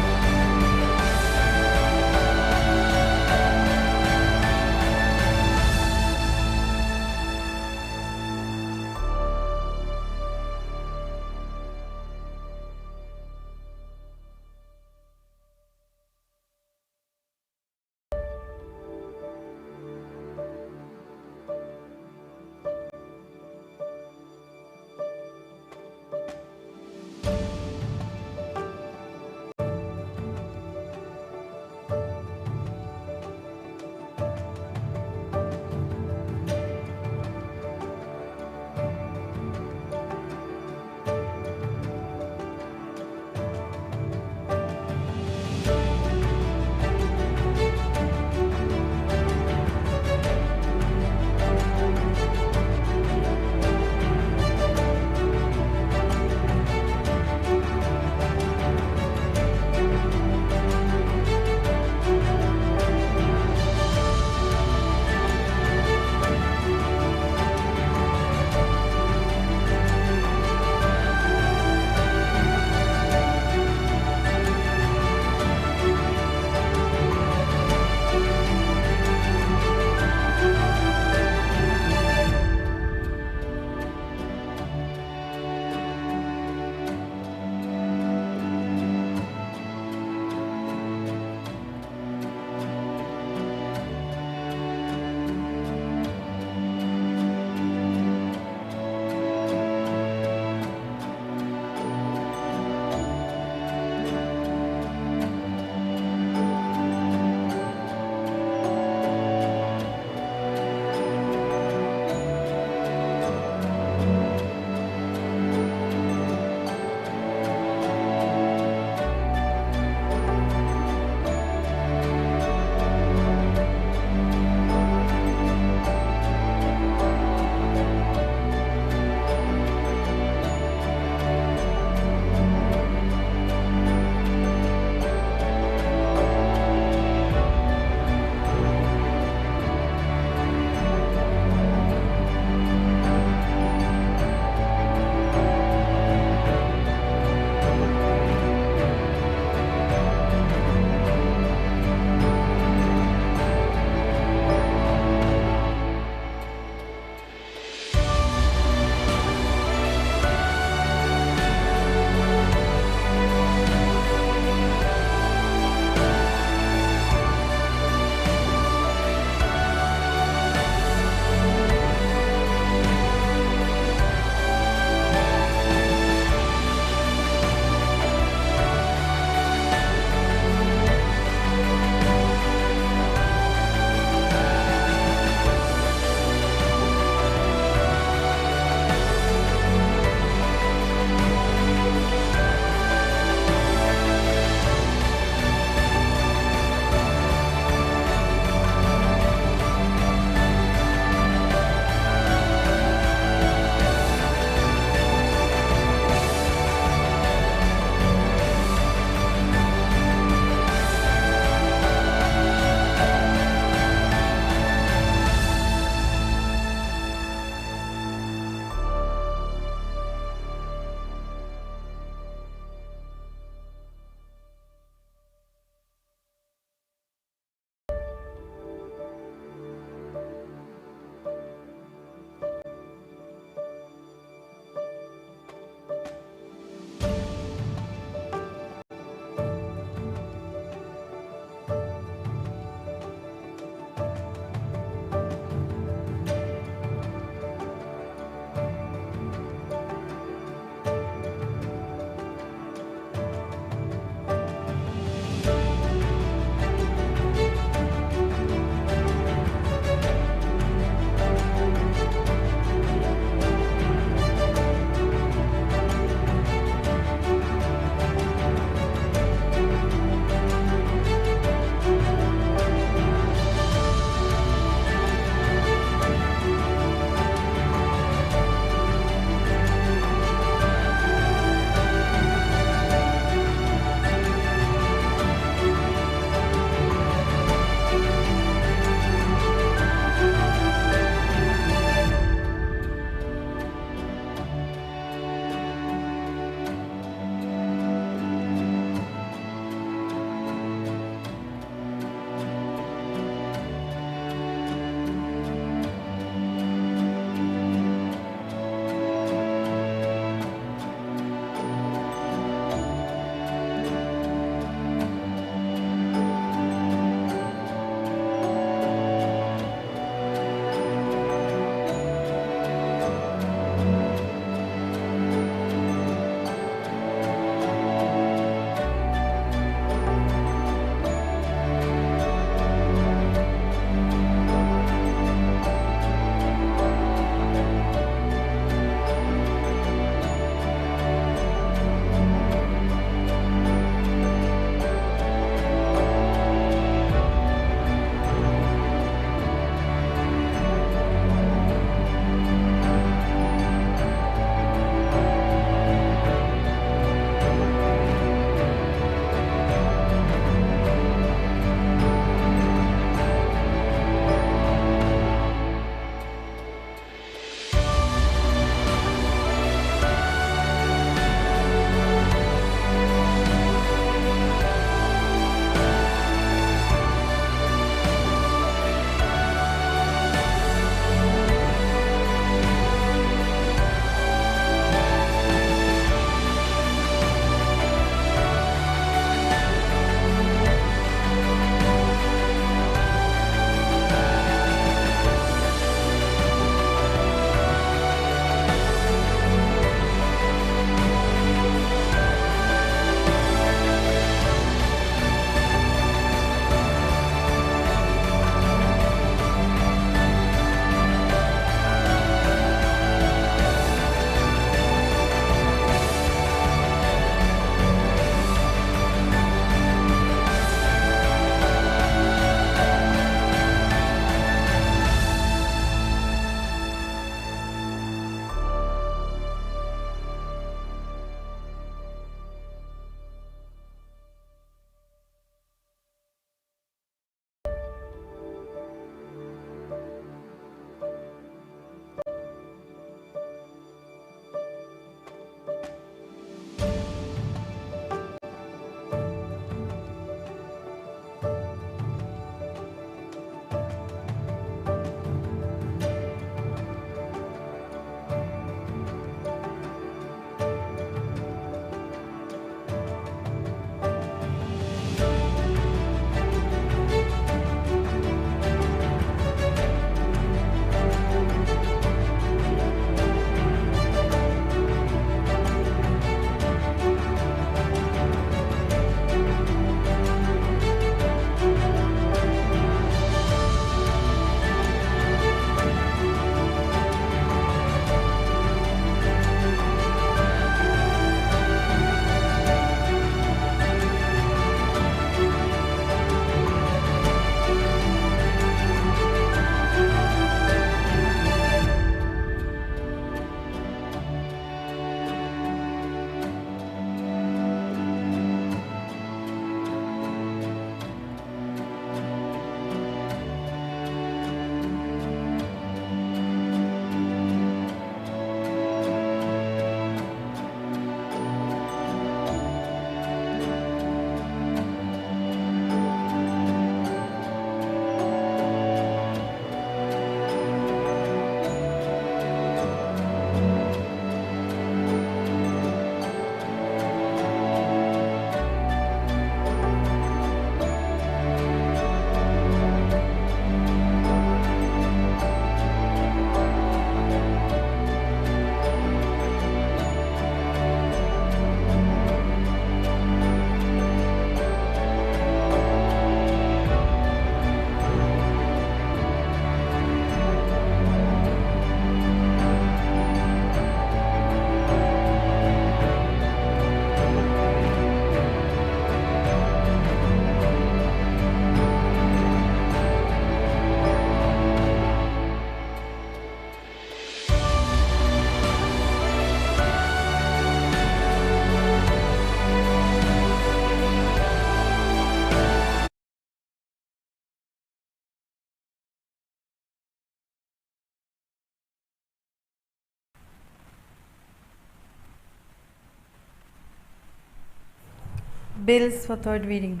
Bills for third reading.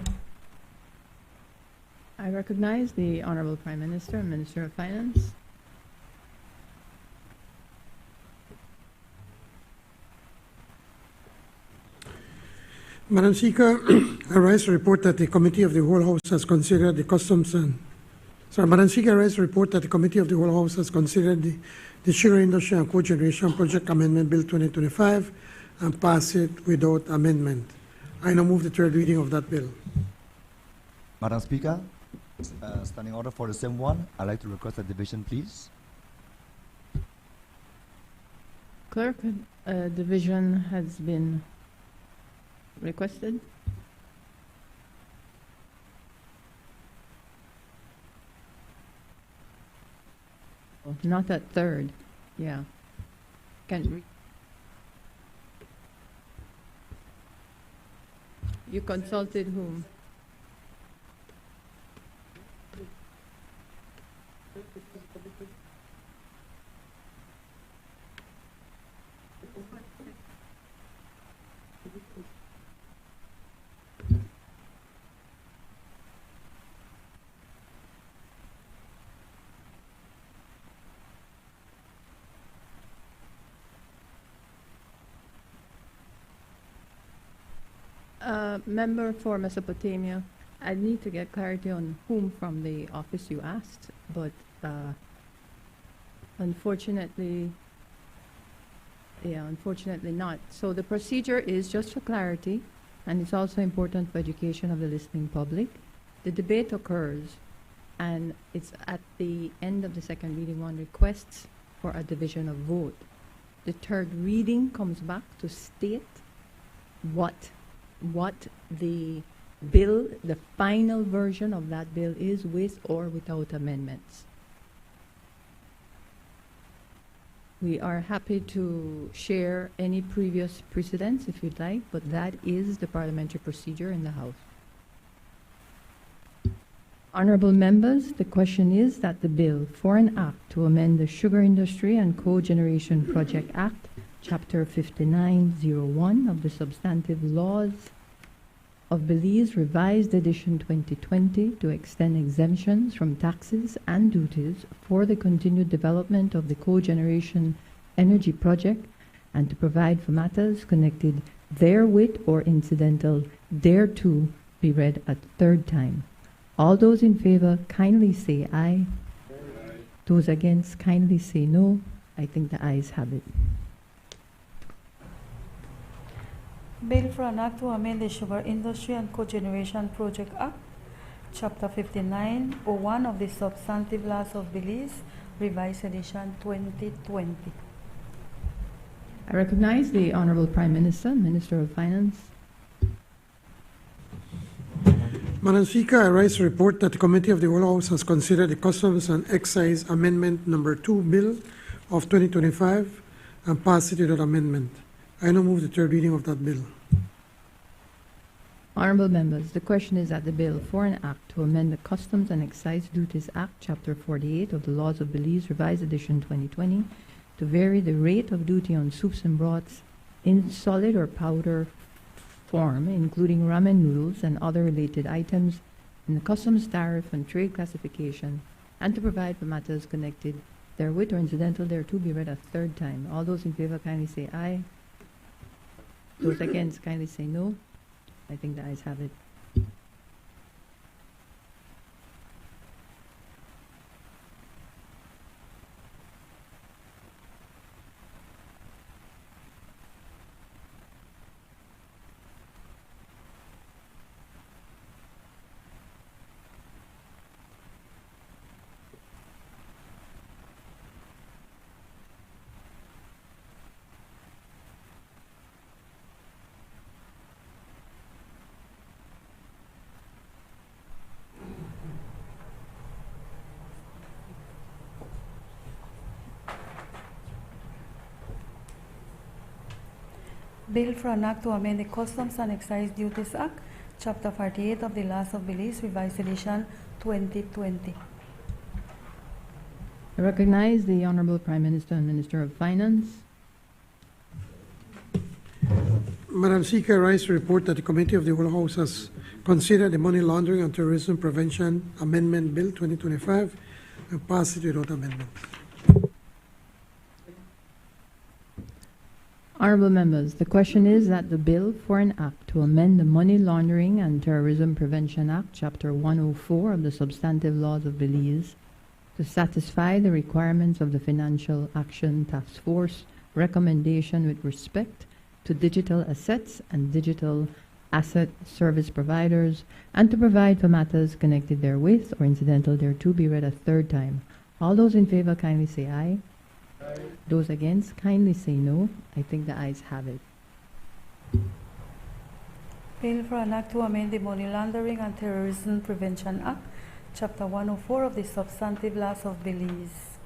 I recognize the Honorable Prime Minister and Minister of Finance. Madam Speaker, I rise to report that the Committee of the Whole House has considered the customs and Madam Speaker, I rise to report that the Committee of the Whole House has considered the Sugar Industry and Cogeneration Project Amendment Bill 2025 and passed it without amendment. I now move the third reading of that bill. Madam Speaker, standing order for the same one, I'd like to request a division, please. Clerk, a division has been requested. Not at third. Yeah. You consulted whom? Member for Mesopotamia, I need to get clarity on whom from the office you asked, but unfortunately not. So the procedure is, just for clarity, and it's also important for education of the listening public. The debate occurs, and it's at the end of the second reading one requests for a division of vote. The third reading comes back to state what the bill, the final version of that bill is, with or without amendments. We are happy to share any previous precedents if you'd like, but that is the parliamentary procedure in the House. Honorable members, the question is that the bill for an act to amend the Sugar Industry and Cogeneration Project Act, Chapter 5901 of the Substantive Laws of Belize, Revised Edition 2020, to extend exemptions from taxes and duties for the continued development of the cogeneration energy project and to provide for matters connected therewith or incidental thereto, be read a third time. All those in favor kindly say aye. Those against kindly say no. I think the ayes have it. Bill for an act to amend the Sugar Industry and Cogeneration Project Act, Chapter 5901 of the Substantive Laws of Belize, Revised Edition 2020. I recognize the Honorable Prime Minister, Minister of Finance. Madam Speaker, I rise to report that the Committee of the Whole House has considered the Customs and Excise Amendment Number 2 Bill of 2025 and passed it without amendment. I now move the third reading of that bill. Honorable members, the question is that the bill for an act to amend the Customs and Excise Duties Act, Chapter 48 of the Laws of Belize, Revised Edition 2020, to vary the rate of duty on soups and broths in solid or powder form, including ramen noodles and other related items in the customs tariff and trade classification, and to provide for matters connected therewith or incidental thereto, be read a third time. All those in favor kindly say aye. Those against kindly say no. I think the ayes have it. Bill for an act to amend the Customs and Excise Duties Act, Chapter 48 of the Laws of Belize, Revised Edition 2020. I recognize the Honorable Prime Minister and Minister of Finance. Madam Speaker, I rise to report that the Committee of the Whole House has considered the Money Laundering and Terrorism Prevention Amendment Bill 2025 and passed it without amendment. Honorable members, the question is that the bill for an act to amend the Money Laundering and Terrorism Prevention Act, Chapter 104 of the Substantive Laws of Belize, to satisfy the requirements of the Financial Action Task Force recommendation with respect to digital assets and digital asset service providers, and to provide for matters connected therewith or incidental thereto be read a third time. All those in favor kindly say aye. Aye. Those against kindly say no. I think the ayes have it. Bill for an act to amend the Money Laundering and Terrorism Prevention Act, Chapter 104 of the Substantive Laws of Belize.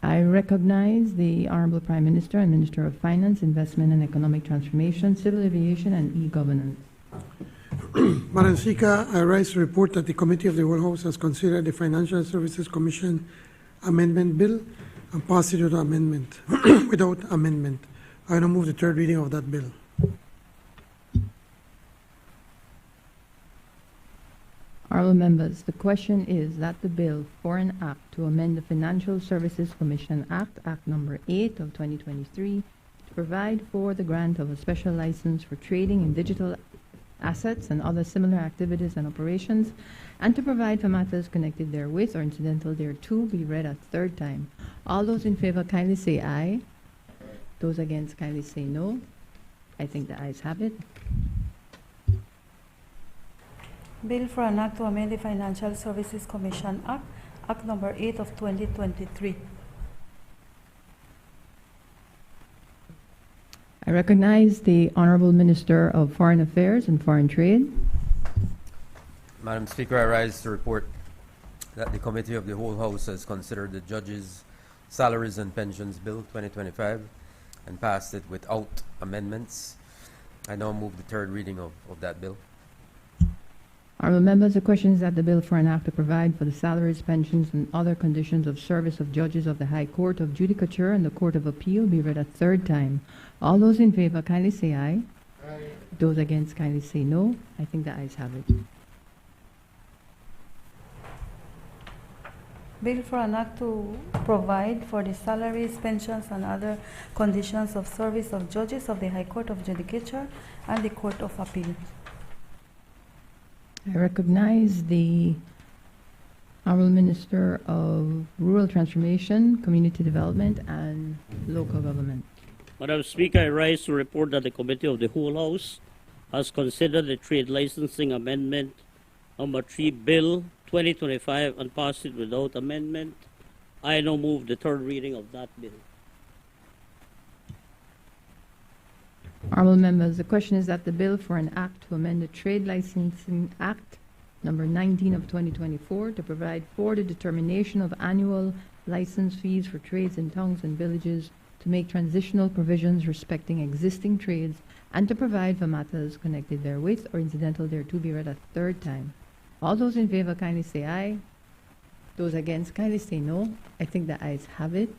I recognize the Honorable Prime Minister and Minister of Finance, Investment and Economic Transformation, Civil Aviation and E-Governance. Madam Speaker, I rise to report that the Committee of the Whole House has considered the Financial Services Commission Amendment Bill and passed it without amendment. I now move the third reading of that bill. Honorable members, the question is that the bill for an act to amend the Financial Services Commission Act, Act Number 8 of 2023, to provide for the grant of a special license for trading in digital assets and other similar activities and operations, and to provide for matters connected therewith or incidental thereto be read a third time. All those in favor kindly say aye. Those against kindly say no. I think the ayes have it. Bill for an act to amend the Financial Services Commission Act, Act Number 8 of 2023. I recognize the Honorable Minister of Foreign Affairs and Foreign Trade. Madam Speaker, I rise to report that the Committee of the Whole House has considered the Judges' Salaries and Pensions Bill 2025 and passed it without amendments. I now move the third reading of that bill. Honorable members, the question is that the bill for an act to provide for the salaries, pensions, and other conditions of service of judges of the High Court of Judicature and the Court of Appeal be read a third time. All those in favor kindly say aye. Aye. Those against kindly say no. I think the ayes have it. Bill for an act to provide for the salaries, pensions, and other conditions of service of judges of the High Court of Judicature and the Court of Appeal. I recognize the Honorable Minister of Rural Transformation, Community Development, and Local Government. Madam Speaker, I rise to report that the Committee of the Whole House has considered the Trade Licensing Amendment Number 3 Bill 2025 and passed it without amendment. I now move the third reading of that bill. Honorable members, the question is that the bill for an act to amend the Trade Licensing Act Number 19 of 2024 to provide for the determination of annual license fees for trades in towns and villages, to make transitional provisions respecting existing trades, and to provide for matters connected therewith or incidental thereto be read a third time. All those in favor kindly say aye. Those against kindly say no. I think the ayes have it.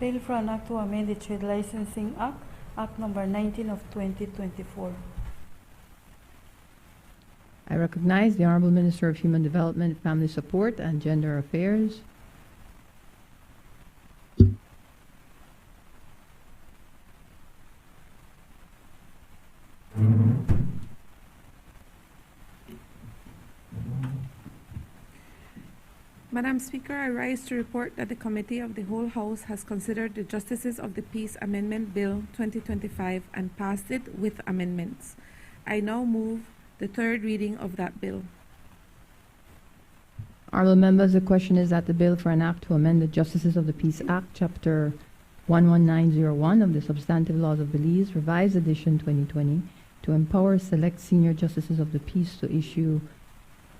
Bill for an act to amend the Trade Licensing Act, Act Number 19 of 2024. I recognize the Honorable Minister of Human Development, Family Support, and Gender Affairs. Madam Speaker, I rise to report that the Committee of the Whole House has considered the Justices of the Peace Amendment Bill 2025 and passed it with amendments. I now move the third reading of that bill. Honorable members, the question is that the bill for an act to amend the Justices of the Peace Act, Chapter 11901 of the Substantive Laws of Belize, Revised Edition 2020, to empower select senior justices of the peace to issue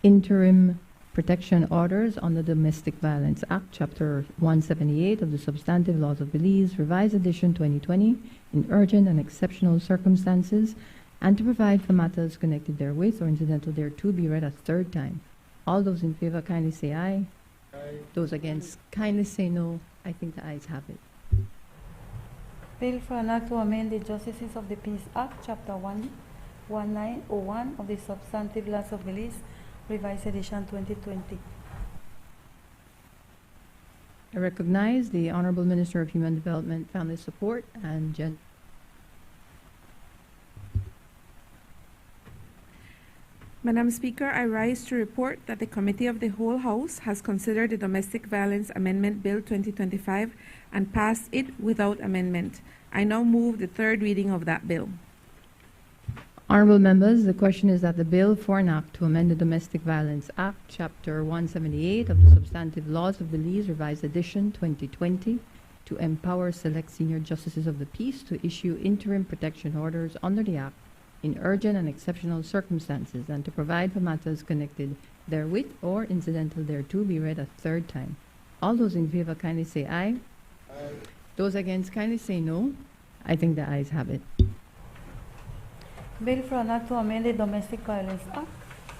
interim protection orders on the Domestic Violence Act, Chapter 178 of the Substantive Laws of Belize, Revised Edition 2020, in urgent and exceptional circumstances, and to provide for matters connected therewith or incidental thereto be read a third time. All those in favor kindly say aye. Those against kindly say no. I think the ayes have it. Bill for an act to amend the Justices of the Peace Act, Chapter 1901 of the Substantive Laws of Belize, Revised Edition 2020. I recognize the Honorable Minister of Human Development, Family Support, and Madam Speaker, I rise to report that the Committee of the Whole House has considered the Domestic Violence Amendment Bill 2025 and passed it without amendment. I now move the third reading of that bill. Honorable members, the question is that the bill for an act to amend the Domestic Violence Act, Chapter 178 of the Substantive Laws of Belize, Revised Edition 2020, to empower select senior justices of the peace to issue interim protection orders under the Act in urgent and exceptional circumstances, and to provide for matters connected therewith or incidental thereto, be read a third time. All those in favor kindly say aye. Aye. Those against kindly say no. I think the ayes have it. Bill for an act to amend the Domestic Violence Act,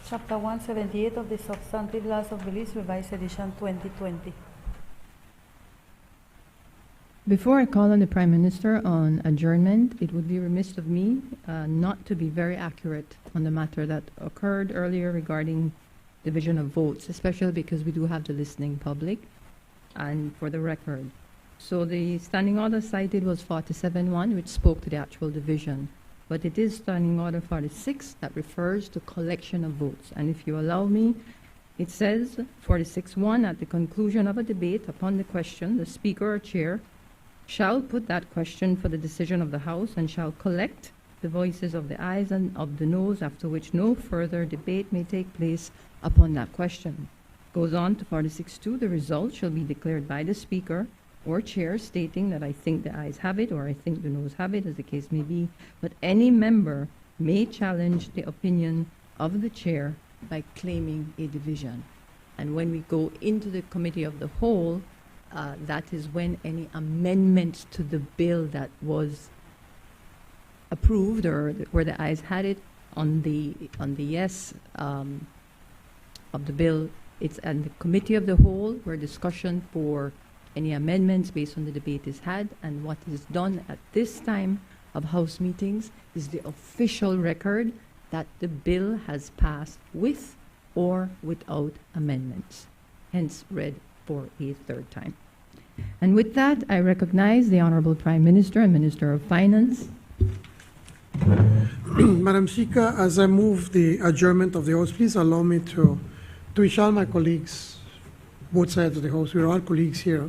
Chapter 178 of the Substantive Laws of Belize, Revised Edition 2020. Before I call on the Prime Minister on adjournment, it would be remiss of me not to be very accurate on the matter that occurred earlier regarding division of votes, especially because we do have the listening public and for the record. So the standing order cited was 47-1, which spoke to the actual division. But it is Standing Order 46 that refers to collection of votes. And if you allow me, it says 46-1, at the conclusion of a debate upon the question, the Speaker or Chair shall put that question for the decision of the House and shall collect the voices of the ayes and of the noes, after which no further debate may take place upon that question. Goes on to 46-2, the result shall be declared by the Speaker or Chair, stating that I think the ayes have it or I think the noes have it, as the case may be, but any member may challenge the opinion of the Chair by claiming a division. And when we go into the Committee of the Whole, that is when any amendment to the bill that was approved or where the ayes had it on the yes of the bill, it's at the Committee of the Whole where discussion for any amendments based on the debate is had, and what is done at this time of House meetings is the official record that the bill has passed with or without amendments, hence read for a third time. And with that, I recognize the Honorable Prime Minister and Minister of Finance. Madam Speaker, as I move the adjournment of the House, please allow me to wish all my colleagues, both sides of the House, we're all colleagues here,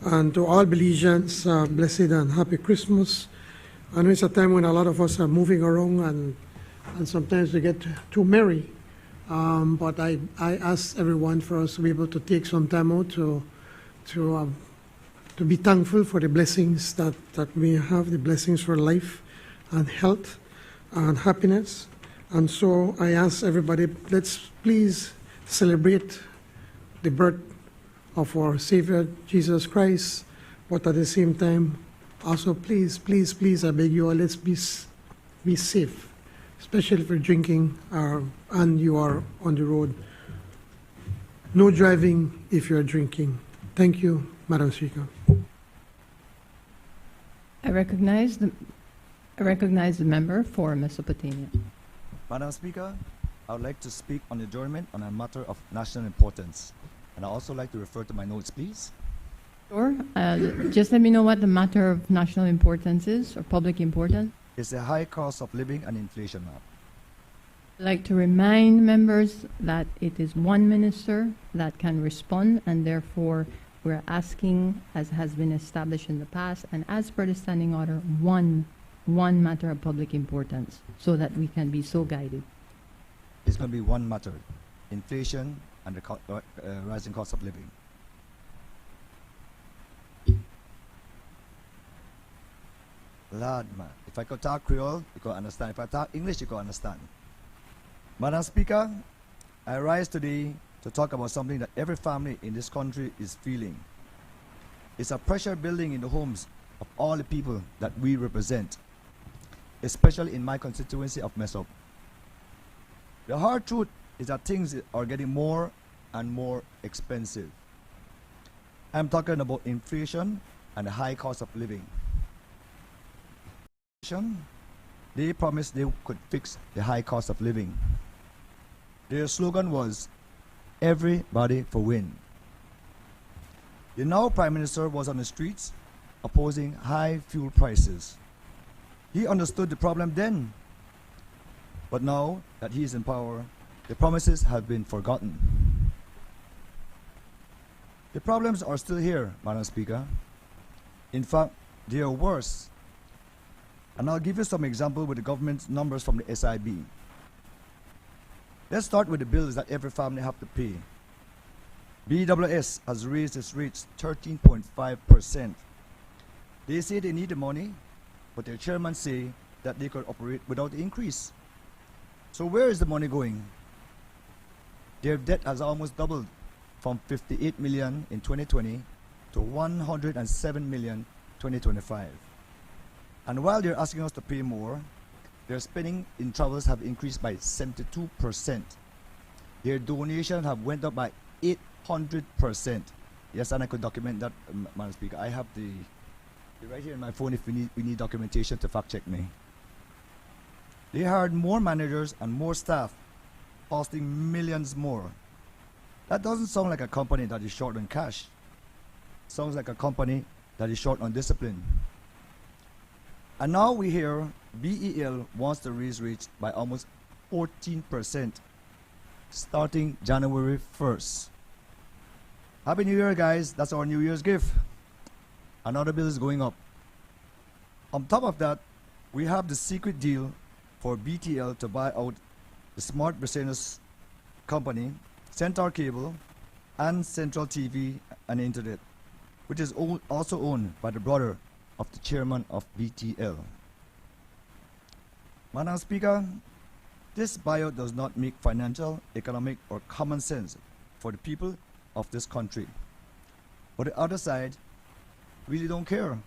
and to all Belizeans, blessed and happy Christmas. I know it's a time when a lot of us are moving around and sometimes we get too merry, but I ask everyone for us to be able to take some time out to be thankful for the blessings that we have, the blessings for life and health and happiness. And so I ask everybody, let's please celebrate the birth of our Savior, Jesus Christ, but at the same time, also please, please, please, I beg you all, let's be safe, especially if you're drinking and you are on the road. No driving if you're drinking. Thank you, Madam Speaker. I recognize the member for Mesopotamia. Madam Speaker, I would like to speak on adjournment on a matter of national importance. And I'd also like to refer to my notes, please. Sure. Just let me know what the matter of national importance is, or public importance. It's the high cost of living and inflation, ma'am. I'd like to remind members that it is one minister that can respond, and therefore we're asking, as has been established in the past, and as per the standing order, one matter of public importance, so that we can be so guided. It's going to be one matter, inflation and the rising cost of living. Lord, man, if I could talk Creole, you could understand. If I talk English, you could understand. Madam Speaker, I rise today to talk about something that every family in this country is feeling. It's a pressure building in the homes of all the people that we represent, especially in my constituency of Mesop. The hard truth is that things are getting more and more expensive. I'm talking about inflation and the high cost of living. They promised they could fix the high cost of living. Their slogan was, "Everybody for win." The now Prime Minister was on the streets opposing high fuel prices. He understood the problem then, but now that he is in power, the promises have been forgotten. The problems are still here, Madam Speaker. In fact, they are worse. And I'll give you some examples with the government's numbers from the SIB. Let's start with the bills that every family have to pay. BWS has raised its rates 13.5%. They say they need the money, but their chairman say that they could operate without the increase. So where is the money going? Their debt has almost doubled from 58 million in 2020 to 107 million 2025. And while they're asking us to pay more, their spending in travels have increased by 72%. Their donations have went up by 800%. Yes, and I could document that, Madam Speaker. I have the right here in my phone if we need documentation to fact check me. They hired more managers and more staff, costing millions more. That doesn't sound like a company that is short on cash. Sounds like a company that is short on discipline. And now we hear BEL wants to raise rates by almost 14% starting January 1st. Happy New Year, guys. That's our New Year's gift. Another bill is going up. On top of that, we have the secret deal for BTL to buy out the Smart Business Company, Centaur Cable, and Central TV and Internet, which is also owned by the brother of the chairman of BTL. Madam Speaker, this buyout does not make financial, economic, or common sense for the people of this country. But the other side really don't care.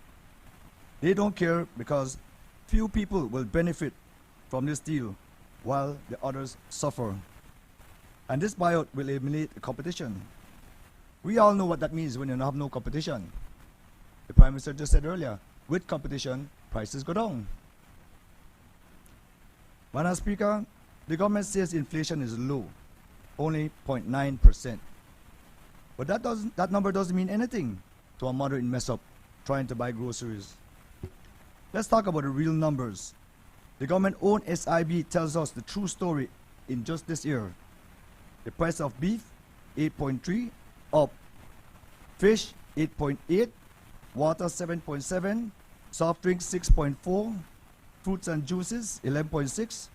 They don't care because few people will benefit from this deal while the others suffer. And this buyout will eliminate the competition. We all know what that means when you have no competition. The Prime Minister just said earlier, with competition, prices go down. Madam Speaker, the government says inflation is low, only 0.9%. But that number doesn't mean anything to a mother in mess up trying to buy groceries. Let's talk about the real numbers. The government-owned SIB tells us the true story in just this year. The price of beef, 8.3, up. Fish, 8.8. Water, 7.7. Soft drinks, 6.4. Fruits and juices, 11.6.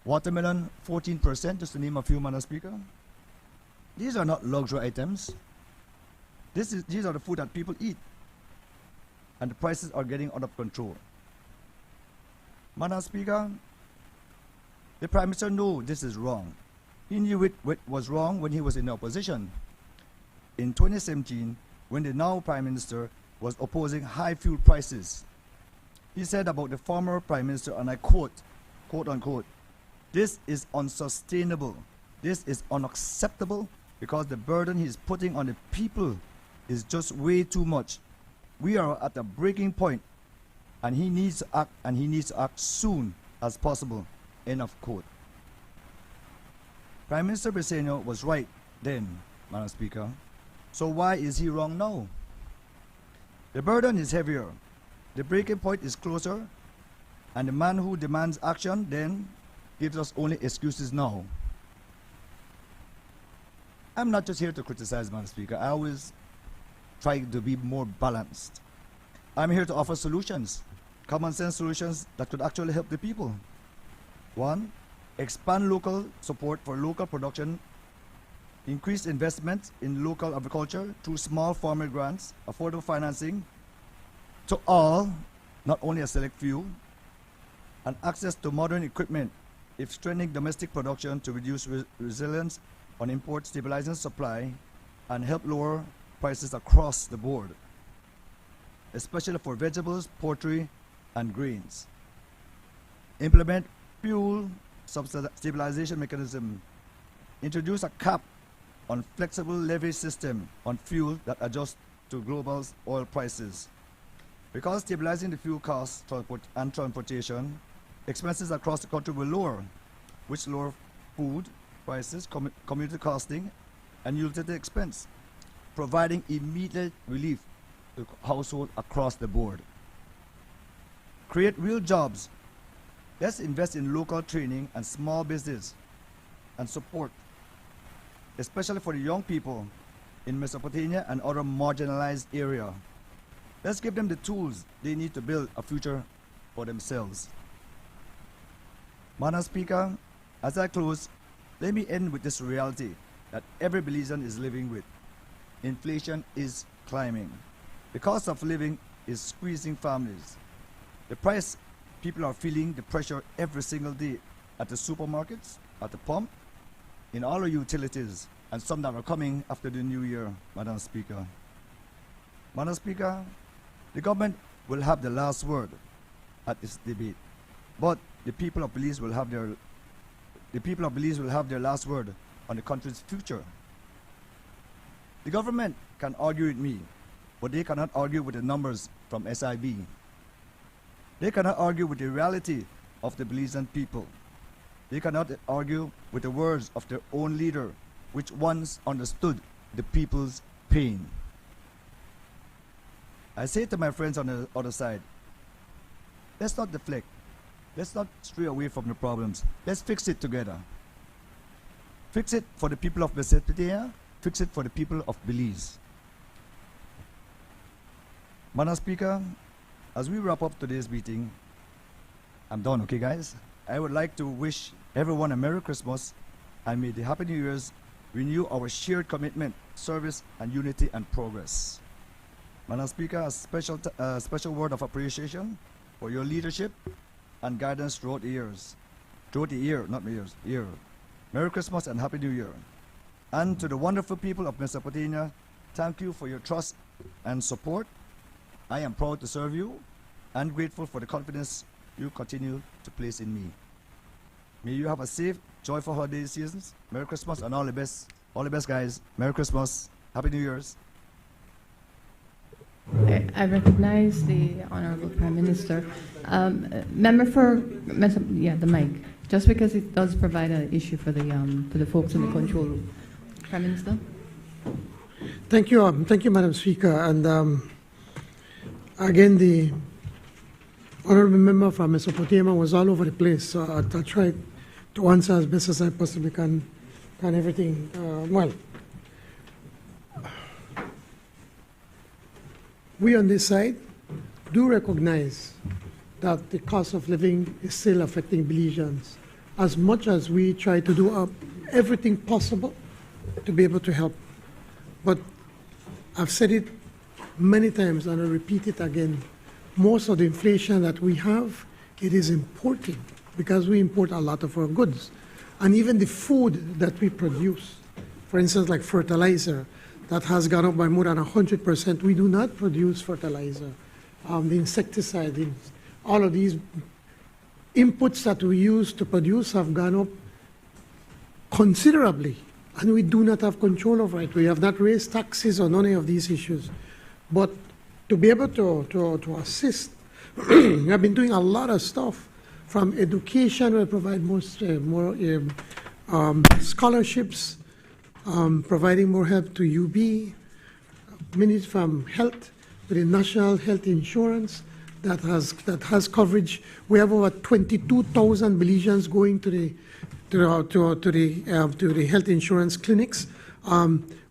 Watermelon, 14%, just to name a few, Madam Speaker. These are not luxury items. These are the food that people eat. And the prices are getting out of control. Madam Speaker, the Prime Minister knew this is wrong. He knew it was wrong when he was in the opposition. In 2017, when the now Prime Minister was opposing high fuel prices, he said about the former Prime Minister, and I quote, quote unquote, "This is unsustainable. This is unacceptable because the burden he's putting on the people is just way too much. We are at a breaking point and he needs to act, and he needs to act soon as possible." End of quote. Prime Minister Briceño was right then, Madam Speaker. So why is he wrong now? The burden is heavier, the breaking point is closer, and the man who demands action then gives us only excuses now. I'm not just here to criticize, Madam Speaker. I always try to be more balanced. I'm here to offer solutions, common sense solutions that could actually help the people. One, expand local support for local production, increase investment in local agriculture through small farmer grants, affordable financing to all, not only a select few, and access to modern equipment, if strengthening domestic production to reduce resilience on import, stabilizing supply, and help lower prices across the board, especially for vegetables, poultry, and grains. Implement fuel stabilization mechanism introduce a cap on flexible levy system on fuel that adjusts to global oil prices. Because stabilizing the fuel costs and transportation expenses across the country will lower, which lower food prices, community costing, and utility expense, providing immediate relief to households across the board. Create real jobs. Let's invest in local training and small business and support, especially for the young people in Mesopotamia and other marginalized areas. Let's give them the tools they need to build a future for themselves. Madam Speaker, as I close, let me end with this reality that every Belizean is living with. Inflation is climbing. The cost of living is squeezing families. The price people are feeling the pressure every single day at the supermarkets, at the pump, in all our utilities, and some that are coming after the new year, Madam Speaker. Madam Speaker, the government will have the last word at this debate, but the people of Belize will have their last word on the country's future. The government can argue with me, but they cannot argue with the numbers from SIB. They cannot argue with the reality of the Belizean people. They cannot argue with the words of their own leader, which once understood the people's pain. I say to my friends on the other side, let's not deflect. Let's not stray away from the problems. Let's fix it together. Fix it for the people of Mesopotamia. Fix it for the people of Belize. Madam Speaker, as we wrap up today's meeting, I'm done, okay guys? I would like to wish everyone a Merry Christmas and may the Happy New Year's renew our shared commitment, service, and unity and progress. Madam Speaker, a special word of appreciation for your leadership and guidance throughout the years. Throughout the year, not years, year. Merry Christmas and Happy New Year. And to the wonderful people of Mesopotamia, thank you for your trust and support. I am proud to serve you and grateful for the confidence you continue to place in me. May you have a safe, joyful holiday seasons. Merry Christmas and all the best. All the best, guys. Merry Christmas. Happy New Year's. I recognize the Honorable Prime Minister. Member for the mic. Just because it does provide an issue for the folks in the control room. Prime Minister. Thank you, Madam Speaker. And again, the honourable member from Mesopotamia was all over the place, so I'll try to answer as best as I possibly can everything well. We on this side do recognize that the cost of living is still affecting Belizeans, as much as we try to do everything possible to be able to help. But I've said it many times and I'll repeat it again. Most of the inflation that we have, it is importing, because we import a lot of our goods. And even the food that we produce, for instance, like fertilizer, that has gone up by more than 100%. We do not produce fertilizer. The insecticide, all of these inputs that we use to produce have gone up considerably, and we do not have control over it. We have not raised taxes on any of these issues. But to be able to assist, we have been doing a lot of stuff, from education, we provide more scholarships, providing more help to UB, minutes from health, with the National Health Insurance that has coverage. We have over 22,000 Belizeans going to the health insurance clinics,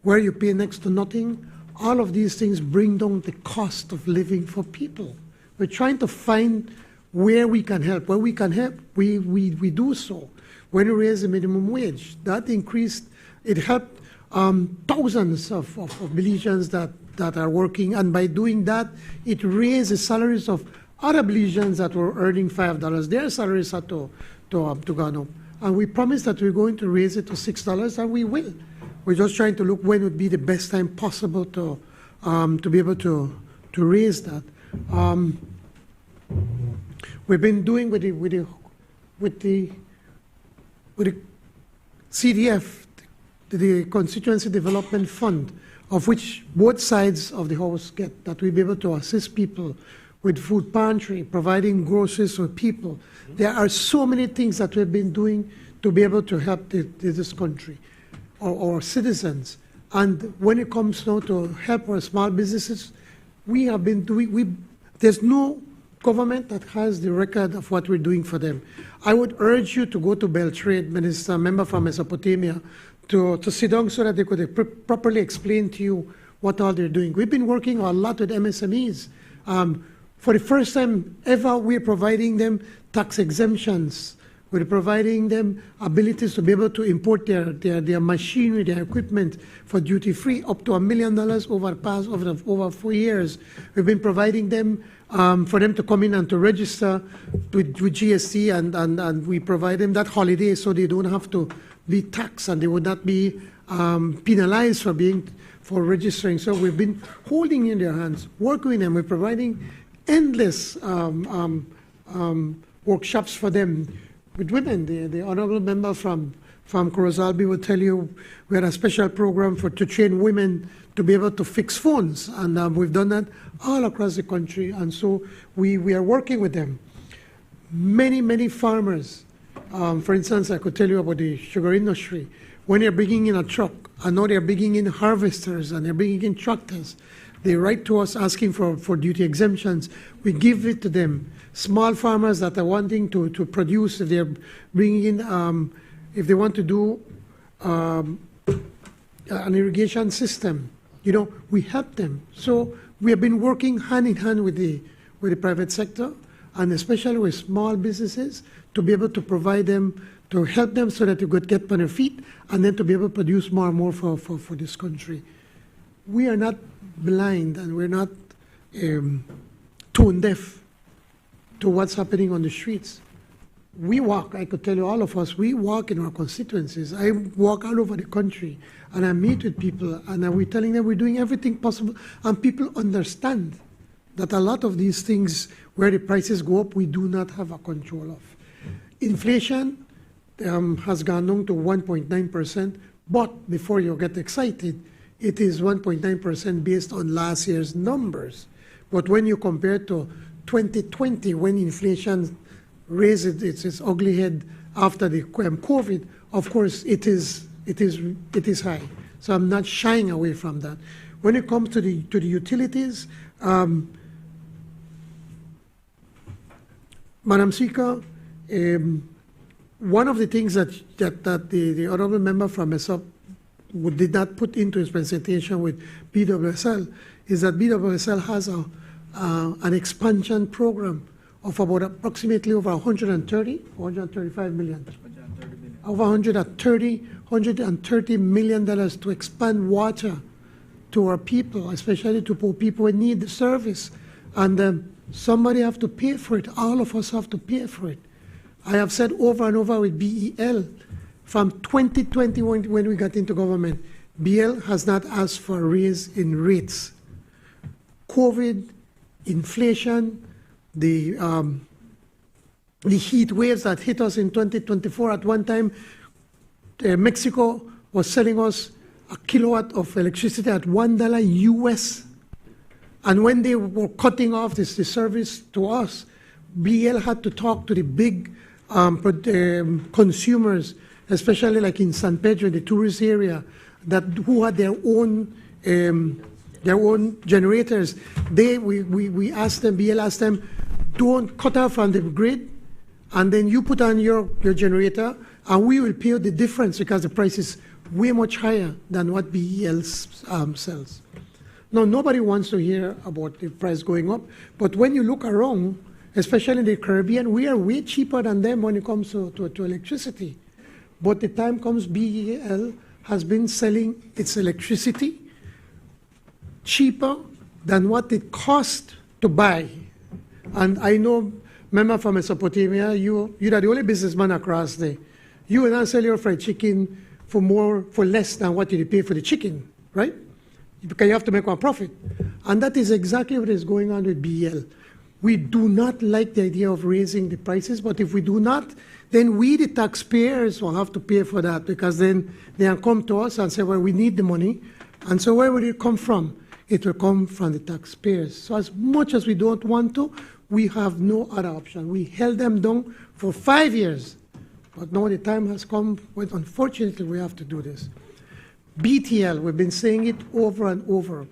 where you pay next to nothing. All of these things bring down the cost of living for people. We're trying to find where we can help. Where we can help, we do so. When we raise the minimum wage, that increased. It helped thousands of Belizeans that are working, and by doing that, it raised the salaries of other Belizeans that were earning $5. Their salaries had to go up. And we promised that we're going to raise it to $6, and we will. We're just trying to look when would be the best time possible to be able to raise that. We've been doing with the CDF, the Constituency Development Fund, of which both sides of the House get, that we be able to assist people with food pantry, providing groceries for people. There are so many things that we've been doing to be able to help this country, our citizens. And when it comes now to help our small businesses, we have been doing, there's no government that has the record of what we're doing for them. I would urge you to go to Beltrade, Minister, member from Mesopotamia, to sit down so that they could properly explain to you what all they're doing. We've been working a lot with MSMEs. For the first time ever, we're providing them tax exemptions. We're providing them abilities to be able to import their machinery, their equipment for duty-free, up to $1 million over 4 years. We've been providing them for them to come in and to register with GST, and we provide them that holiday so they don't have to be taxed and they would not be penalized for registering. So we've been holding in their hands, working with them. We're providing endless workshops for them with women. The honorable member from Corozalbi will tell you we had a special program to train women to be able to fix phones, and we've done that all across the country, and so we are working with them. Many farmers, for instance, I could tell you about the sugar industry. When they're bringing in a truck, and now they're bringing in harvesters and they're bringing in tractors, they write to us asking for duty exemptions. We give it to them. Small farmers that are wanting to produce, if they're bringing in, if they want to do an irrigation system, we help them. So we have been working hand in hand with the private sector, and especially with small businesses, to be able to provide them, to help them so that they could get on their feet, and then to be able to produce more and more for this country. We are not blind, and we're not tone deaf to what's happening on the streets. We walk, I could tell you, all of us, we walk in our constituencies. I walk all over the country, and I meet with people, and we're telling them we're doing everything possible, and people understand that a lot of these things, where the prices go up, we do not have a control of. Inflation has gone down to 1.9%, but before you get excited, it is 1.9% based on last year's numbers. But when you compare to 2020, when inflation raised its ugly head after the COVID, of course, it is high. So I'm not shying away from that. When it comes to the utilities, Madam Speaker, one of the things that the honourable member from ESOP did not put into his presentation with BWSL is that BWSL has an expansion program of about approximately over 135 million. Over $130 million to expand water to our people, especially to poor people who need the service. And somebody have to pay for it. All of us have to pay for it. I have said over and over with BEL, from 2020 when we got into government, BEL has not asked for a raise in rates. COVID, inflation, the heat waves that hit us in 2024, at one time, Mexico was selling us a kilowatt of electricity at $1 US. And when they were cutting off the service to us, BEL had to talk to the big consumers, especially like in San Pedro, the tourist area, who had their own generators. We asked them, BEL asked them, don't cut off on the grid, and then you put on your generator, and we will pay the difference because the price is way much higher than what BEL sells. Now, nobody wants to hear about the price going up, but when you look around, especially in the Caribbean, we are way cheaper than them when it comes to electricity. But the time comes, BEL has been selling its electricity cheaper than what it cost to buy. And I know, member from Mesopotamia, you're the only businessman across there. You will not sell your fried chicken for less than what you pay for the chicken, right? Because you have to make one profit. And that is exactly what is going on with BEL. We do not like the idea of raising the prices, but if we do not, then we, the taxpayers, will have to pay for that, because then they'll come to us and say, well, we need the money. And so where will it come from? It will come from the taxpayers. So as much as we don't want to, we have no other option. We held them down for 5 years, but now the time has come when unfortunately we have to do this. BTL, we've been saying it over and over.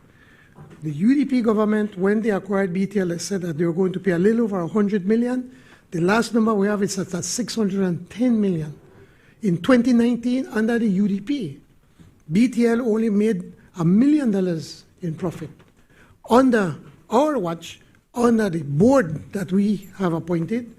The UDP government, when they acquired BTL, they said that they were going to pay a little over 100 million. The last number we have is at 610 million. In 2019, under the UDP, BTL only made $1 million in profit. Under our watch, under the board that we have appointed,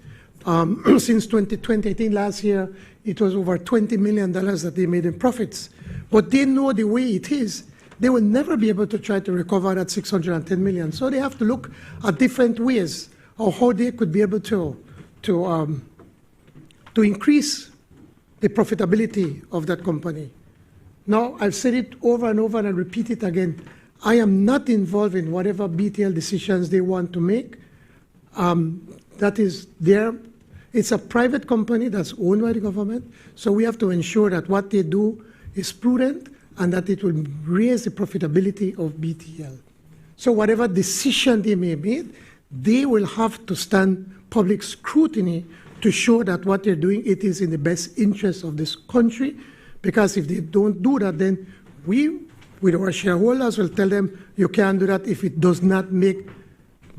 since 2020, I think last year, it was over $20 million that they made in profits. But they know the way it is, they will never be able to try to recover that 610 million. So they have to look at different ways of how they could be able to increase the profitability of that company. Now, I've said it over and over and I repeat it again. I am not involved in whatever BTL decisions they want to make. That is their, it's a private company that's owned by the government. So we have to ensure that what they do is prudent and that it will raise the profitability of BTL. So whatever decision they may make, they will have to stand public scrutiny to show that what they're doing, it is in the best interest of this country. Because if they don't do that, then we, with our shareholders, will tell them, you can't do that if it does not make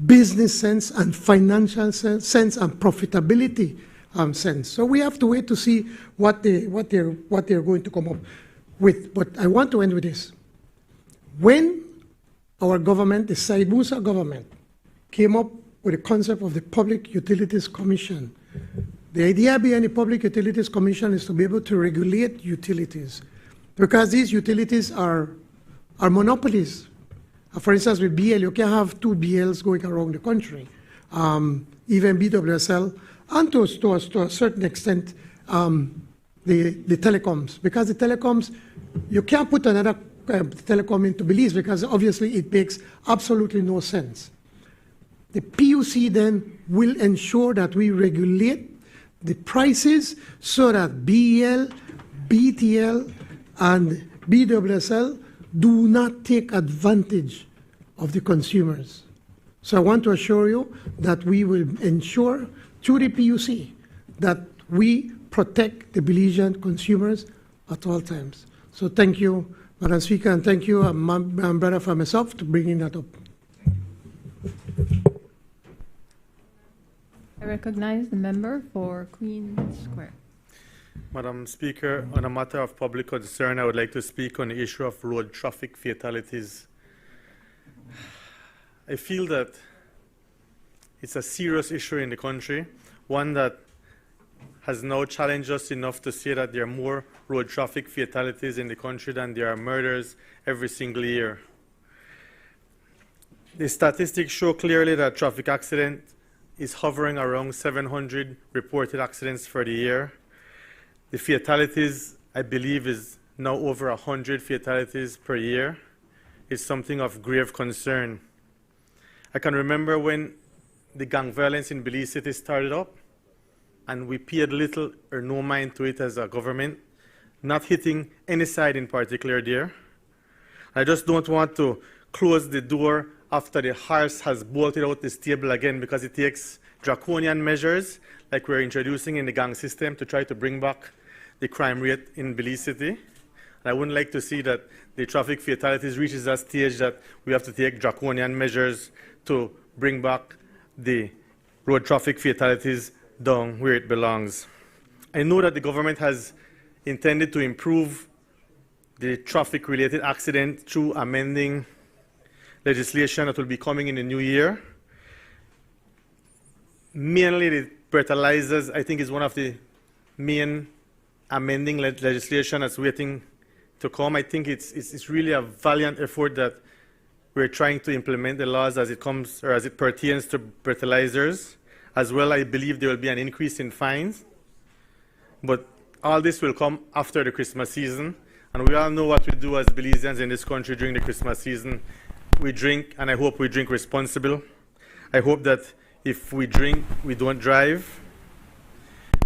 business sense and financial sense and profitability sense. So we have to wait to see what they're going to come up with. But I want to end with this. When our government, the Said Musa government, came up with the concept of the Public Utilities Commission, the idea behind the Public Utilities Commission is to be able to regulate utilities, because these utilities are monopolies. For instance, with BL, you can have 2 BLs going around the country, even BWSL, and to a certain extent, the telecoms. Because the telecoms, you can't put another telecom into Belize because obviously it makes absolutely no sense. The PUC then will ensure that we regulate the prices so that BEL, BTL, and BWSL do not take advantage of the consumers. So I want to assure you that we will ensure through the PUC that we protect the Belizean consumers at all times. So thank you, Madam Speaker, and thank you, my brother, for myself, to bringing that up. I recognize the member for Queen Square. Madam Speaker, on a matter of public concern, I would like to speak on the issue of road traffic fatalities. I feel that it's a serious issue in the country, one that has now challenged us enough to say that there are more road traffic fatalities in the country than there are murders every single year. The statistics show clearly that traffic accident is hovering around 700 reported accidents for the year. The fatalities, I believe, is now over 100 fatalities per year. It's something of grave concern. I can remember when the gang violence in Belize City started up, and we paid little or no mind to it as a government, not hitting any side in particular there. I just don't want to close the door after the horse has bolted out the stable again, because it takes draconian measures like we're introducing in the gang system to try to bring back the crime rate in Belize City. And I wouldn't like to see that the traffic fatalities reaches a stage that we have to take draconian measures to bring back the road traffic fatalities down where it belongs. I know that the government has intended to improve the traffic-related accident through amending legislation that will be coming in the new year. Mainly the breathalyzers, I think, is one of the main amending legislation that's waiting to come. I think it's really a valiant effort that we're trying to implement the laws as it comes, or as it pertains to breathalyzers. As well, I believe there will be an increase in fines. But all this will come after the Christmas season. And we all know what we do as Belizeans in this country during the Christmas season. We drink, and I hope we drink responsible. I hope that if we drink, we don't drive.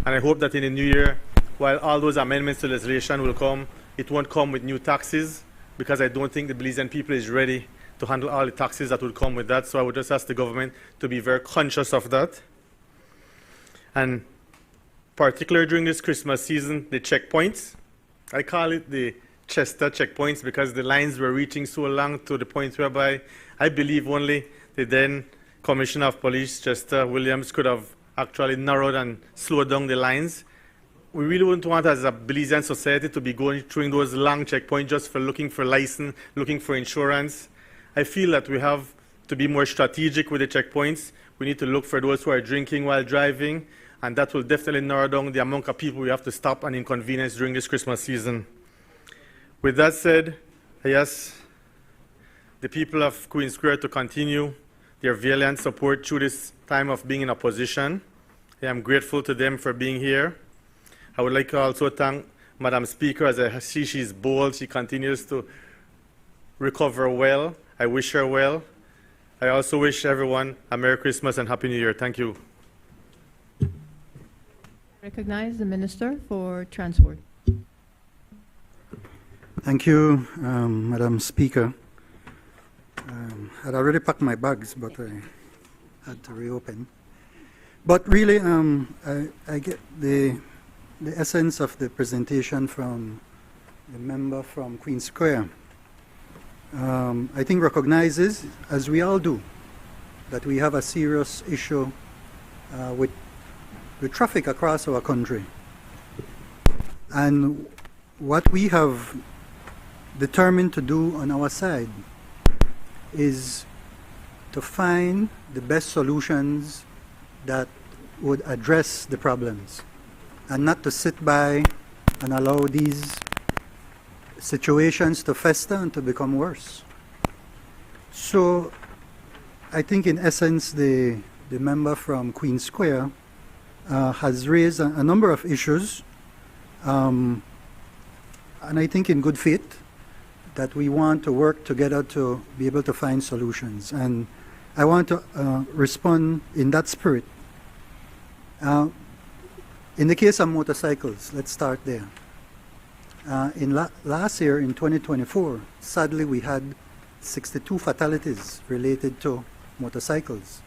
And I hope that in the new year, while all those amendments to legislation will come, it won't come with new taxes, because I don't think the Belizean people is ready to handle all the taxes that would come with that. So I would just ask the government to be very conscious of that. And particularly during this Christmas season, the checkpoints, I call it the Chester checkpoints, because the lines were reaching so long to the point whereby I believe only the then Commissioner of Police, Chester Williams, could have actually narrowed and slowed down the lines. We really wouldn't want, as a Belizean society, to be going through those long checkpoints just for looking for license, looking for insurance. I feel that we have to be more strategic with the checkpoints. We need to look for those who are drinking while driving, and that will definitely narrow down the amount of people we have to stop and inconvenience during this Christmas season. With that said, I ask the people of Queen Square to continue their valiant support through this time of being in opposition. I am grateful to them for being here. I would like to also thank Madam Speaker, as I see she's bold. She continues to recover well. I wish her well. I also wish everyone a Merry Christmas and Happy New Year. Thank you. Recognize the Minister for Transport. Thank you, Madam Speaker. I'd already packed my bags, but I had to reopen. But really, I get the essence of the presentation from the member from Queen Square. I think recognizes, as we all do, that we have a serious issue with traffic across our country. And what we have determined to do on our side is to find the best solutions that would address the problems, and not to sit by and allow these situations to fester and to become worse. So I think in essence the member from Queen Square has raised a number of issues, and I think in good faith that we want to work together to be able to find solutions. And I want to respond in that spirit. In the case of motorcycles, let's start there. Last year, in 2024, sadly we had 62 fatalities related to motorcycles.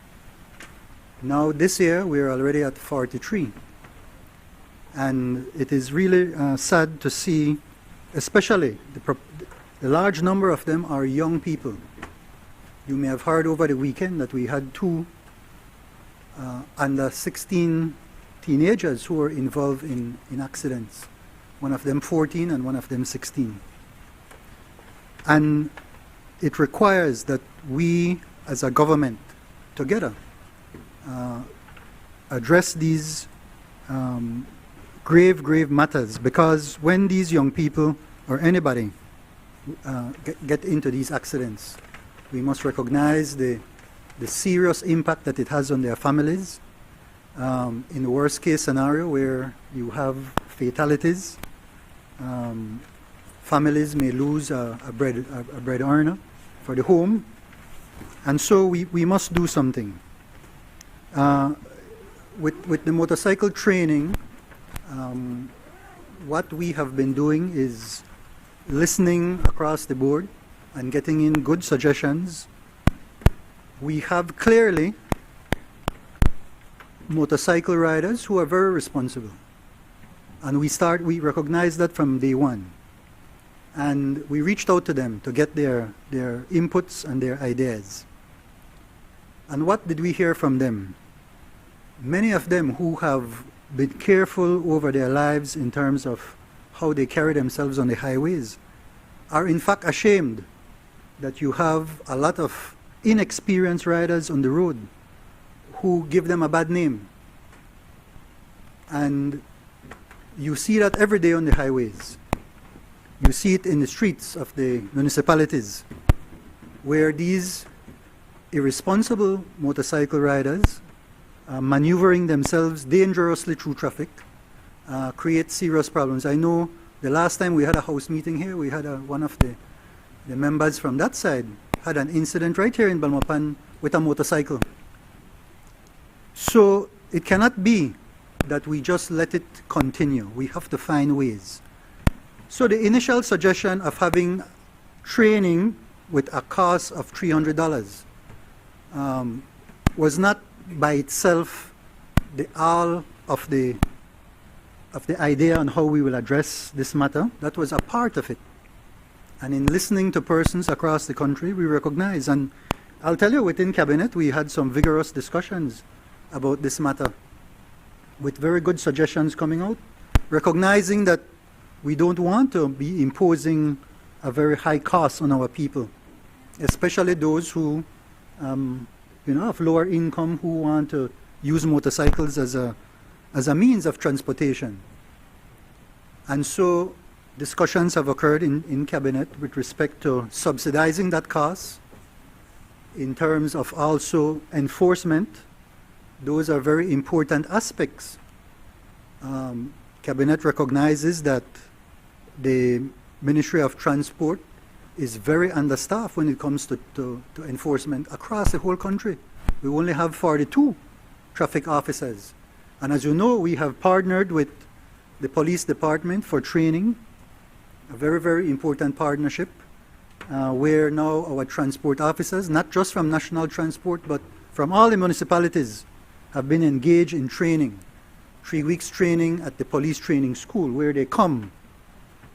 Now this year we're already at 43. And it is really sad to see, especially the large number of them are young people. You may have heard over the weekend that we had two under 16 teenagers who were involved in accidents. One of them 14 and one of them 16. And it requires that we as a government together address these grave matters, because when these young people or anybody get into these accidents, we must recognize the serious impact that it has on their families. In the worst case scenario where you have fatalities, families may lose a bread earner for the home, and so we must do something. With the motorcycle training, what we have been doing is listening across the board and getting in good suggestions. We have clearly motorcycle riders who are very responsible, and we recognize that from day one, and we reached out to them to get their inputs and their ideas. And what did we hear from them? Many of them who have been careful over their lives in terms of how they carry themselves on the highways are in fact ashamed that you have a lot of inexperienced riders on the road who give them a bad name. And you see that every day on the highways. You see it in the streets of the municipalities, where these irresponsible motorcycle riders maneuvering themselves dangerously through traffic create serious problems. I know the last time we had a house meeting here, we had one of the members from that side had an incident right here in Balmapan with a motorcycle. So it cannot be that we just let it continue. We have to find ways. So the initial suggestion of having training with a cost of $300 was not by itself the all of the idea on how we will address this matter. That was a part of it. And in listening to persons across the country, we recognize, and I'll tell you, within Cabinet, we had some vigorous discussions about this matter with very good suggestions coming out, recognizing that we don't want to be imposing a very high cost on our people, especially those who have lower income, who want to use motorcycles as a means of transportation. And so discussions have occurred in Cabinet with respect to subsidizing that cost in terms of also enforcement. Those are very important aspects. Cabinet recognizes that the Ministry of Transport is very understaffed when it comes to enforcement across the whole country. We only have 42 traffic officers. And as you know, we have partnered with the police department for training, a very, very important partnership, where now our transport officers, not just from National Transport, but from all the municipalities, have been engaged in training, 3 weeks training at the police training school, where they come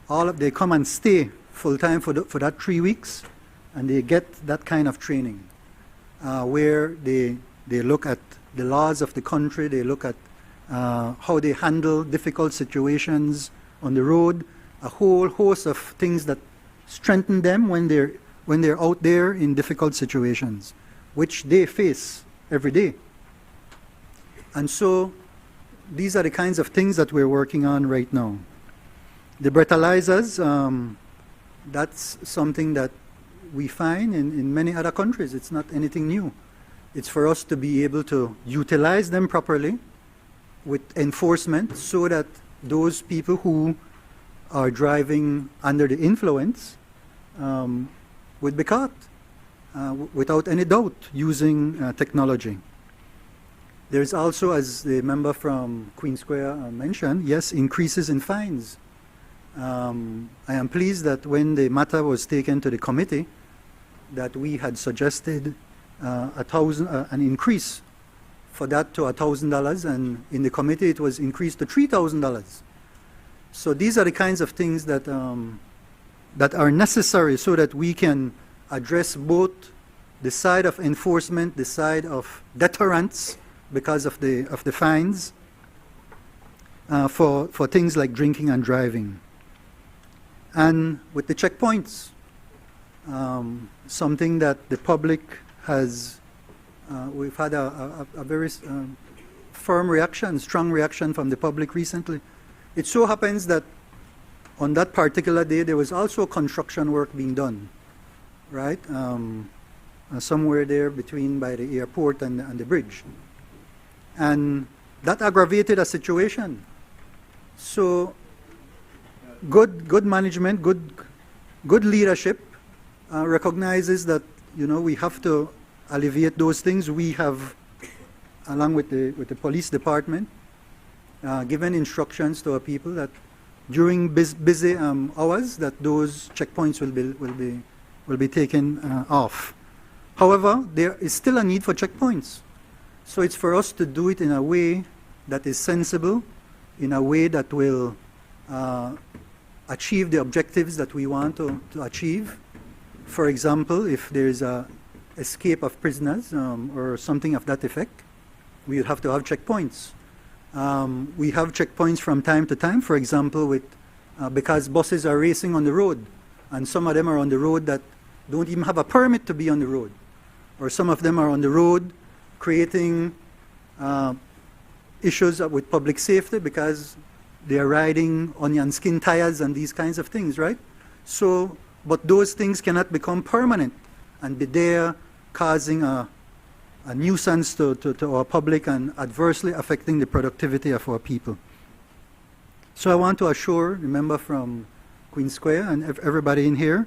and stay full-time for that 3 weeks, and they get that kind of training, where they look at the laws of the country, they look at how they handle difficult situations on the road, a whole host of things that strengthen them when they're out there in difficult situations, which they face every day. And so these are the kinds of things that we're working on right now. The breathalyzers, that's something that we find in many other countries. It's not anything new. It's for us to be able to utilize them properly with enforcement so that those people who are driving under the influence would be caught without any doubt using technology. There's also, as the member from Queen Square mentioned, yes, increases in fines. I am pleased that when the matter was taken to the committee, that we had suggested an increase for that to $1,000, and in the committee it was increased to $3,000. So these are the kinds of things that that are necessary so that we can address both the side of enforcement, the side of deterrence because of the fines for things like drinking and driving. And with the checkpoints, something that the public has, we've had a very firm reaction, strong reaction from the public recently. It so happens that on that particular day, there was also construction work being done, right? Somewhere there between by the airport and the bridge. And that aggravated a situation. So good management, good leadership recognizes that, we have to alleviate those things. We have, along with the police department, given instructions to our people that during busy hours that those checkpoints will be taken off. However, there is still a need for checkpoints. So it's for us to do it in a way that is sensible, in a way that will achieve the objectives that we want to achieve. For example, if there is a escape of prisoners or something of that effect, we will have to have checkpoints. We have checkpoints from time to time, for example, because buses are racing on the road, and some of them are on the road that don't even have a permit to be on the road, or some of them are on the road creating issues with public safety because they are riding onion skin tires and these kinds of things, right? So, but those things cannot become permanent and be there causing a nuisance to our public and adversely affecting the productivity of our people. So I want to assure the member from Queen Square and everybody in here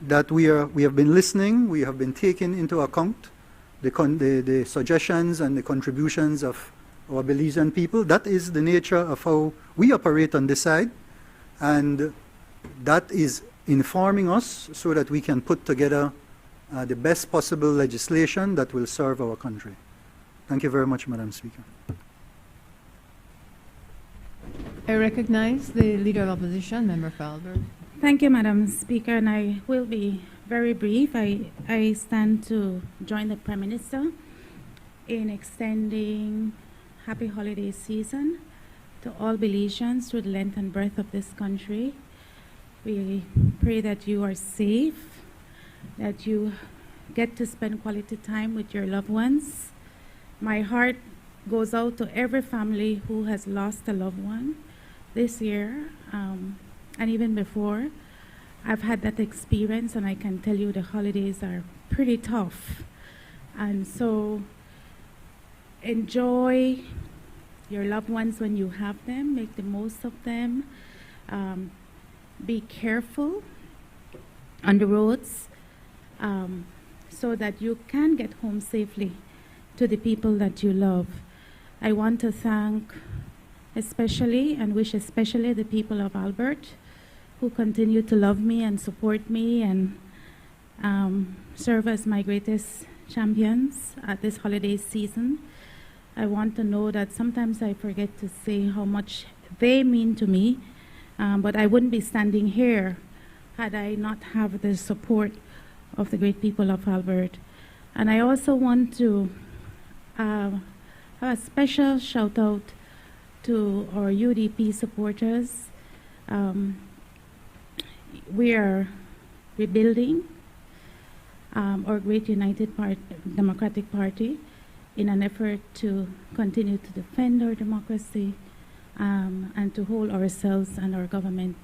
that we have been listening, we have been taking into account the suggestions and the contributions of our Belizean people. That is the nature of how we operate on this side, and that is informing us so that we can put together the best possible legislation that will serve our country. Thank you very much, Madam Speaker. I recognize the Leader of Opposition, Member for Albert. Thank you, Madam Speaker, and I will be very brief. I stand to join the Prime Minister in extending happy holiday season to all Belizeans through the length and breadth of this country. We pray that you are safe, that you get to spend quality time with your loved ones. My heart goes out to every family who has lost a loved one this year, and even before. I've had that experience, and I can tell you the holidays are pretty tough. And so enjoy your loved ones when you have them, make the most of them. Be careful on the roads so that you can get home safely to the people that you love. I want to thank especially and wish especially the people of Albert who continue to love me and support me and serve as my greatest champions at this holiday season. I want to know that sometimes I forget to say how much they mean to me, but I wouldn't be standing here had I not have the support of the great people of Albert. And I also want to have a special shout out to our UDP supporters. We are rebuilding our great United Democratic Party in an effort to continue to defend our democracy and to hold ourselves and our government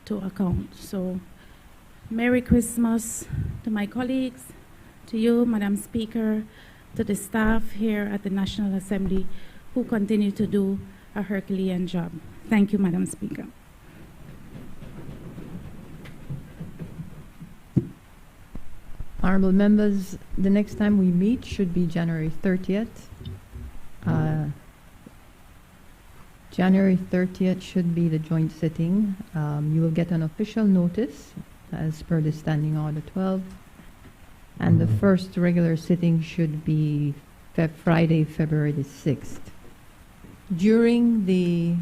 to account. So, Merry Christmas to my colleagues, to you, Madam Speaker, to the staff here at the National Assembly who continue to do a Herculean job. Thank you, Madam Speaker. Honorable members, the next time we meet should be January 30th. January 30th should be the joint sitting. You will get an official notice as per the Standing Order 12. And the first regular sitting should be Friday, February the 6th. During the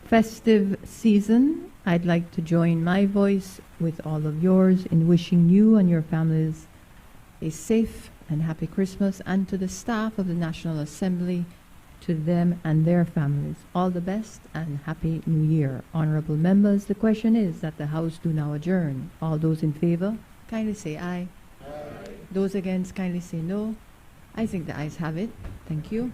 festive season, I'd like to join my voice with all of yours in wishing you and your families a safe and happy Christmas, and to the staff of the National Assembly, to them and their families, all the best and Happy New Year. Honorable members, the question is that the House do now adjourn. All those in favor, kindly say aye. Aye. Those against, kindly say no. I think the ayes have it. Thank you.